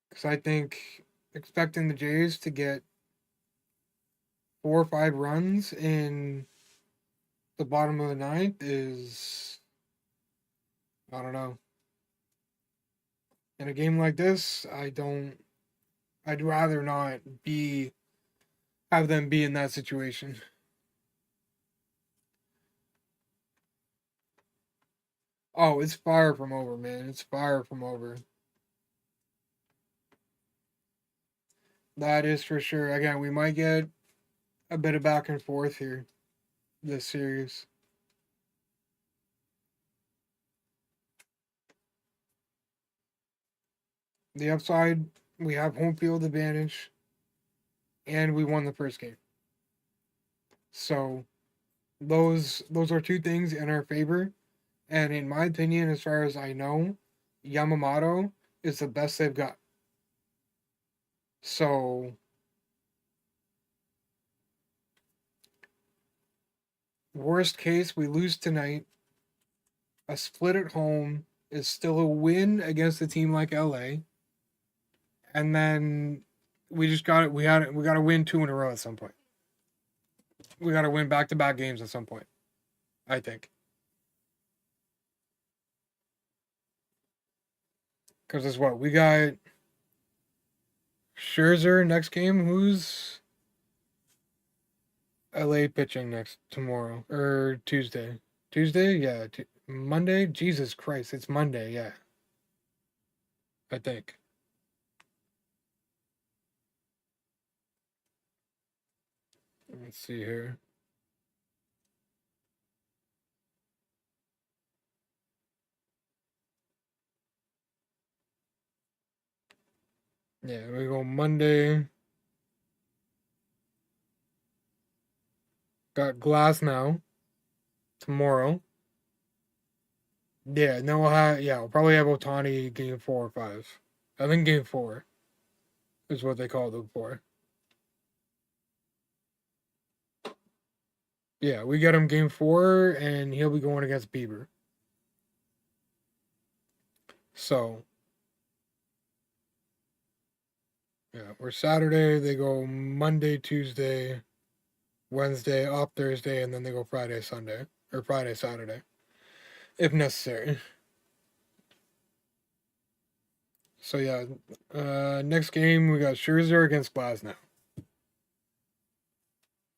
Because I think expecting the Jays to get 4 or 5 runs in the bottom of the ninth is, I don't know. In a game like this, I'd rather not have them be in that situation. Oh, it's far from over, man. It's far from over. That is for sure. Again, we might get a bit of back and forth here this series. The upside, we have home field advantage, and we won the first game. So those are two things in our favor. And in my opinion, as far as I know, Yamamoto is the best they've got. So worst case, we lose tonight. A split at home is still a win against a team like LA. And then we just got it. We got to win two in a row at some point. We got to win back to back games at some point. I think. Because it's what we got. Scherzer next game. Who's LA pitching next tomorrow or Tuesday? Tuesday, yeah. Monday. Jesus Christ, it's Monday. Yeah, I think. Let's see here. Yeah, we go Monday. Got Glass now. Tomorrow. Yeah, no, we'll probably have Otani game 4 or 5. I think game 4 is what they called it for. Yeah, we get him game 4, and he'll be going against Bieber. So, yeah, we're Saturday. They go Monday, Tuesday, Wednesday, off Thursday, and then they go Friday, Sunday, or Friday, Saturday, if necessary. So yeah, next game we got Scherzer against Glasnow.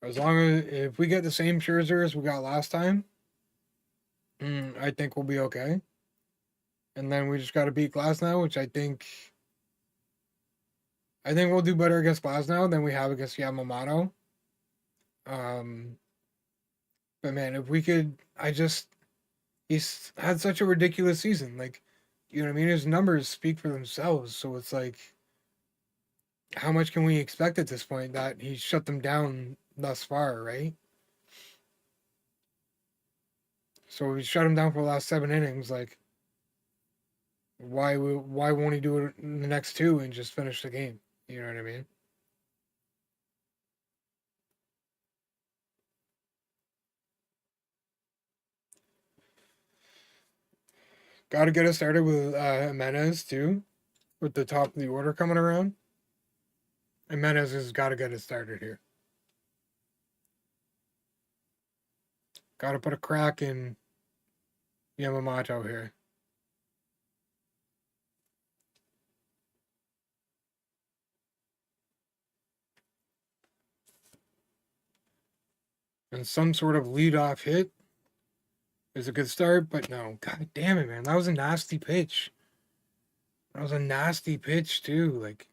As long as if we get the same Scherzer as we got last time, I think we'll be okay. And then we just got to beat Glasnow, which I think we'll do better against Glasnow than we have against Yamamoto. Um, but man, if we could, he's had such a ridiculous season. Like, you know what I mean? His numbers speak for themselves. So it's like, how much can we expect at this point that he shut them down thus far, right? So we shut him down for the last 7 innings. Like, why won't he do it in the next two and just finish the game? You know what I mean? Got to get us started with Jimenez too, with the top of the order coming around. Jimenez has got to get it started here. Got to put a crack in Yamamoto here. And some sort of lead-off hit is a good start, but no. God damn it, man. That was a nasty pitch. That was a nasty pitch, too. Like,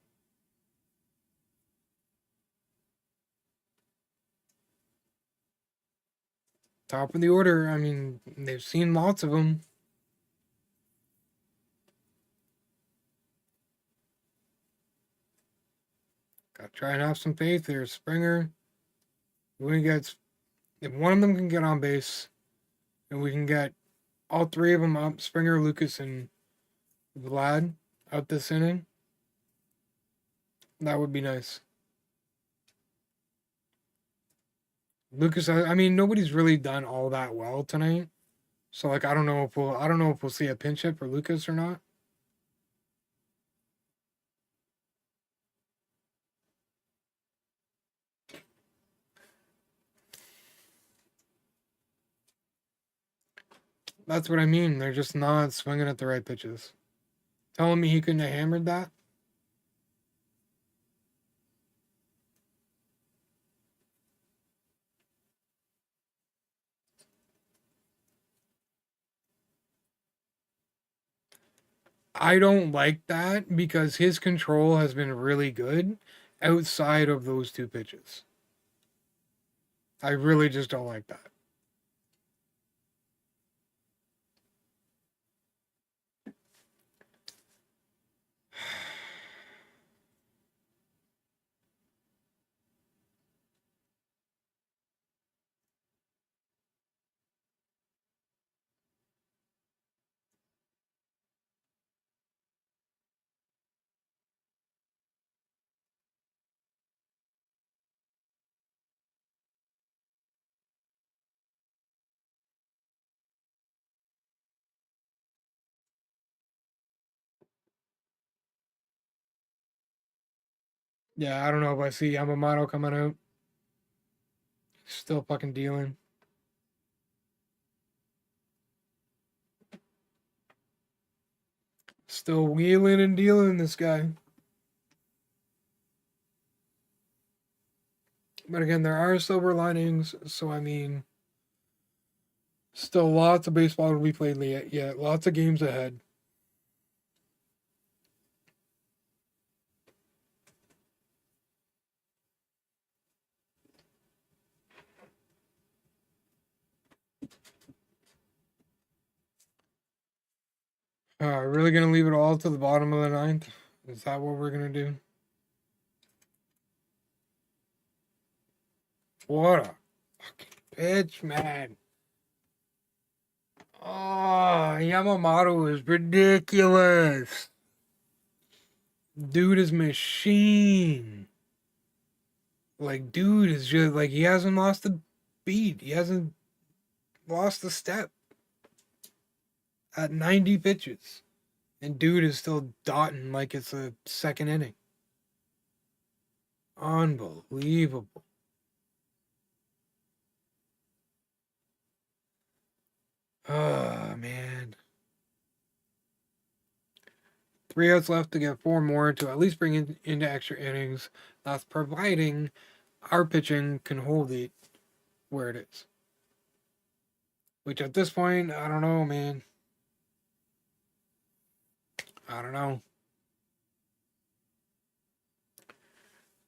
top of the order. I mean, they've seen lots of them. Got to try and have some faith here. Springer. If one of them can get on base, and we can get all three of them up, Springer, Lucas, and Vlad out this inning, that would be nice. Lucas, I mean, nobody's really done all that well tonight, so like I don't know if we'll see a pinch hit for Lucas or not. That's what I mean. They're just not swinging at the right pitches. Telling me he couldn't have hammered that. I don't like that because his control has been really good outside of those two pitches. I really just don't like that. Yeah, I don't know if I see Yamamoto coming out. Still fucking dealing. Still wheeling and dealing, this guy. But again, there are silver linings, so I mean, still lots of baseball to be played yet. Lots of games ahead. Really gonna leave it all to the bottom of the ninth? Is that what we're gonna do? What a fucking pitch, man. Oh, Yamamoto is ridiculous. Dude is machine. Like, dude is just like, he hasn't lost a beat. He hasn't lost a step at 90 pitches. And dude is still dotting like it's a second inning. Unbelievable. Oh, man. 3 outs left to get 4 more to at least bring it into extra innings. That's providing our pitching can hold it where it is. Which at this point, I don't know, man. I don't know.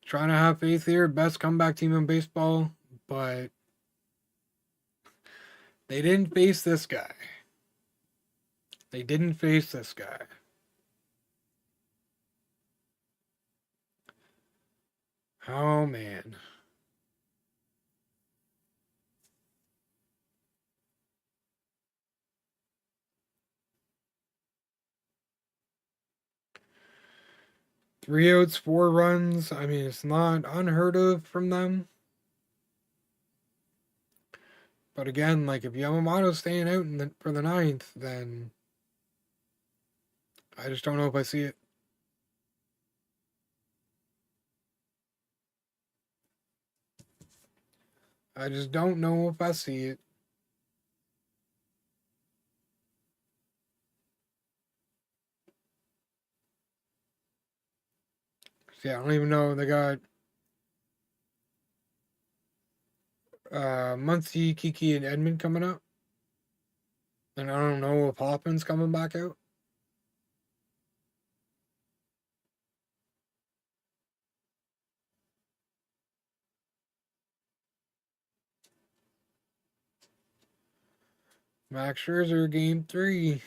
Trying to have faith here. Best comeback team in baseball. But they didn't face this guy. They didn't face this guy. Oh, man. Three outs, 4 runs. I mean, it's not unheard of from them. But again, like if Yamamoto's staying out for the ninth, then I just don't know if I see it. I just don't know if I see it. See, I don't even know. They got Muncy, Kiki, and Edmund coming up. And I don't know if Hoffman's coming back out. Max Scherzer, game 3.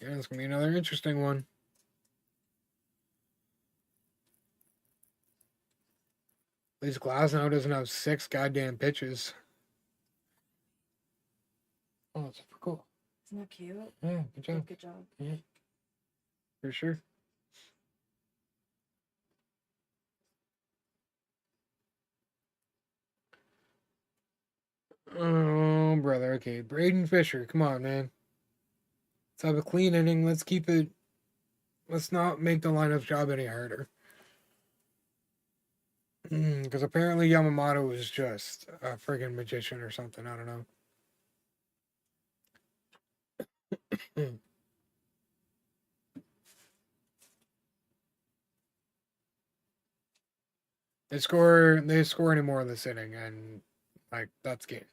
Yeah, it's going to be another interesting one. At least Glasnow doesn't have 6 goddamn pitches. Oh, that's super cool. Isn't that cute? Yeah, good job. Good job. Yeah, for sure. Oh, brother. Okay, Braden Fisher. Come on, man. Let's have a clean inning. Let's keep it. Let's not make the lineup's job any harder. Because apparently Yamamoto is just a friggin' magician or something. I don't know. They score any more in this inning, and like that's game.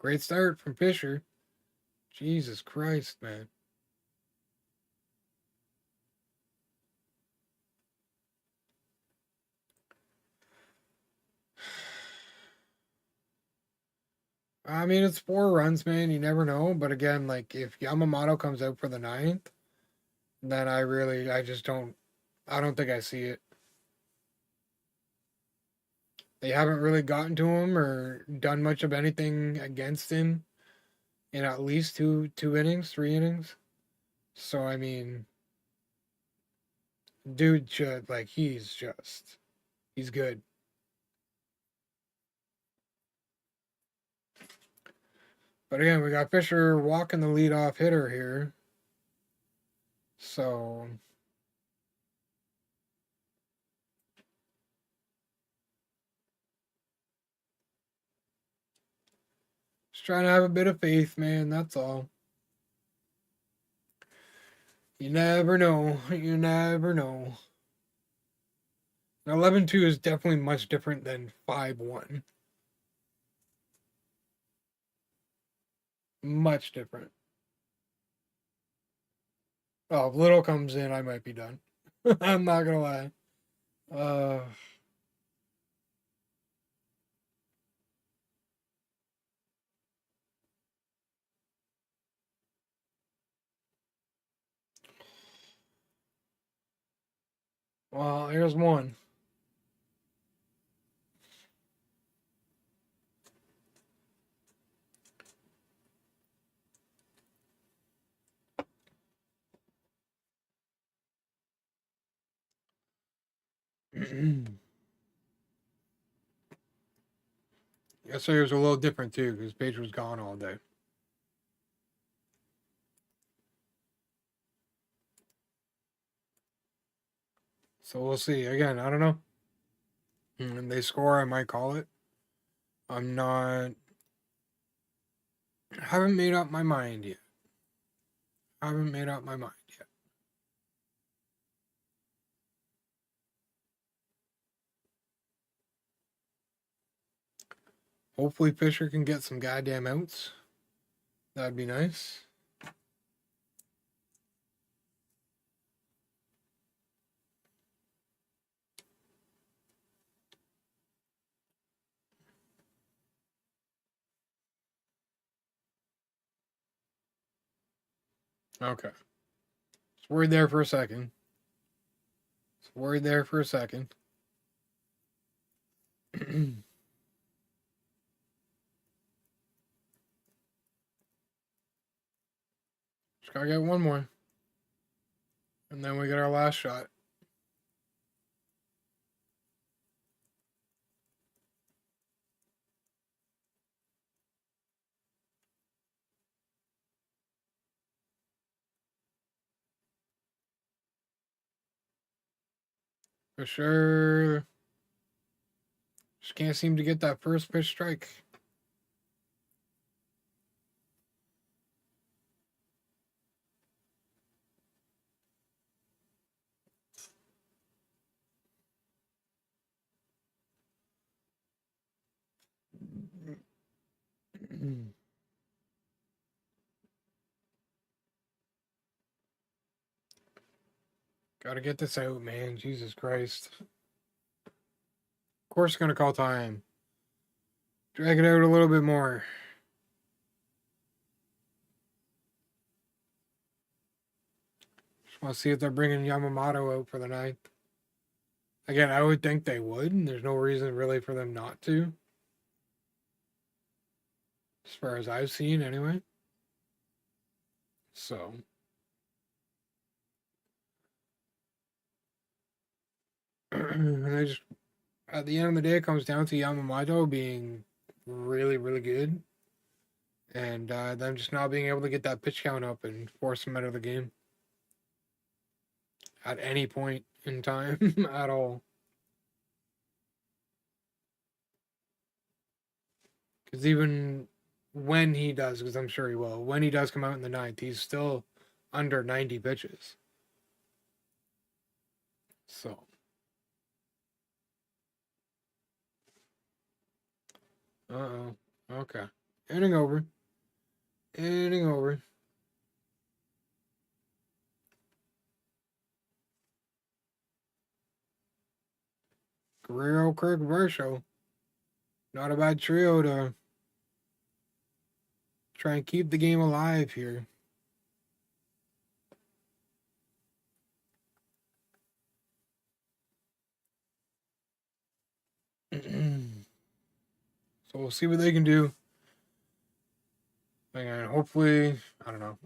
Great start from Fisher. Jesus Christ, man. I mean, it's 4 runs, man. You never know. But again, like, if Yamamoto comes out for the 9th, then I just don't, I don't think I see it. They haven't really gotten to him or done much of anything against him in at least two innings, 3 innings. So, I mean, dude should, like, he's good. But again, we got Fisher walking the leadoff hitter here. So, just trying to have a bit of faith, man. That's all. You never know. You never know. 11-2 is definitely much different than 5-1. Much different. Oh, if Little comes in, I might be done. I'm not gonna lie. Uh, well, here's one. Yesterday was a little different too because Paige was gone all day. So we'll see. Again, I don't know. When they score, I might call it. I'm not. Haven't made up my mind yet. Haven't made up my mind yet. Hopefully Fisher can get some goddamn outs. That'd be nice. Okay. Just worried there for a second. Just worried there for a second. Just gotta get one more. And then we get our last shot. For sure. Just can't seem to get that first pitch strike. Gotta get this out, man. Jesus Christ. Of course, gonna call time. Drag it out a little bit more. Just want to see if they're bringing Yamamoto out for the 9th. Again, I would think they would, and there's no reason really for them not to. As far as I've seen, anyway. So. And I just, at the end of the day, it comes down to Yamamoto being really, really good. And them just not being able to get that pitch count up and force him out of the game. At any point in time at all. Because even when he does, because I'm sure he will, when he does come out in the 9th, he's still under 90 pitches. So. Uh-oh. Okay. Inning over. Inning over. Guerrero, Kirk, Varsho. Not a bad trio to try and keep the game alive here. So we'll see what they can do. And hopefully, I don't know.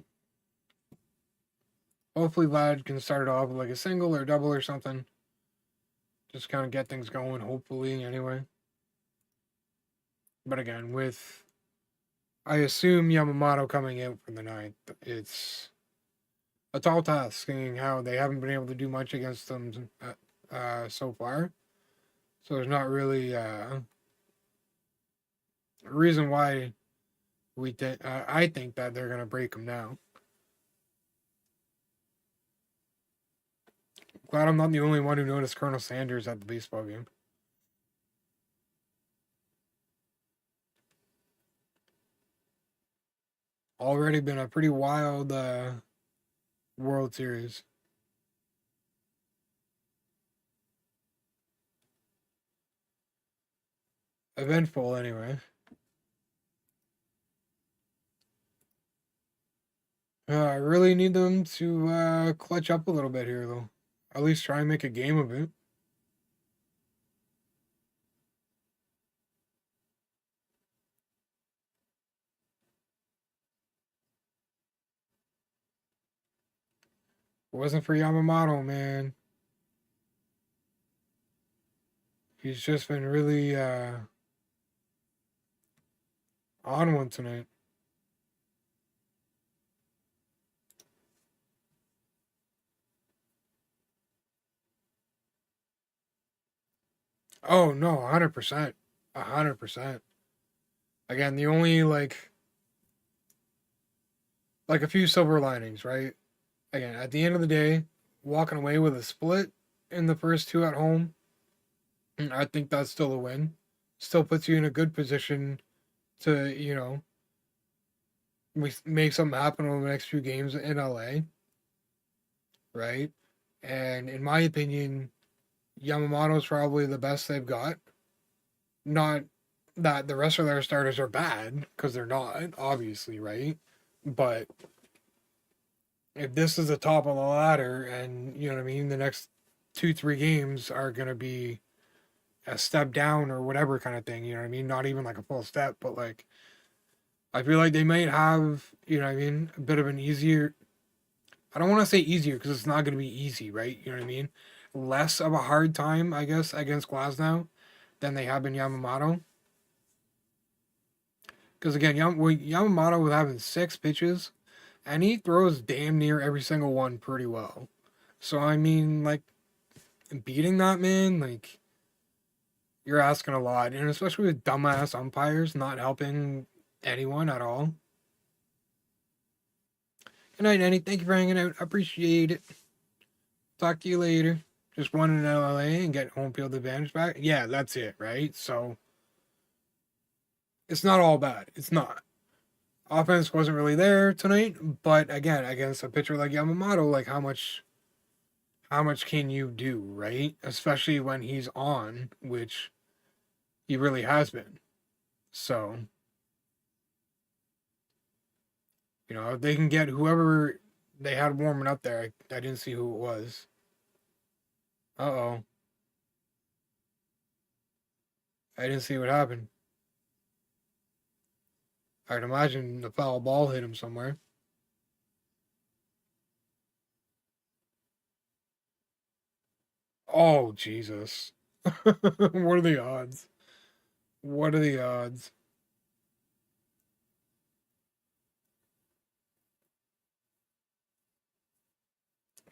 Hopefully Vlad can start it off with like a single or double or something. Just kind of get things going, hopefully, anyway. But again, with I assume Yamamoto coming in for the ninth, it's a tall task, seeing how they haven't been able to do much against them so far. So there's not really a reason why I think that they're gonna break them now. Glad I'm not the only one who noticed Colonel Sanders at the baseball game. Already been a pretty wild World Series. Eventful, anyway. I really need them to clutch up a little bit here, though. At least try and make a game of it. If it wasn't for Yamamoto, man. He's just been really on one tonight. Oh no, 100%. 100%. Again, the only like a few silver linings, right? Again, at the end of the day, walking away with a split in the first two at home, I think that's still a win. Still puts you in a good position to, make something happen over the next few games in LA, right? And in my opinion, Yamamoto's probably the best they've got. Not that the rest of their starters are bad, because they're not, obviously, right? But if this is the top of the ladder and, you know what I mean, the next 2, 3 games are going to be a step down or whatever kind of thing, you know what I mean? Not even like a full step, but like, I feel like they might have, you know what I mean, a bit of an easier, I don't want to say easier because it's not going to be easy, right? You know what I mean? Less of a hard time, I guess, against Glasnow than they have been Yamamoto. Because again, Yamamoto was having 6 pitches, and he throws damn near every single one pretty well. So I mean, like, beating that man, like, you're asking a lot, and especially with dumbass umpires not helping anyone at all. Good night, Nanny. Thank you for hanging out. I appreciate it. Talk to you later. Just won in LA and get home field advantage back. Yeah, that's it, right? So it's not all bad. It's not. Offense wasn't really there tonight, but again, against a pitcher like Yamamoto, like how much can you do, right? Especially when he's on, which he really has been. So, if they can get whoever they had warming up there, I didn't see who it was. Uh-oh. I didn't see what happened. I'd imagine the foul ball hit him somewhere. Oh, Jesus. What are the odds? What are the odds?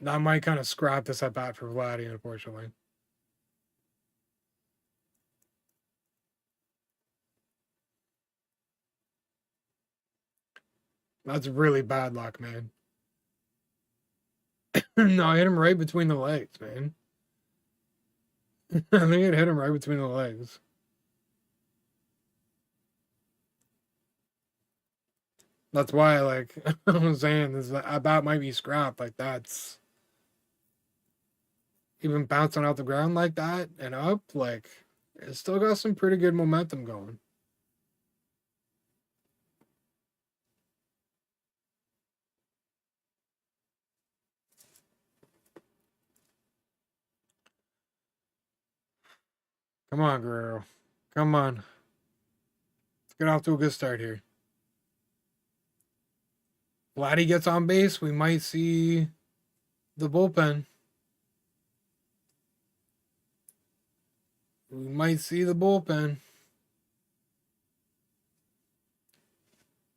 That might kind of scrap this at bat for Vladdy, unfortunately. That's really bad luck, man. No, I hit him right between the legs, man. I think it hit him right between the legs. That's why, like, I'm saying this about might be scrapped. Like, that's even bouncing out the ground like that and up. Like, it's still got some pretty good momentum going. Come on, Guerrero. Come on. Let's get off to a good start here. Vladdy gets on base. We might see the bullpen. We might see the bullpen.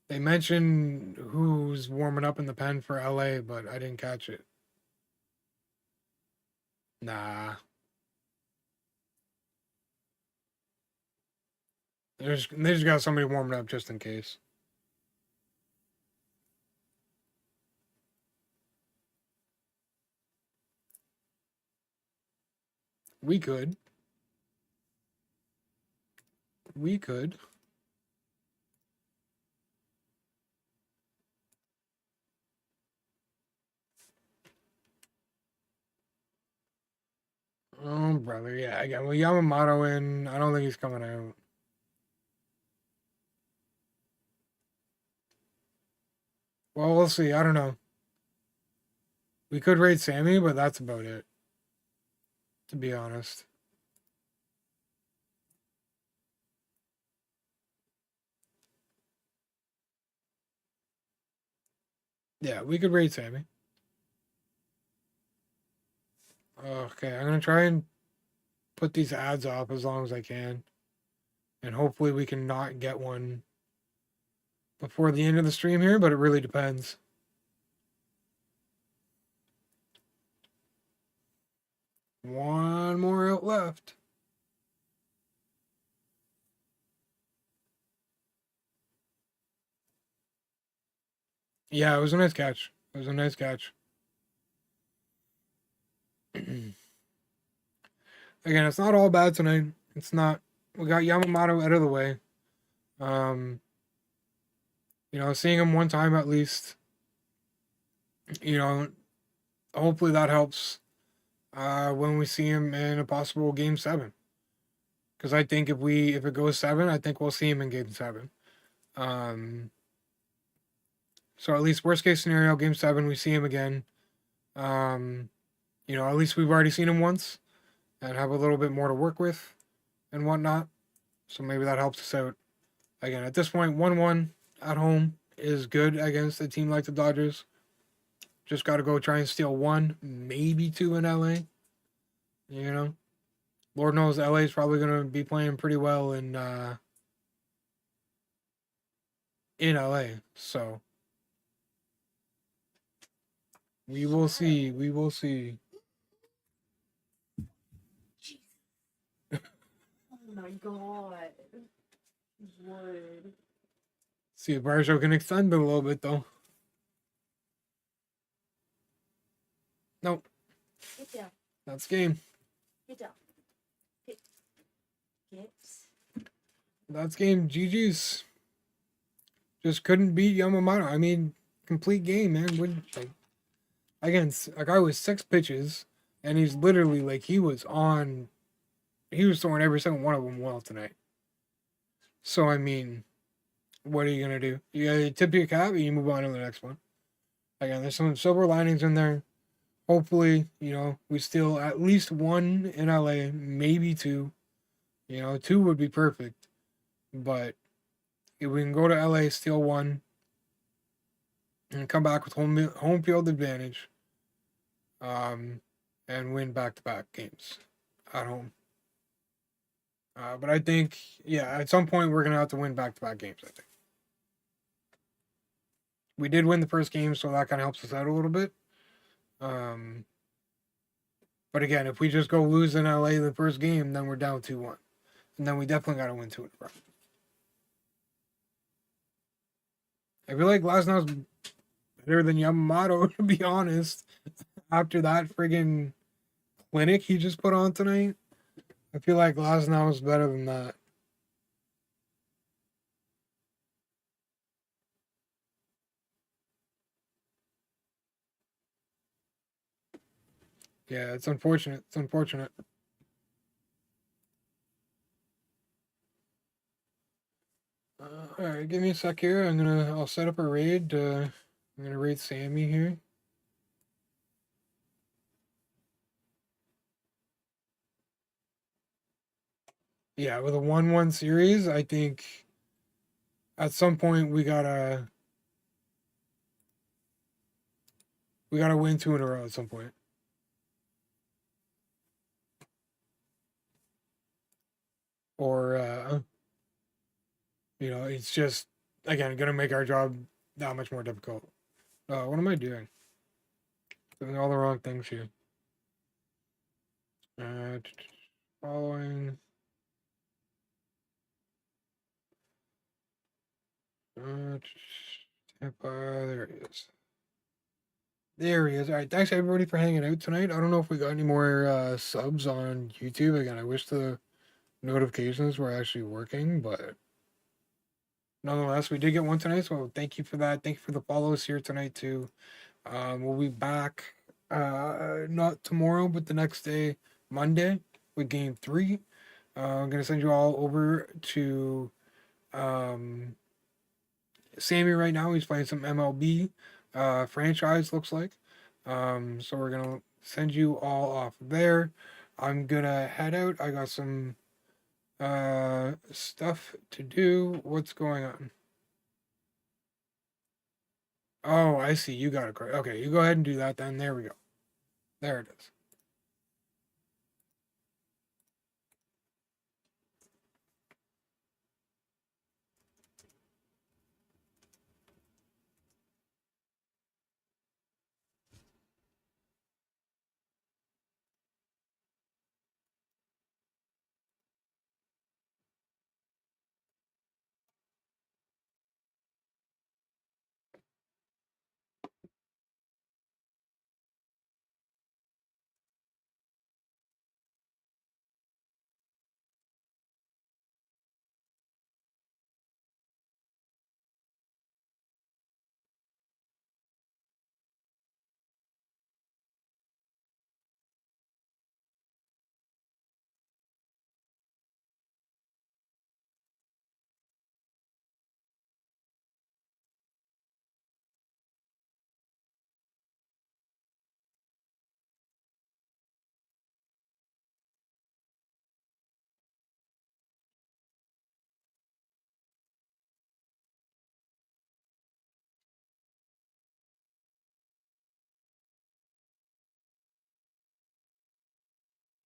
They mentioned who's warming up in the pen for LA, but I didn't catch it. Nah. They just got somebody warming up just in case. We could. We could. Oh, brother. Yeah, again, with Yamamoto in, I don't think he's coming out. Well, we'll see. I don't know. We could raid Sammy, but that's about it. To be honest. Yeah, we could raid Sammy. Okay, I'm gonna try and put these ads off as long as I can. And hopefully we can not get one before the end of the stream here, but it really depends. One more out left. Yeah, it was a nice catch. It was a nice catch. Again, it's not all bad tonight. It's not. We got Yamamoto out of the way. Seeing him one time at least. Hopefully that helps when we see him in a possible game 7. Because I think if it goes 7, I think we'll see him in game 7. So at least worst case scenario, game 7, we see him again. At least we've already seen him once and have a little bit more to work with and whatnot. So maybe that helps us out. Again, at this point, 1-1 at home is good against a team like the Dodgers. Just got to go try and steal 1, maybe 2 in LA. Lord knows LA is probably going to be playing pretty well in LA. So we will see. We will see. Oh my god. Wood. See if Barshow can extend it a little bit though. Nope. Get down. That's game. Get down. Get. That's game. GG's. Just couldn't beat Yamamoto. I mean, complete game, man. Again, a guy with 6 pitches, and he's literally like he was throwing every single one of them well tonight. So I mean, what are you gonna do? You gotta tip your cap and you move on to the next one. Again, there's some silver linings in there. Hopefully, we steal at least 1 in LA, maybe 2. 2 would be perfect. But if we can go to LA, steal 1, and come back with home field advantage, and win back-to-back games at home. But I think, at some point we're going to have to win back-to-back games, I think. We did win the first game, so that kind of helps us out a little bit. But again, if we just go lose in LA the first game, then we're down 2-1. And then we definitely got to win 2 in a row. I feel like Glasnow's better than Yamamoto, to be honest. After that friggin' clinic he just put on tonight, I feel like Glasnow is better than that. Yeah, it's unfortunate. It's unfortunate. All right, give me a sec here. I'll set up a raid. I'm gonna raid Sammy here. Yeah, with a 1-1 series, I think at some point we gotta win 2 in a row at some point. Or it's just again gonna make our job that much more difficult. What am I doing? Doing all the wrong things here. Following. Tampa, there he is. There he is. All right, thanks everybody for hanging out tonight. I don't know if we got any more subs on YouTube. Again, I wish the notifications were actually working, but nonetheless, we did get one tonight. So thank you for that. Thank you for the follows here tonight too. We'll be back not tomorrow, but the next day, Monday, with game 3. I'm gonna send you all over to Sammy right now. He's playing some MLB franchise, looks like. So we're gonna send you all off there. I'm gonna head out. I got some stuff to do. What's going on? Oh, I see. You got it correct. Okay, you go ahead and do that then. There we go. There it is.